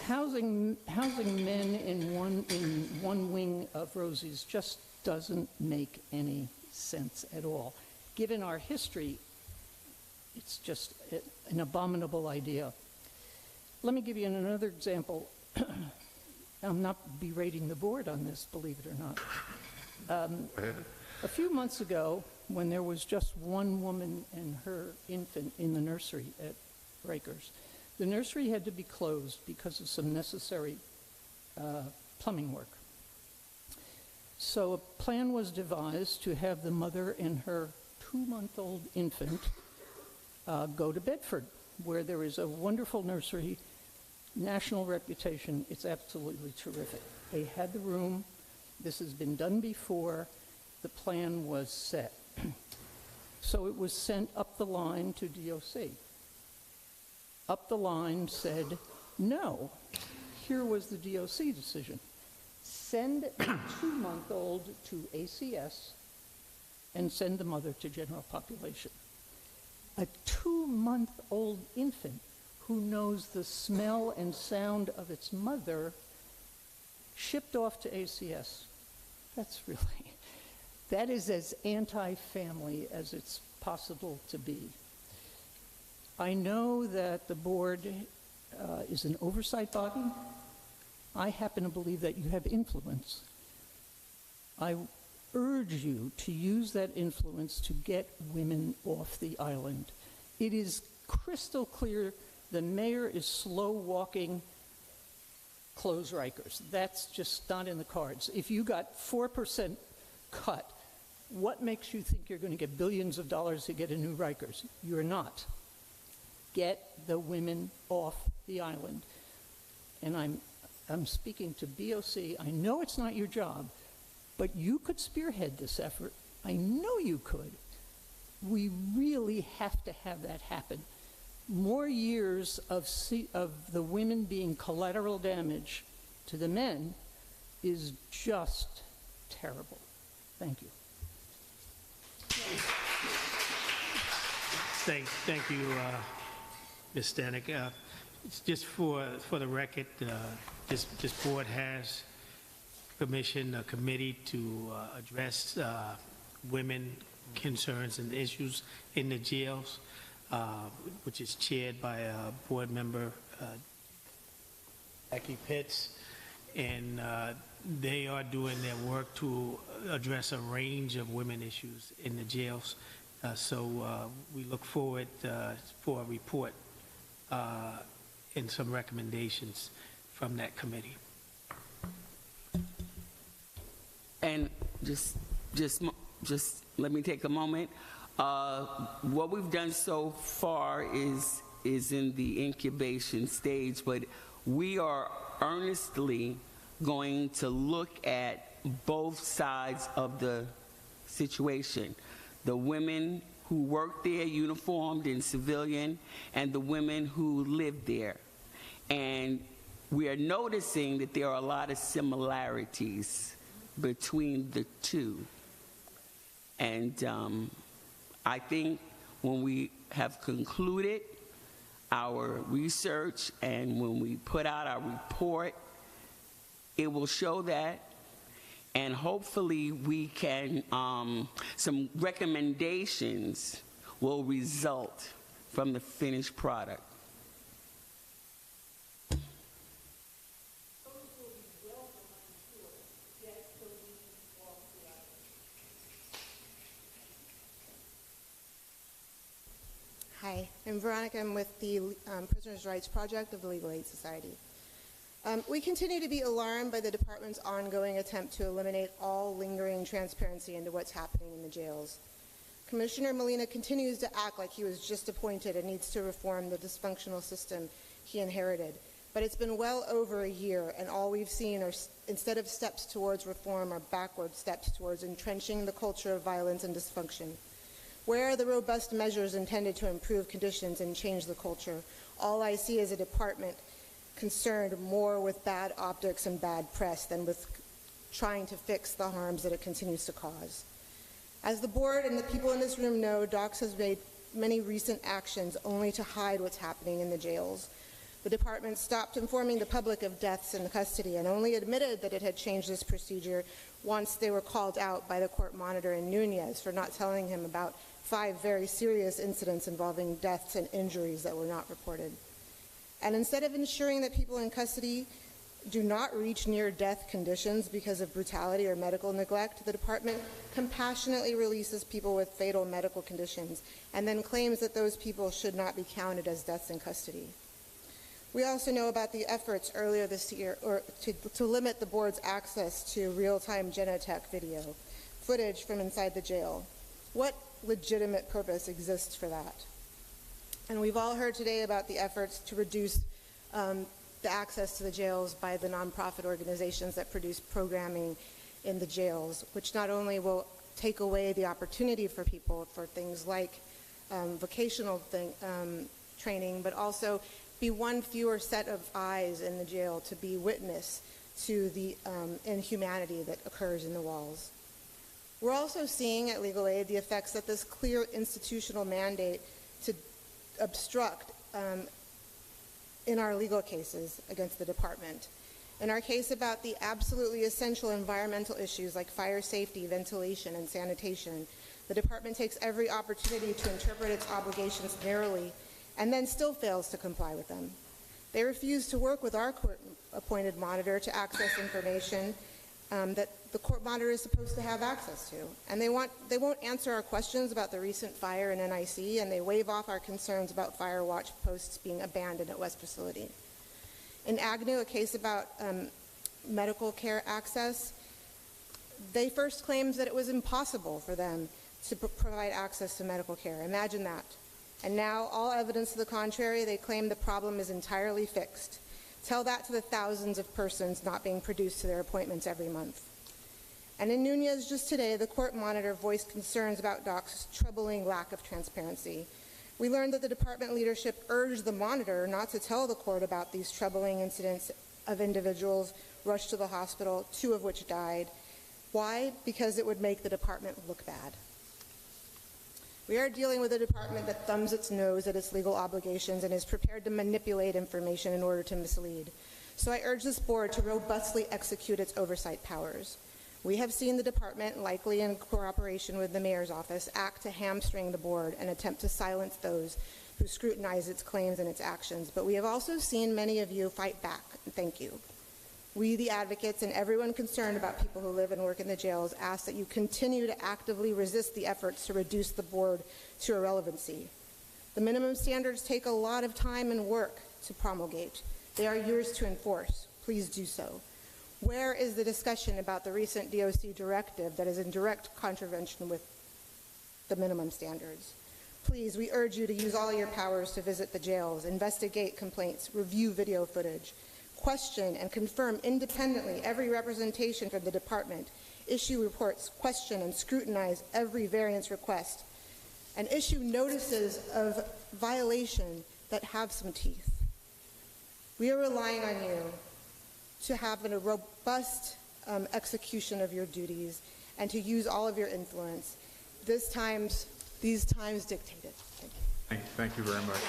Housing men in one wing of Rosie's just doesn't make any sense at all. Given our history, it's just an abominable idea. Let me give you another example. I'm not berating the board on this, believe it or not. A few months ago, when there was just one woman and her infant in the nursery at Rikers, the nursery had to be closed because of some necessary plumbing work. So a plan was devised to have the mother and her 2-month-old infant go to Bedford, where there is a wonderful nursery, national reputation. It's absolutely terrific. They had the room. This has been done before. The plan was set. So it was sent up the line to DOC. Up the line said, no. Here was the DOC decision. Send the 2-month-old to ACS and send the mother to general population. A 2-month-old infant who knows the smell and sound of its mother shipped off to ACS. That is as anti-family as it's possible to be. I know that the board is an oversight body. I happen to believe that you have influence. I urge you to use that influence to get women off the island. It is crystal clear the mayor is slow walking close Rikers. That's just not in the cards. If you got 4% cut, what makes you think you're going to get billions of dollars to get a new Rikers? You're not. Get the women off the island. And I'm speaking to BOC. I know it's not your job, but you could spearhead this effort. I know you could. We really have to have that happen. More years of the women being collateral damage to the men is just terrible. Thank you. Thank you, Ms. Stanek. It's just for the record, this board has commissioned a committee to address women concerns and issues in the jails, which is chaired by board member Becky Pitts, and they are doing their work to address a range of women issues in the jails. So we look forward for a report and some recommendations from that committee. And just let me take a moment. What we've done so far is in the incubation stage, but we are earnestly going to look at both sides of the situation. The women who work there uniformed in civilian and the women who live there. And we are noticing that there are a lot of similarities between the two. And I think when we have concluded our research and when we put out our report, it will show that, and hopefully we can, some recommendations will result from the finished product. Hi, I'm Veronica. I'm with the Prisoners' Rights Project of the Legal Aid Society. We continue to be alarmed by the department's ongoing attempt to eliminate all lingering transparency into what's happening in the jails. Commissioner Molina continues to act like he was just appointed and needs to reform the dysfunctional system he inherited. But it's been well over a year, and all we've seen are, instead of steps towards reform, are backward steps towards entrenching the culture of violence and dysfunction. Where are the robust measures intended to improve conditions and change the culture? All I see is a department concerned more with bad optics and bad press than with trying to fix the harms that it continues to cause. As the board and the people in this room know, DOCS has made many recent actions only to hide what's happening in the jails. The department stopped informing the public of deaths in custody and only admitted that it had changed this procedure once they were called out by the court monitor in Nunez for not telling him about 5 very serious incidents involving deaths and injuries that were not reported. And instead of ensuring that people in custody do not reach near-death conditions because of brutality or medical neglect, the department compassionately releases people with fatal medical conditions and then claims that those people should not be counted as deaths in custody. We also know about the efforts earlier this year to limit the board's access to real-time Genotech video, footage from inside the jail. What legitimate purpose exists for that? And we've all heard today about the efforts to reduce the access to the jails by the nonprofit organizations that produce programming in the jails, which not only will take away the opportunity for people for things like vocational training, but also be one fewer set of eyes in the jail to be witness to the inhumanity that occurs in the walls. We're also seeing at Legal Aid the effects that this clear institutional mandate to obstruct in our legal cases against the department. In our case about the absolutely essential environmental issues like fire safety, ventilation, and sanitation, the department takes every opportunity to interpret its obligations narrowly and then still fails to comply with them. They refuse to work with our court-appointed monitor to access information that the court monitor is supposed to have access to. And they won't answer our questions about the recent fire in NYC, and they wave off our concerns about fire watch posts being abandoned at West Facility. In Agnew, a case about medical care access, they first claimed that it was impossible for them to provide access to medical care. Imagine that. And now, all evidence to the contrary, they claim the problem is entirely fixed. Tell that to the thousands of persons not being produced to their appointments every month. And in Nunez just today, the court monitor voiced concerns about DOC's troubling lack of transparency. We learned that the department leadership urged the monitor not to tell the court about these troubling incidents of individuals rushed to the hospital, 2 of which died. Why? Because it would make the department look bad. We are dealing with a department that thumbs its nose at its legal obligations and is prepared to manipulate information in order to mislead. So I urge this board to robustly execute its oversight powers. We have seen the department, likely in cooperation with the mayor's office, act to hamstring the board and attempt to silence those who scrutinize its claims and its actions. But we have also seen many of you fight back, and thank you. We, the advocates, and everyone concerned about people who live and work in the jails ask that you continue to actively resist the efforts to reduce the board to irrelevancy. The minimum standards take a lot of time and work to promulgate. They are yours to enforce. Please do so. Where is the discussion about the recent DOC directive that is in direct contravention with the minimum standards? Please, we urge you to use all your powers to visit the jails, investigate complaints, review video footage, question and confirm independently every representation from the department, issue reports, question and scrutinize every variance request, and issue notices of violation that have some teeth. We are relying on you to have a robust execution of your duties and to use all of your influence. These times dictate it. Thank you. Thank you very much.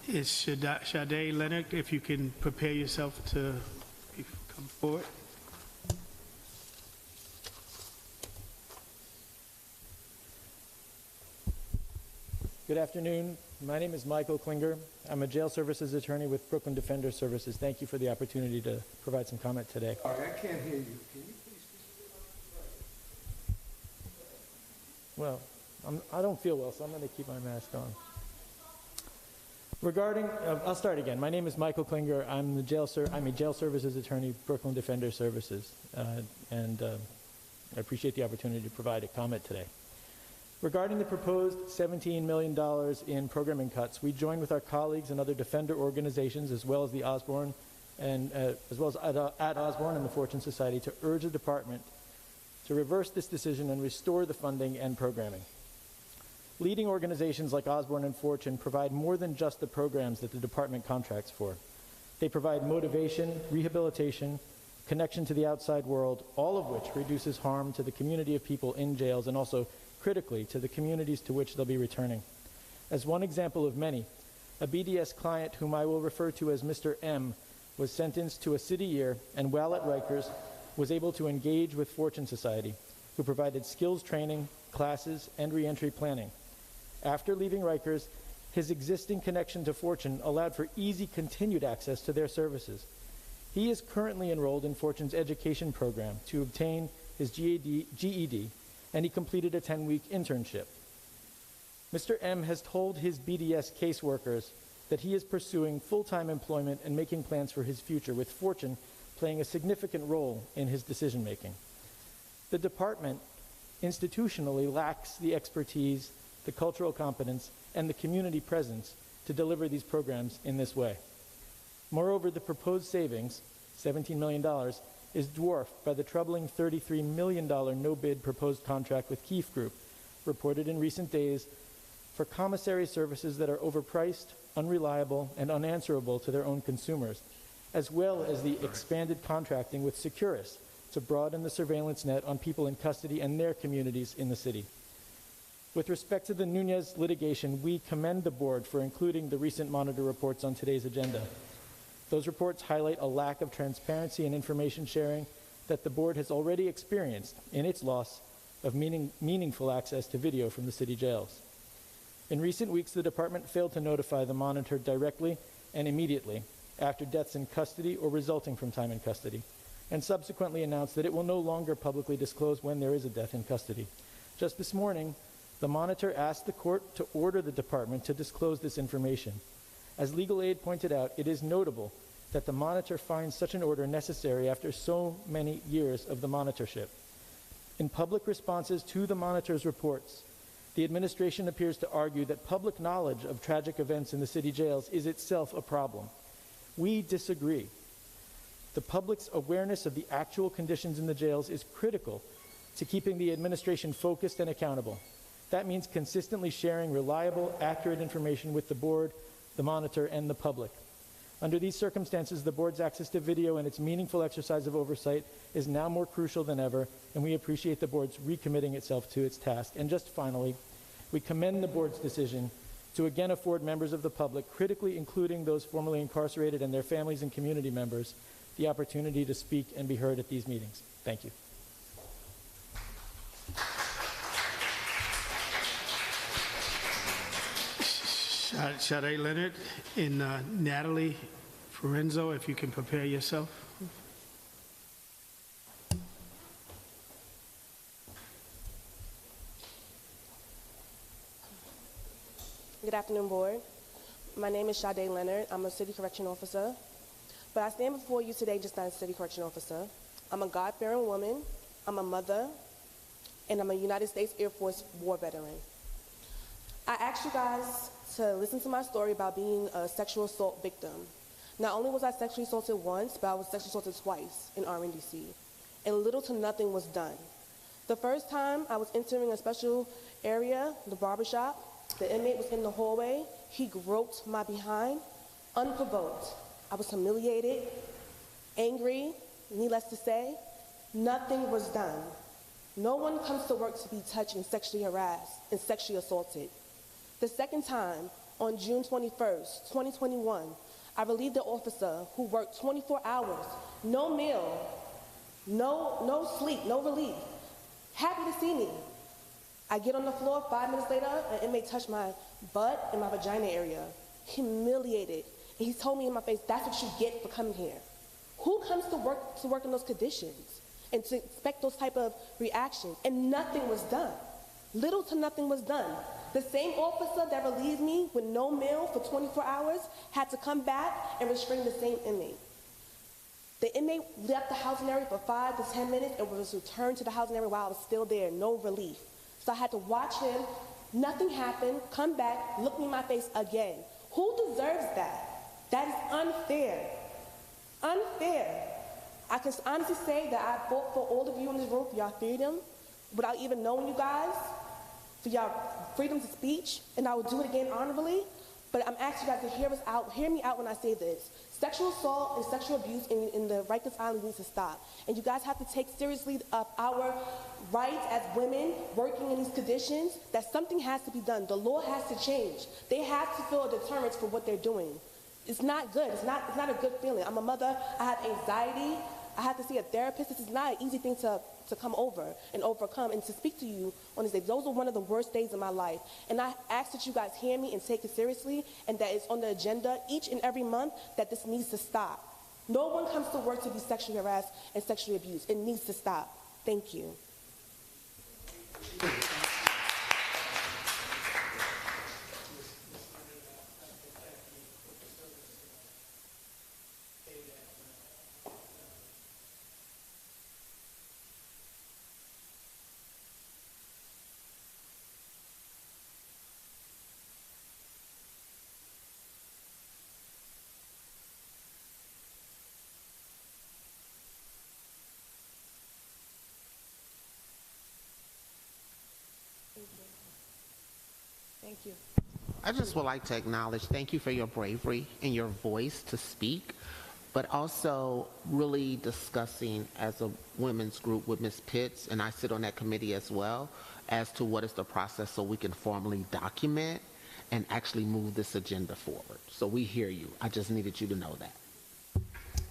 Is Sade Leonard, if you can prepare yourself to come forward. Good afternoon. My name is Michael Klinger. I'm a jail services attorney with Brooklyn Defender Services. Thank you for the opportunity to provide some comment today. Sorry, I can't hear you. Can you please Well, I don't feel well, so I'm going to keep my mask on. Regarding, I'll start again. My name is Michael Klinger. I'm a jail services attorney, Brooklyn Defender Services, and I appreciate the opportunity to provide a comment today. Regarding the proposed $17 million in programming cuts, we join with our colleagues and other defender organizations, as well as the Osborne and as well as at Osborne and the Fortune Society, to urge the department to reverse this decision and restore the funding and programming. Leading organizations like Osborne and Fortune provide more than just the programs that the department contracts for. They provide motivation, rehabilitation, connection to the outside world, all of which reduces harm to the community of people in jails and also, critically, to the communities to which they'll be returning. As one example of many, a BDS client whom I will refer to as Mr. M was sentenced to a city year and while at Rikers was able to engage with Fortune Society, who provided skills training, classes, and reentry planning. After leaving Rikers, his existing connection to Fortune allowed for easy continued access to their services. He is currently enrolled in Fortune's education program to obtain his GED, and he completed a 10-week internship. Mr. M has told his BDS caseworkers that he is pursuing full-time employment and making plans for his future, with Fortune playing a significant role in his decision-making. The department institutionally lacks the expertise, the cultural competence, and the community presence to deliver these programs in this way. Moreover, the proposed savings, $17 million, is dwarfed by the troubling $33 million no-bid proposed contract with Keefe Group, reported in recent days, for commissary services that are overpriced, unreliable, and unanswerable to their own consumers, as well as the expanded contracting with Securus to broaden the surveillance net on people in custody and their communities in the city. With respect to the Nunez litigation, we commend the board for including the recent monitor reports on today's agenda. Those reports highlight a lack of transparency and information sharing that the board has already experienced in its loss of meaningful access to video from the city jails. In recent weeks, the department failed to notify the monitor directly and immediately after deaths in custody or resulting from time in custody, and subsequently announced that it will no longer publicly disclose when there is a death in custody. Just this morning, the monitor asked the court to order the department to disclose this information. As Legal Aid pointed out, it is notable that the monitor finds such an order necessary after so many years of the monitorship. In public responses to the monitor's reports, the administration appears to argue that public knowledge of tragic events in the city jails is itself a problem. We disagree. The public's awareness of the actual conditions in the jails is critical to keeping the administration focused and accountable. That means consistently sharing reliable, accurate information with the board, the monitor, and the public. Under these circumstances, the board's access to video and its meaningful exercise of oversight is now more crucial than ever, and we appreciate the board's recommitting itself to its task. And just finally, we commend the board's decision to again afford members of the public, critically including those formerly incarcerated and their families and community members, the opportunity to speak and be heard at these meetings. Thank you. Sade Leonard and Natalie Forenzo, if you can prepare yourself. Good afternoon, board. My name is Sade Leonard. I'm a city correction officer. But I stand before you today just not as a city correction officer. I'm a God-fearing woman, I'm a mother, and I'm a United States Air Force war veteran. I asked you guys to listen to my story about being a sexual assault victim. Not only was I sexually assaulted once, but I was sexually assaulted twice in RNDC, and little to nothing was done. The first time I was entering a special area, the barbershop, the inmate was in the hallway, he groped my behind, unprovoked. I was humiliated, angry, needless to say, nothing was done. No one comes to work to be touched and sexually harassed and sexually assaulted. The second time, on June 21st, 2021, I relieved an officer who worked 24 hours, no meal, no sleep, no relief. Happy to see me. I get on the floor, 5 minutes later, an inmate touched my butt and my vagina area. Humiliated. And he told me in my face, that's what you get for coming here. Who comes to work in those conditions and to expect those type of reactions? And nothing was done. Little to nothing was done. The same officer that relieved me with no meal for 24 hours had to come back and restrain the same inmate. The inmate left the housing area for 5 to 10 minutes and was returned to the housing area while I was still there, no relief. So I had to watch him, nothing happened, come back, look me in my face again. Who deserves that? That is unfair. Unfair. I can honestly say that I fought for all of you in this room for y'all freedom without even knowing you guys, for y'all freedom of speech, and I will do it again honorably. But I'm asking you guys to hear me out when I say this. Sexual assault and sexual abuse in the Rikers Island needs to stop. And you guys have to take seriously our rights as women working in these conditions, that something has to be done. The law has to change. They have to feel a deterrence for what they're doing. It's not good. It's not a good feeling. I'm a mother. I have anxiety. I have to see a therapist. This is not an easy thing to come over and overcome and to speak to you on these days. Those are one of the worst days of my life. And I ask that you guys hear me and take it seriously, and that it's on the agenda each and every month that this needs to stop. No one comes to work to be sexually harassed and sexually abused. It needs to stop. Thank you. Thank you. I just would like to acknowledge, thank you for your bravery and your voice to speak, but also really discussing as a women's group with Ms. Pitts, and I sit on that committee as well, as to what is the process so we can formally document and actually move this agenda forward. So we hear you. I just needed you to know that.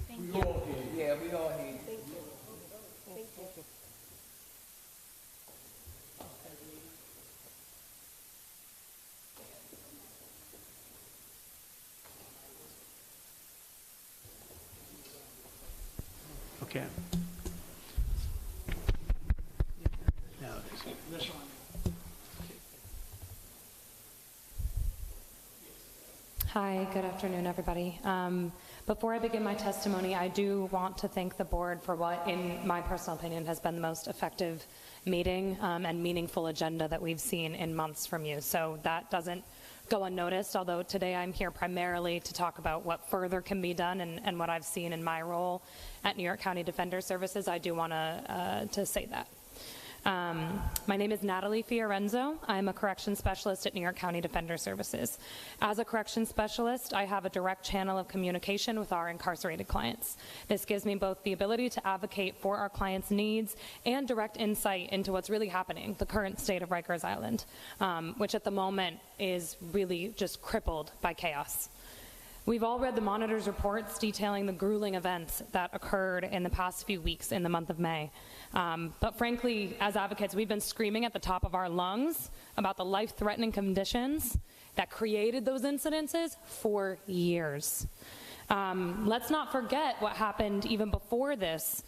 Thank you. We all hear. Yeah, we all hear. Thank you. Thank you. Okay. Now, this one. Hi, good afternoon, everybody. Before I begin my testimony, I do want to thank the board for what, in my personal opinion, has been the most effective meeting and meaningful agenda that we've seen in months from you. So that doesn't go unnoticed, although today I'm here primarily to talk about what further can be done and what I've seen in my role at New York County Defender Services. I do want to say that. My name is Natalie Fiorenzo. I'm a corrections specialist at New York County Defender Services. As a corrections specialist, I have a direct channel of communication with our incarcerated clients. This gives me both the ability to advocate for our clients' needs and direct insight into what's really happening, the current state of Rikers Island, which at the moment is really just crippled by chaos. We've all read the Monitor's reports detailing the grueling events that occurred in the past few weeks in the month of May. But frankly, as advocates, we've been screaming at the top of our lungs about the life-threatening conditions that created those incidences for years. Let's not forget what happened even before this,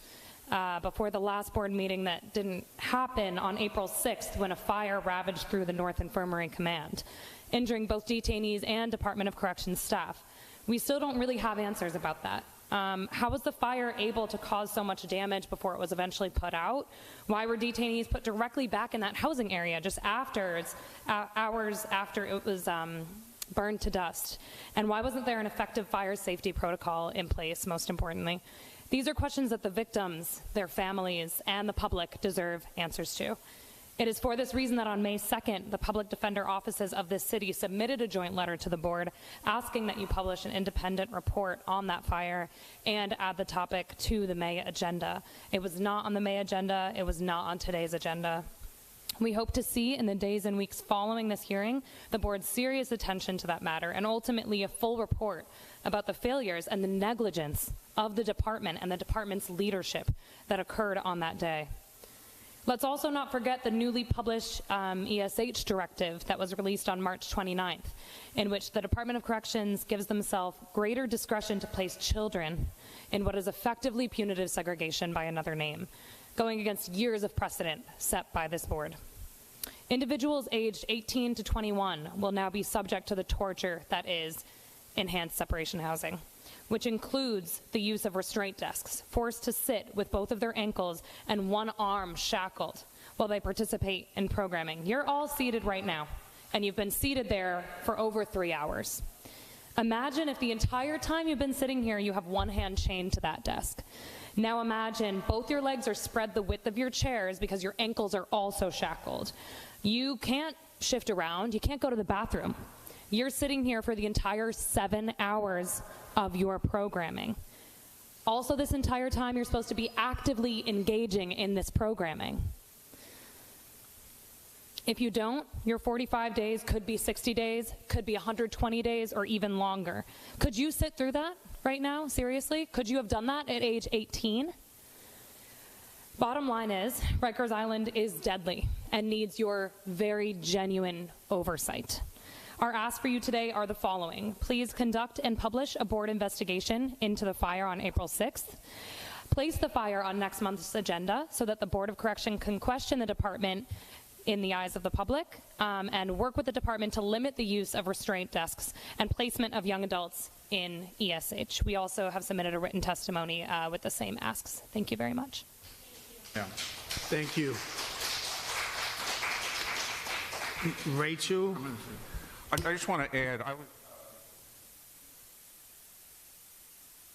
before the last board meeting that didn't happen on April 6th when a fire ravaged through the North Infirmary Command, injuring both detainees and Department of Corrections staff. We still don't really have answers about that. How was the fire able to cause so much damage before it was eventually put out? Why were detainees put directly back in that housing area just hours after it was burned to dust? And why wasn't there an effective fire safety protocol in place, most importantly? These are questions that the victims, their families, and the public deserve answers to. It is for this reason that on May 2nd, the public defender offices of this city submitted a joint letter to the board asking that you publish an independent report on that fire and add the topic to the May agenda. It was not on the May agenda. It was not on today's agenda. We hope to see in the days and weeks following this hearing the board's serious attention to that matter and ultimately a full report about the failures and the negligence of the department and the department's leadership that occurred on that day. Let's also not forget the newly published ESH directive that was released on March 29th, in which the Department of Corrections gives themselves greater discretion to place children in what is effectively punitive segregation by another name, going against years of precedent set by this board. Individuals aged 18 to 21 will now be subject to the torture that is enhanced separation housing, which includes the use of restraint desks, forced to sit with both of their ankles and one arm shackled while they participate in programming. You're all seated right now, and you've been seated there for over 3 hours. Imagine if the entire time you've been sitting here, you have one hand chained to that desk. Now imagine both your legs are spread the width of your chairs because your ankles are also shackled. You can't shift around. You can't go to the bathroom. You're sitting here for the entire 7 hours of your programming. Also, this entire time, you're supposed to be actively engaging in this programming. If you don't, your 45 days could be 60 days, could be 120 days, or even longer. Could you sit through that right now? Seriously? Could you have done that at age 18? Bottom line is, Rikers Island is deadly and needs your very genuine oversight. Our asks for you today are the following. Please conduct and publish a board investigation into the fire on April 6th. Place the fire on next month's agenda so that the Board of Correction can question the department in the eyes of the public, and work with the department to limit the use of restraint desks and placement of young adults in ESH. We also have submitted a written testimony with the same asks. Thank you very much. Yeah. Thank you. Rachel? I just want to add,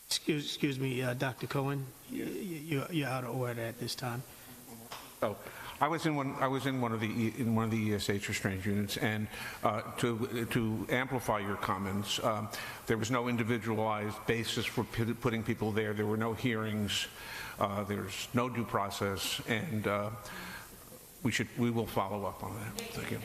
Excuse me, Dr. Cohen, you're out of order at this time. Oh, I was in one of the ESH restraint units, and to amplify your comments, there was no individualized basis for putting people there. There were no hearings. There's no due process, and we will follow up on that. Thank you.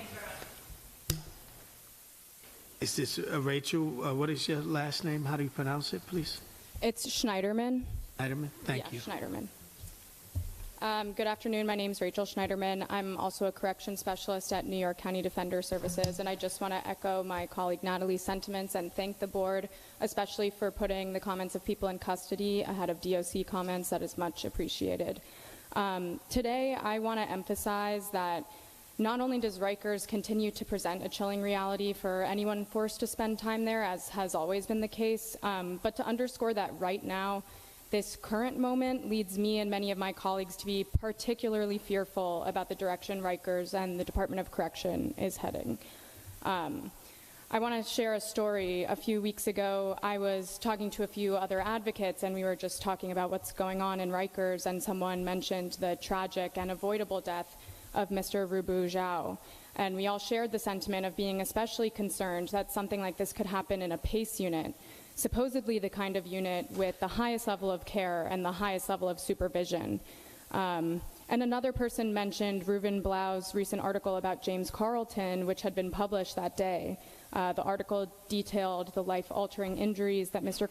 Is this Rachel? What is your last name? How do you pronounce it, please? It's Schneiderman. Schneiderman. Thank you. Schneiderman. Good afternoon. My name is Rachel Schneiderman. I'm also a correction specialist at New York County Defender Services, and I just want to echo my colleague Natalie's sentiments and thank the board, especially for putting the comments of people in custody ahead of DOC comments. That is much appreciated. Today, I want to emphasize that not only does Rikers continue to present a chilling reality for anyone forced to spend time there, as has always been the case, but to underscore that right now, this current moment leads me and many of my colleagues to be particularly fearful about the direction Rikers and the Department of Correction is heading. I want to share a story. A few weeks ago, I was talking to a few other advocates, and we were just talking about what's going on in Rikers, and someone mentioned the tragic and avoidable death of Mr. Rubu Zhao. And we all shared the sentiment of being especially concerned that something like this could happen in a PACE unit, supposedly the kind of unit with the highest level of care and the highest level of supervision. And another person mentioned Reuven Blau's recent article about James Carlton, which had been published that day. The article detailed the life-altering injuries that Mr.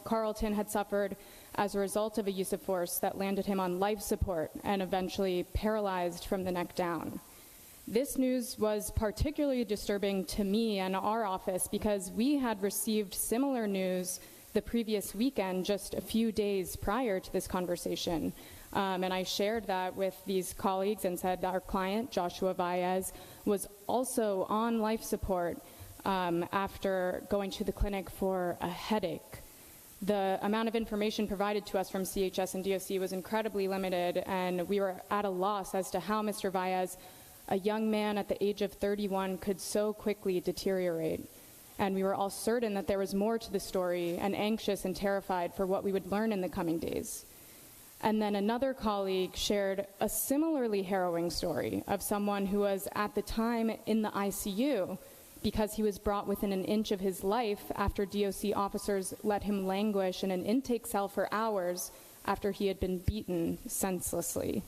Carlton had suffered as a result of a use of force that landed him on life support and eventually paralyzed from the neck down. This news was particularly disturbing to me and our office because we had received similar news the previous weekend, just a few days prior to this conversation. And I shared that with these colleagues and said our client, Joshua Baez, was also on life support after going to the clinic for a headache. The amount of information provided to us from CHS and DOC was incredibly limited, and we were at a loss as to how Mr. Baez, a young man at the age of 31, could so quickly deteriorate. And we were all certain that there was more to the story and anxious and terrified for what we would learn in the coming days. And then another colleague shared a similarly harrowing story of someone who was at the time in the ICU because he was brought within an inch of his life after DOC officers let him languish in an intake cell for hours after he had been beaten senselessly.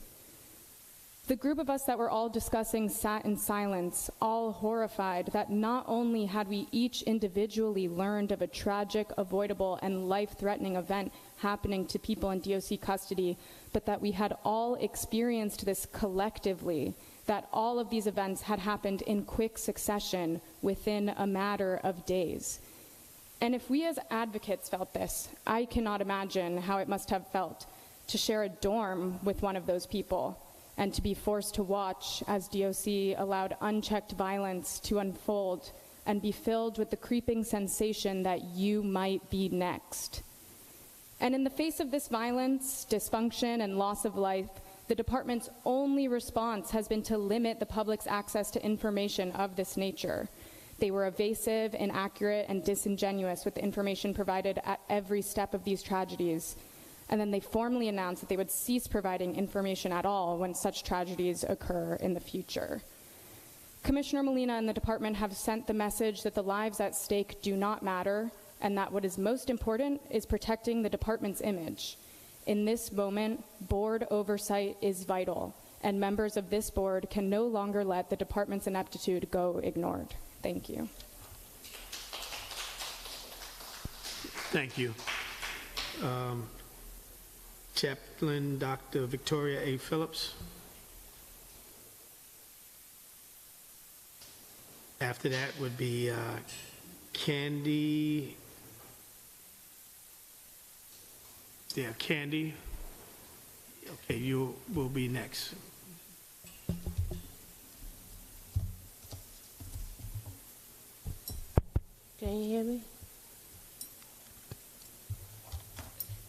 The group of us that were all discussing sat in silence, all horrified that not only had we each individually learned of a tragic, avoidable, and life-threatening event happening to people in DOC custody, but that we had all experienced this collectively, that all of these events had happened in quick succession within a matter of days. And if we as advocates felt this, I cannot imagine how it must have felt to share a dorm with one of those people, and to be forced to watch as DOC allowed unchecked violence to unfold and be filled with the creeping sensation that you might be next. And in the face of this violence, dysfunction, and loss of life, the department's only response has been to limit the public's access to information of this nature. They were evasive, inaccurate, and disingenuous with the information provided at every step of these tragedies. And then they formally announced that they would cease providing information at all when such tragedies occur in the future. Commissioner Molina and the department have sent the message that the lives at stake do not matter, and that what is most important is protecting the department's image. In this moment, board oversight is vital, and members of this board can no longer let the department's ineptitude go ignored. Thank you. Thank you. Chaplain Dr. Victoria A. Phillips. After that would be Candy. Yeah, Candy. Okay, you will be next. Can you hear me?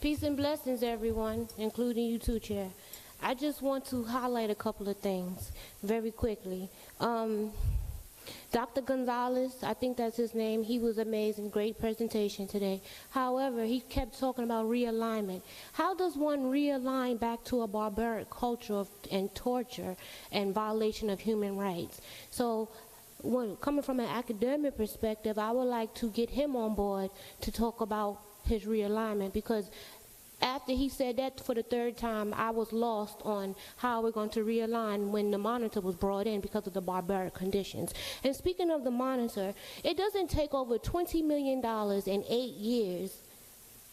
Peace and blessings, everyone, including you too, Chair. I just want to highlight a couple of things very quickly. Dr. Gonzalez, I think that's his name, he was amazing, great presentation today. However, he kept talking about realignment. How does one realign back to a barbaric culture and torture and violation of human rights? So, coming from an academic perspective, I would like to get him on board to talk about his realignment, because after he said that for the third time, I was lost on how we're going to realign when the monitor was brought in because of the barbaric conditions. And speaking of the monitor, it doesn't take over $20 million in 8 years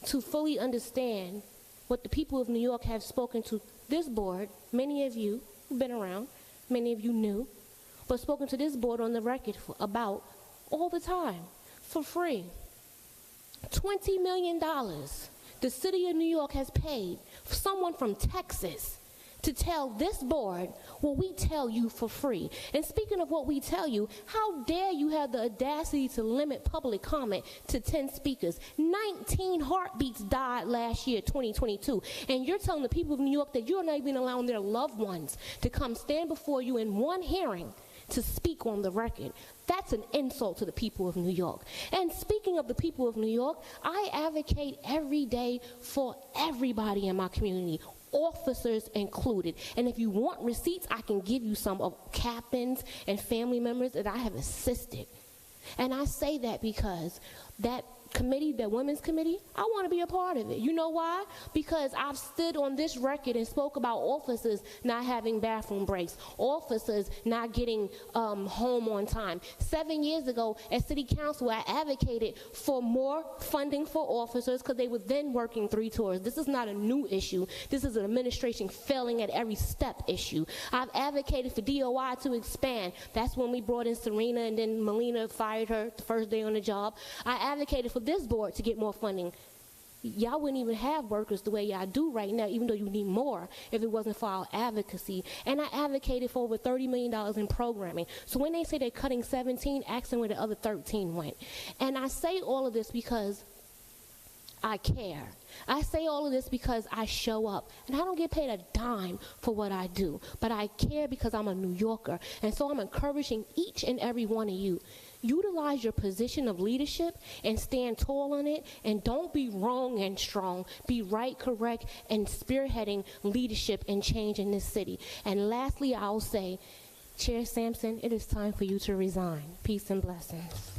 to fully understand what the people of New York have spoken to this board. Many of you have been around, many of you knew, but spoken to this board on the record about all the time for free. $20 million. The city of New York has paid for someone from Texas to tell this board what we tell you for free. And speaking of what we tell you, how dare you have the audacity to limit public comment to 10 speakers? 19 heartbeats died last year, 2022. And you're telling the people of New York that you're not even allowing their loved ones to come stand before you in one hearing to speak on the record. That's an insult to the people of New York. And speaking of the people of New York, I advocate every day for everybody in my community, officers included. And if you want receipts, I can give you some of captains and family members that I have assisted. And I say that because that committee, that women's committee, I want to be a part of it. You know why? Because I've stood on this record and spoke about officers not having bathroom breaks, officers not getting home on time. 7 years ago at City Council, I advocated for more funding for officers because they were then working 3 tours. This is not a new issue. This is an administration failing at every step issue. I've advocated for DOI to expand. That's when we brought in Serena, and then Melina fired her the first day on the job. I advocated for this board to get more funding. Y'all wouldn't even have workers the way y'all do right now, even though you need more, if it wasn't for our advocacy. And I advocated for over $30 million in programming. So when they say they're cutting 17, ask them where the other 13 went. And I say all of this because I care. I say all of this because I show up. And I don't get paid a dime for what I do. But I care because I'm a New Yorker. And so I'm encouraging each and every one of you. Utilize your position of leadership and stand tall on it, and don't be wrong and strong. Be right, correct, and spearheading leadership and change in this city. And lastly, I'll say, Chair Sampson, it is time for you to resign. Peace and blessings.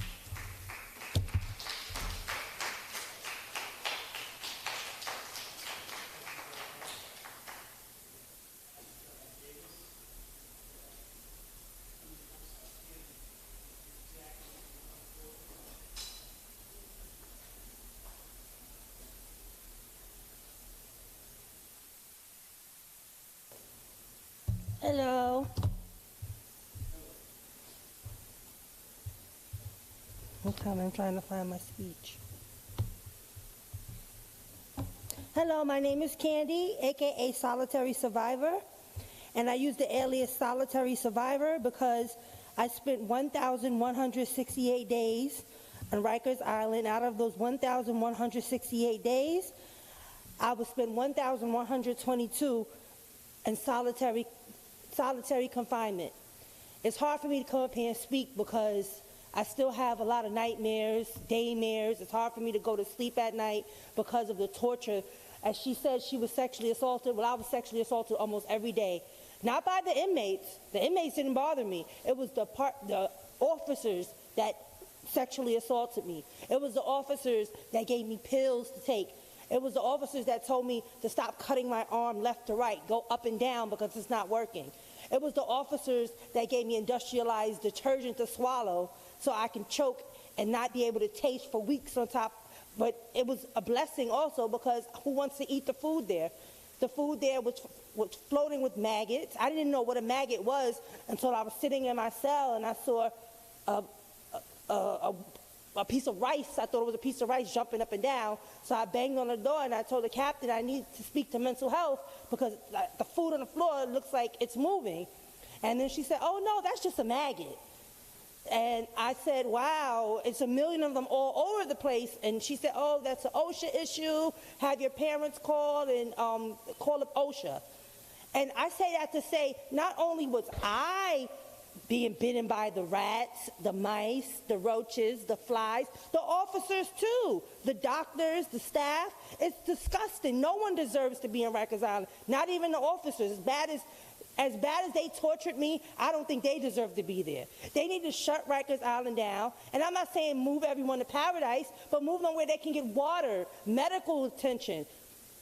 Hello. I'm trying to find my speech. Hello, my name is Candy, aka Solitary Survivor, and I used the alias Solitary Survivor because I spent 1,168 days on Rikers Island. Out of those 1,168 days, I would spend 1,122 in solitary confinement. It's hard for me to come up here and speak because I still have a lot of nightmares, daymares. It's hard for me to go to sleep at night because of the torture. As she said, she was sexually assaulted. Well, I was sexually assaulted almost every day. Not by the inmates. The inmates didn't bother me. It was the officers that sexually assaulted me. It was the officers that gave me pills to take. It was the officers that told me to stop cutting my arm left to right, go up and down because it's not working. It was the officers that gave me industrialized detergent to swallow so I can choke and not be able to taste for weeks on top. But it was a blessing also because who wants to eat the food there? The food there was floating with maggots. I didn't know what a maggot was until I was sitting in my cell and I saw a piece of rice. I thought it was a piece of rice jumping up and down. So I banged on the door and I told the captain I need to speak to mental health because the food on the floor looks like it's moving. And then she said, oh no, that's just a maggot. And I said, wow, it's a million of them all over the place. And she said, oh, that's an OSHA issue. Have your parents call and call up OSHA. And I say that to say, not only was I being bitten by the rats, the mice, the roaches, the flies, the officers too, the doctors, the staff. It's disgusting. No one deserves to be in Rikers Island, not even the officers. As bad as they tortured me, I don't think they deserve to be there. They need to shut Rikers Island down. And I'm not saying move everyone to Paradise, but move them where they can get water, medical attention,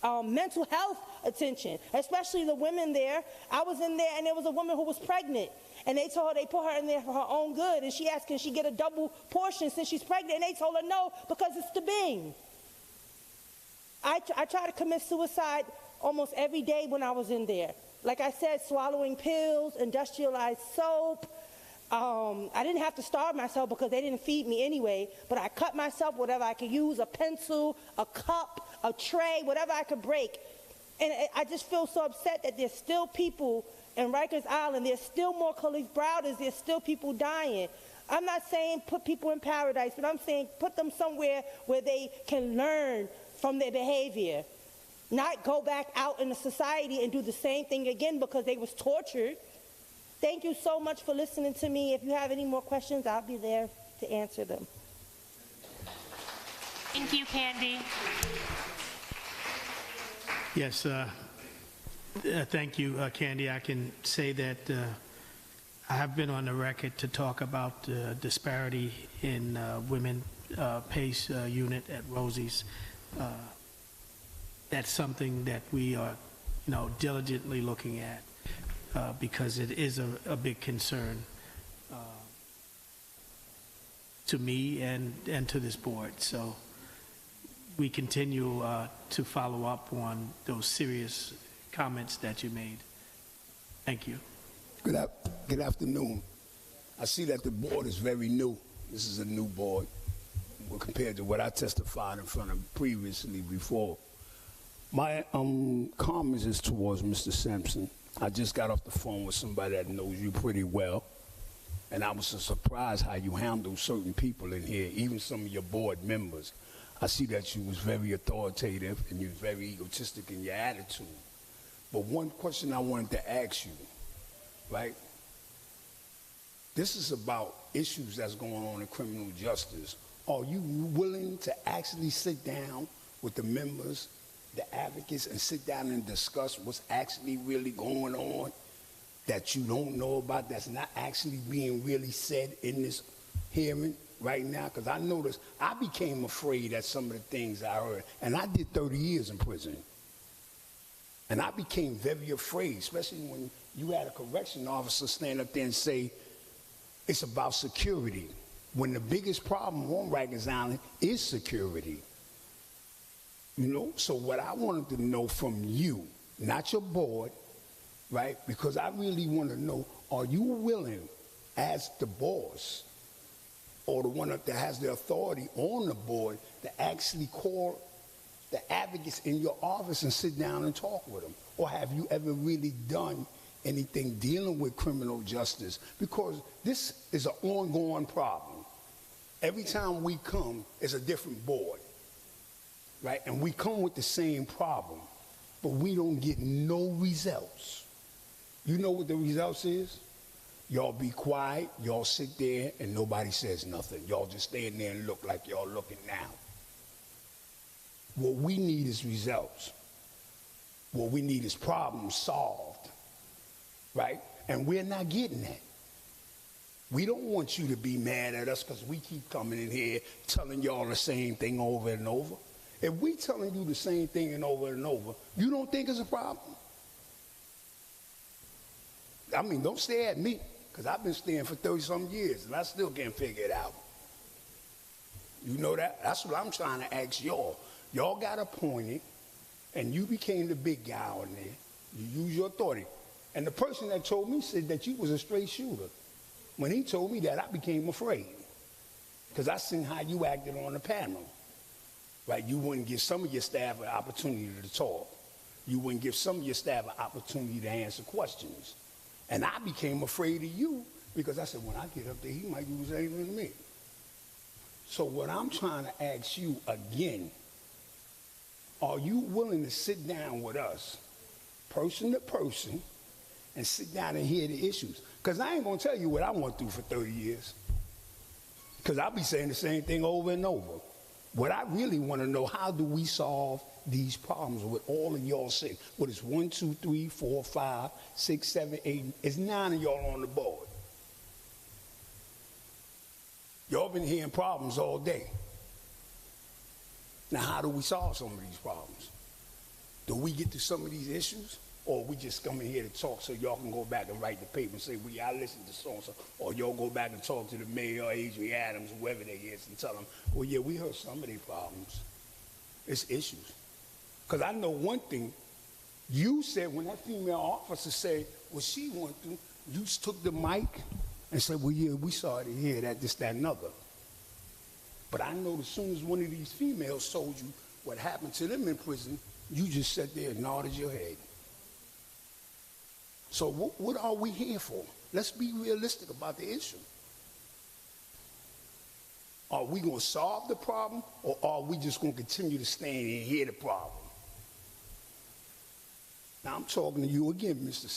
mental health attention, especially the women there. I was in there and there was a woman who was pregnant. And they told her they put her in there for her own good. And she asked, can she get a double portion since she's pregnant? And they told her no, because it's the Bing. I try to commit suicide almost every day when I was in there. Like I said, swallowing pills, industrialized soap. I didn't have to starve myself because they didn't feed me anyway, but I cut myself whatever I could use, a pencil, a cup, a tray, whatever I could break. And I just feel so upset that there's still people in Rikers Island, there's still more Khalif Browders, there's still people dying. I'm not saying put people in Paradise, but I'm saying put them somewhere where they can learn from their behavior. Not go back out in the society and do the same thing again because they was tortured. Thank you so much for listening to me. If you have any more questions, I'll be there to answer them. Thank you, Candy. Yes, thank you, Candy. I can say that I have been on the record to talk about the disparity in women PACE unit at Rosie's. That's something that we are, diligently looking at because it is a big concern to me and to this board. So we continue to follow up on those serious comments that you made. Thank you. Good afternoon. I see that the board is very new. This is a new board compared to what I testified in front of previously before. My comments is towards Mr. Sampson. I just got off the phone with somebody that knows you pretty well, and I was so surprised how you handle certain people in here, even some of your board members. I see that you was very authoritative and you was very egotistic in your attitude. But one question I wanted to ask you, right? This is about issues that's going on in criminal justice. Are you willing to actually sit down with the members, the advocates, and sit down and discuss what's actually really going on that you don't know about, that's not actually being really said in this hearing right now? Because I noticed, I became afraid at some of the things I heard, and I did 30 years in prison. And I became very afraid, especially when you had a correction officer stand up there and say, it's about security, when the biggest problem on Rikers Island is security. So what I wanted to know from you, not your board, right? Because I really want to know, are you willing, as the boss, or the one that has the authority on the board, to actually call the advocates in your office and sit down and talk with them? Or have you ever really done anything dealing with criminal justice, because this is an ongoing problem. Every time we come, it's a different board, right? And we come with the same problem, but we don't get no results. You know what the results is? Y'all be quiet, y'all sit there, and nobody says nothing. Y'all just stand there and look like y'all looking now. What we need is results. What we need is problems solved, right? And we're not getting that. We don't want you to be mad at us because we keep coming in here telling y'all the same thing over and over. If we telling you the same thing and over, you don't think it's a problem? I mean, don't stare at me, because I've been staying for 30-some years, and I still can't figure it out. You know that? That's what I'm trying to ask y'all. Y'all got appointed, and you became the big guy on there. You use your authority. And the person that told me said that you was a straight shooter. When he told me that, I became afraid, because I seen how you acted on the panel. Right? You wouldn't give some of your staff an opportunity to talk. You wouldn't give some of your staff an opportunity to answer questions. And I became afraid of you, because I said, when I get up there, he might use anything to me. So what I'm trying to ask you again, are you willing to sit down with us, person to person, and sit down and hear the issues? Because I ain't going to tell you what I went through for 30 years. Because I'll be saying the same thing over and over. What I really want to know, how do we solve these problems with all of y'all saying? What is 1, 2, 3, 4, 5, 6, 7, 8? It's 9 of y'all on the board. Y'all been hearing problems all day. Now, how do we solve some of these problems? Do we get to some of these issues? Or we just come in here to talk so y'all can go back and write the paper and say, well, I listened to so-and-so. Or y'all go back and talk to the mayor, Adrian Adams, whoever they is, and tell them, well, yeah, we heard some of these problems. It's issues. Because I know one thing. You said, when that female officer said what she went through, you took the mic and said, well, yeah, we sorry to hear that, this, that, and other. But I know as soon as one of these females told you what happened to them in prison, you just sat there and nodded your head. So what are we here for? Let's be realistic about the issue. Are we going to solve the problem, or are we just going to continue to stand and hear the problem? Now, I'm talking to you again, Mr.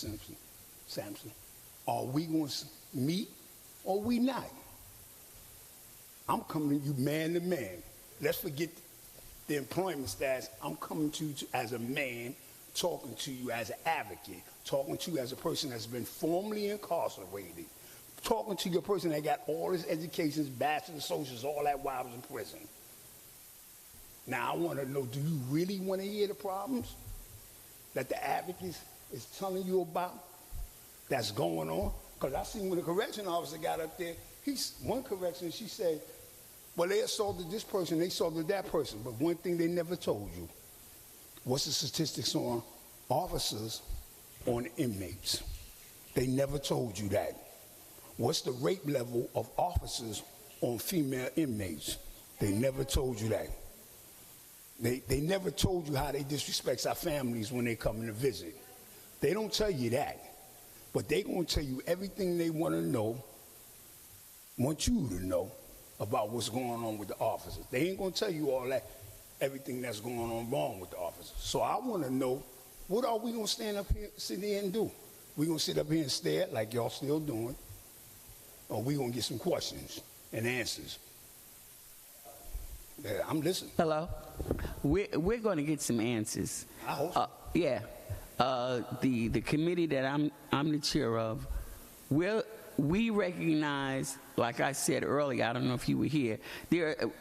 Sampson. Are we going to meet, or are we not? I'm coming to you man to man. Let's forget the employment status. I'm coming to you as a man, talking to you as an advocate, talking to you as a person that's been formerly incarcerated, talking to you a person that got all his educations, bachelor's, associates, all that while I was in prison. Now, I want to know, do you really want to hear the problems that the advocate is telling you about that's going on? Because I seen when the correction officer got up there, one correction, she said, well, they assaulted this person, they assaulted that person, but one thing they never told you, what's the statistics on officers on inmates? They never told you that. What's the rape level of officers on female inmates? They never told you that. They never told you how they disrespect our families when they come in to visit. They don't tell you that. But they're going to tell you everything they want to know, want you to know about what's going on with the officers. They ain't going to tell you all that, everything that's going on wrong with the officers. So I want to know, what are we going to stand up here, sit here and do? We going to sit up here and stare like y'all still doing? Or we going to get some questions and answers? Yeah, I'm listening. Hello? We're going to get some answers. I hope so. Yeah. The committee that I'm the chair of, we recognize, like I said earlier, I don't know if you were here, the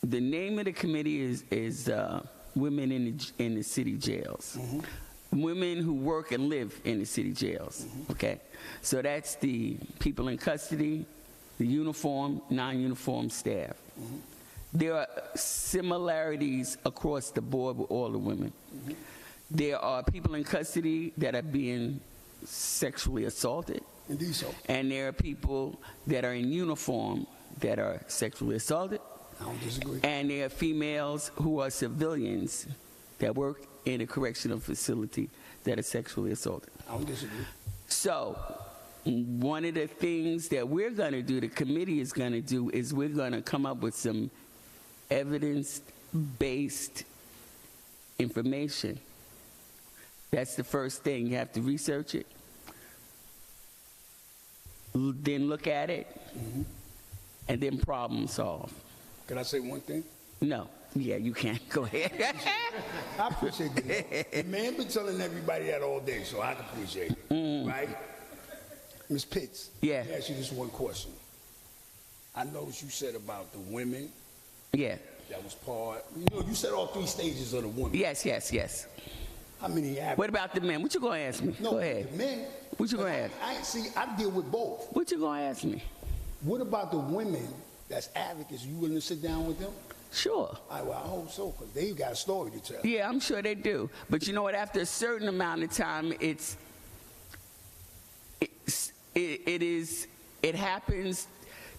name of the committee is Women in the City Jails. Mm-hmm. Women who work and live in the city jails. Mm-hmm. Okay? So that's the people in custody, the uniform, non-uniform staff. Mm-hmm. There are similarities across the board with all the women. Mm-hmm. There are people in custody that are being sexually assaulted. Indeed so. And there are people that are in uniform that are sexually assaulted. I don't disagree. And there are females who are civilians that work in a correctional facility that are sexually assaulted. I don't disagree. So, one of the things that we're going to do, the committee is going to do, is we're going to come up with some evidence-based information. That's the first thing. You have to research it, then look at it, and then problem solve. Can I say one thing? No. Yeah, you can't. Go ahead. I appreciate it. The man been telling everybody that all day, so I appreciate it. Right? Ms. Pitts, yeah. Let me ask you this one question. I noticed you said about the women. Yeah. That was part. You said all 3 stages of the women. Yes. How many have? What about the men? What you gonna ask me? No, go ahead. The men. What you gonna ask? I deal with both. What you gonna ask me? What about the women that's advocates? You willing to sit down with them? Sure. All right, well, I hope so, because they got a story to tell. Yeah, I'm sure they do. But you know what? After a certain amount of time, it happens.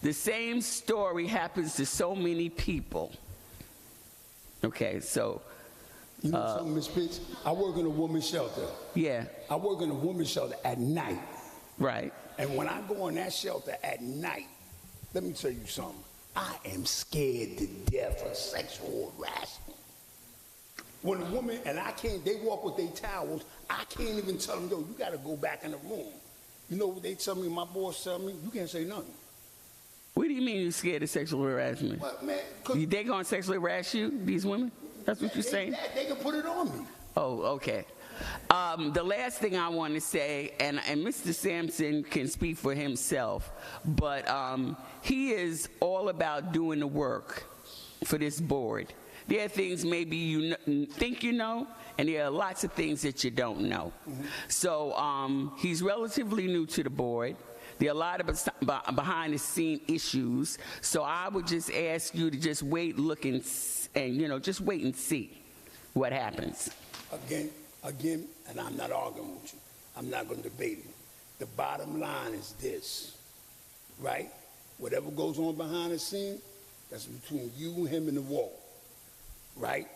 The same story happens to so many people. Okay, so. You know something, Ms. Pitts? I work in a women's shelter. Yeah. I work in a women's shelter at night. Right. And when I go in that shelter at night, let me tell you something. I am scared to death of sexual harassment. When a woman, and they walk with their towels, I can't even tell them, yo, you got to go back in the room. You know what they tell me, my boss tell me? You can't say nothing. What do you mean you're scared of sexual harassment? What, man? They gonna sexually harass you, these women? That's what you're saying? They can put it on me. Oh, okay. The last thing I want to say, and Mr. Sampson can speak for himself, but he is all about doing the work for this board. There are things maybe you think you know, and there are lots of things that you don't know. So he's relatively new to the board. There are a lot of behind-the-scene issues. So I would just ask you to just wait, look, and just wait and see what happens. Again, and I'm not arguing with you. I'm not going to debate it. The bottom line is this, right? Whatever goes on behind the scene, that's between you, him, and the wall, right?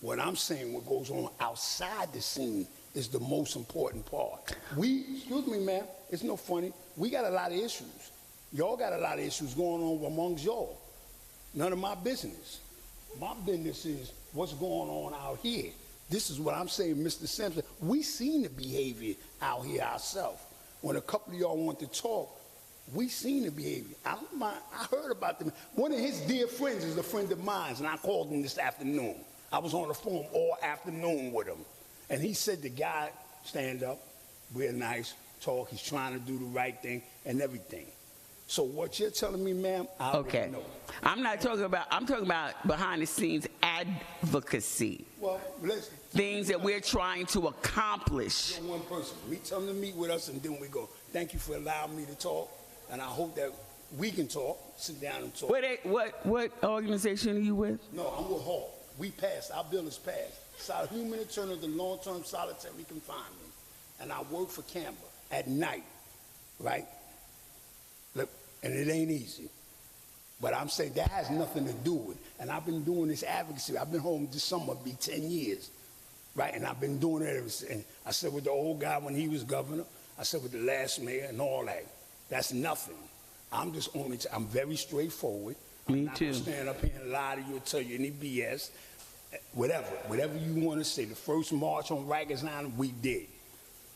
What I'm saying, what goes on outside the scene is the most important part. Excuse me, ma'am, it's no funny. We got a lot of issues. Y'all got a lot of issues going on amongst y'all. None of my business. My business is what's going on out here. This is what I'm saying, Mr. Simpson. We seen the behavior out here ourselves. When a couple of y'all want to talk, we seen the behavior. I heard about them. One of his dear friends is a friend of mine, and I called him this afternoon. I was on the phone all afternoon with him. And he said the guy, stand up, real nice, talk, he's trying to do the right thing and everything. So what you're telling me, ma'am, I already know. I'm talking about behind the scenes advocacy. Well, listen. Things that we're trying to accomplish. You're one person. We tell them to meet with us and then we go. Thank you for allowing me to talk. And I hope that we can talk, sit down and talk. What organization are you with? No, I'm with Hall. We passed, our bill is passed. Human alternative to long-term solitary confinement. And I work for Canberra at night, right? Look, and it ain't easy. But I'm saying that has nothing to do with it. And I've been doing this advocacy. I've been home this summer, be 10 years, right? And I've been doing it ever since. And I said with the old guy when he was governor, I said with the last mayor and all that. That's nothing. I'm very straightforward. Me I'm not too. Gonna stand up here and lie to you or tell you any BS. Whatever you want to say. The first march on Rikers Island, we did.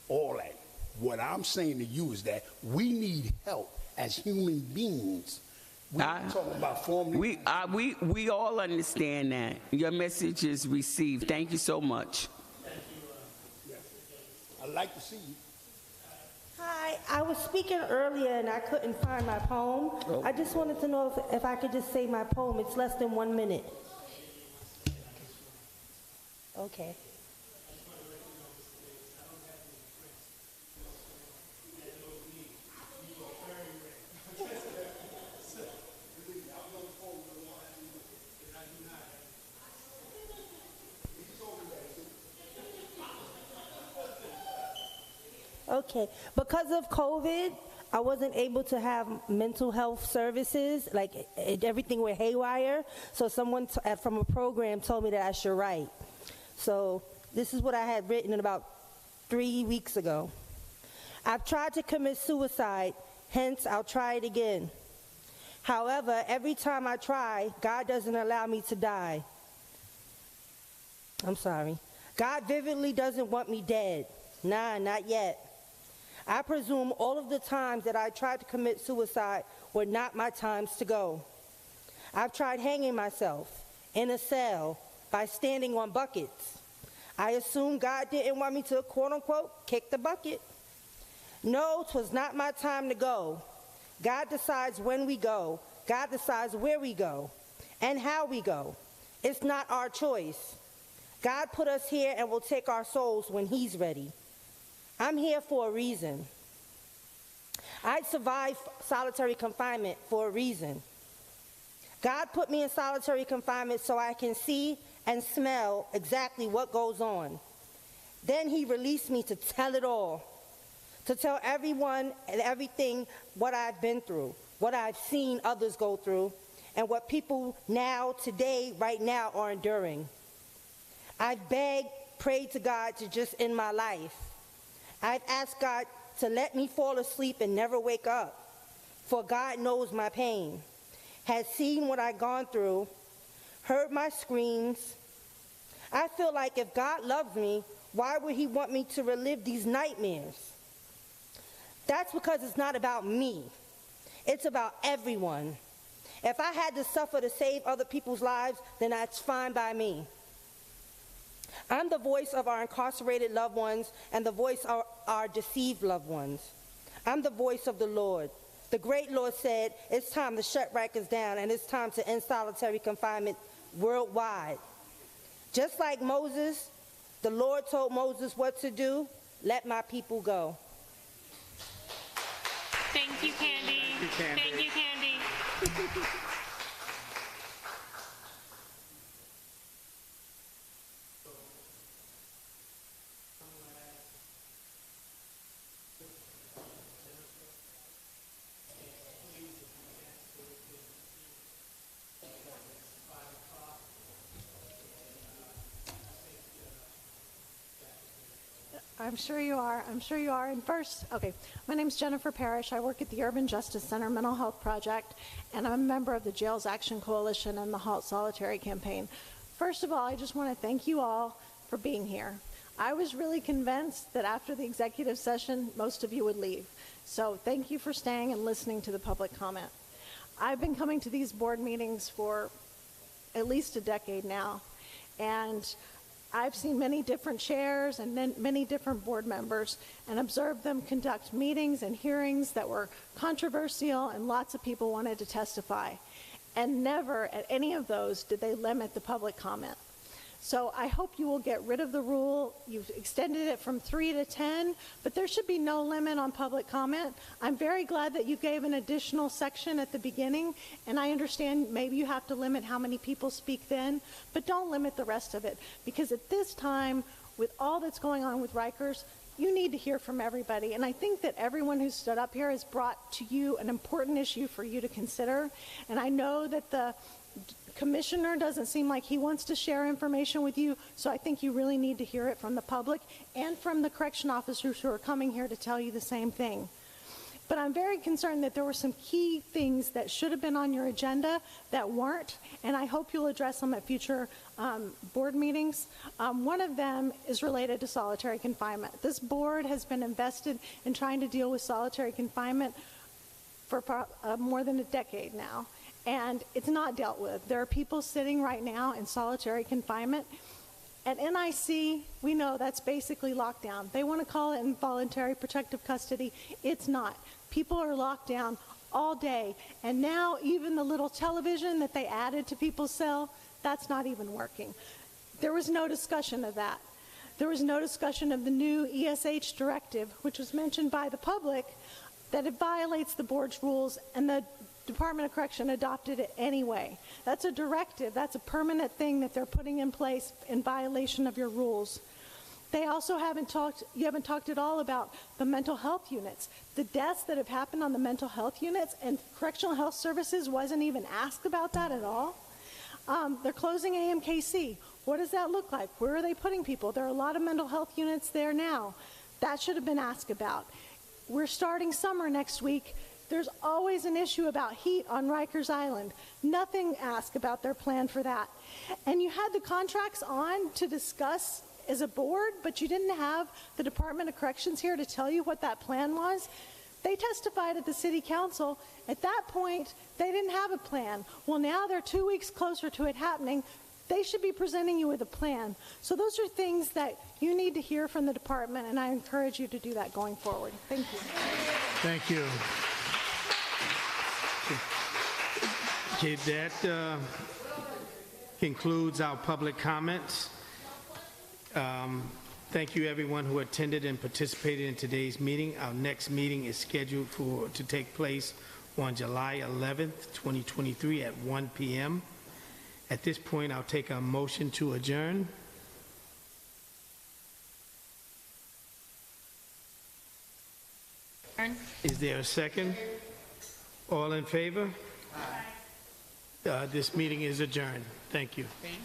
All that. What I'm saying to you is that we need help as human beings. We're not talking about formally. We all understand that. Your message is received. Thank you so much. Thank you. I'd like to see you. Hi, I was speaking earlier and I couldn't find my poem. Oh. I just wanted to know if I could just say my poem. It's less than 1 minute. Okay. Okay, because of COVID, I wasn't able to have mental health services, like everything went haywire, so someone from a program told me that I should write. So this is what I had written in about 3 weeks ago. I've tried to commit suicide, hence I'll try it again. However, every time I try, God doesn't allow me to die. I'm sorry. God vividly doesn't want me dead. Nah, not yet. I presume all of the times that I tried to commit suicide were not my times to go. I've tried hanging myself in a cell by standing on buckets. I assume God didn't want me to, quote unquote, kick the bucket. No, 'twas not my time to go. God decides when we go. God decides where we go and how we go. It's not our choice. God put us here and will take our souls when He's ready. I'm here for a reason. I survived solitary confinement for a reason. God put me in solitary confinement so I can see and smell exactly what goes on. Then He released me to tell it all, to tell everyone and everything what I've been through, what I've seen others go through, and what people now, today, right now, are enduring. I've begged, prayed to God to just end my life. I've asked God to let me fall asleep and never wake up, for God knows my pain, has seen what I've gone through, heard my screams. I feel like if God loves me, why would He want me to relive these nightmares? That's because it's not about me. It's about everyone. If I had to suffer to save other people's lives, then that's fine by me. I'm the voice of our incarcerated loved ones and the voice of our deceived loved ones. I'm the voice of the Lord. The great Lord said, it's time to shut Rikers down and it's time to end solitary confinement worldwide. Just like Moses, the Lord told Moses what to do, let my people go. Thank you, Candy. Thank you, Candy. I'm sure you are. I'm sure you are. And first, okay, my name's Jennifer Parrish. I work at the Urban Justice Center Mental Health Project, and I'm a member of the Jails Action Coalition and the Halt Solitary Campaign. First of all, I just want to thank you all for being here. I was really convinced that after the executive session, most of you would leave. So thank you for staying and listening to the public comment. I've been coming to these board meetings for at least a decade now, and I've seen many different chairs and many different board members and observed them conduct meetings and hearings that were controversial and lots of people wanted to testify. And never at any of those did they limit the public comment. So I hope you will get rid of the rule. You've extended it from 3 to 10, but there should be no limit on public comment. I'm very glad that you gave an additional section at the beginning, and I understand maybe you have to limit how many people speak then, but don't limit the rest of it, because at this time, with all that's going on with Rikers, you need to hear from everybody. And I think that everyone who stood up here has brought to you an important issue for you to consider. And I know that the commissioner doesn't seem like he wants to share information with you, so I think you really need to hear it from the public and from the correction officers who are coming here to tell you the same thing. But I'm very concerned that there were some key things that should have been on your agenda that weren't, and I hope you'll address them at future board meetings. One of them is related to solitary confinement. This board has been invested in trying to deal with solitary confinement for more than a decade now, and it's not dealt with. There are people sitting right now in solitary confinement. At NYC, we know that's basically lockdown. They want to call it involuntary protective custody. It's not. People are locked down all day, and now even the little television that they added to people's cell, that's not even working. There was no discussion of that. There was no discussion of the new ESH directive, which was mentioned by the public, that it violates the board's rules, and the Department of Correction adopted it anyway. That's a directive. That's a permanent thing that they're putting in place in violation of your rules. They also you haven't talked at all about the mental health units. The deaths that have happened on the mental health units, and Correctional Health Services wasn't even asked about that at all. They're closing AMKC. What does that look like? Where are they putting people? There are a lot of mental health units there now. That should have been asked about. We're starting summer next week. There's always an issue about heat on Rikers Island. Nothing asked about their plan for that. And you had the contracts on to discuss as a board, but you didn't have the Department of Corrections here to tell you what that plan was. They testified at the city council. At that point, they didn't have a plan. Well, now they're 2 weeks closer to it happening. They should be presenting you with a plan. So those are things that you need to hear from the department, and I encourage you to do that going forward. Thank you. Thank you. Okay, that concludes our public comments. Thank you, everyone who attended and participated in today's meeting. Our next meeting is scheduled to take place on July 11th, 2023 at 1 p.m. At this point, I'll take a motion to adjourn. Is there a second? All in favor? Aye. This meeting is adjourned. Thank you. Thank you.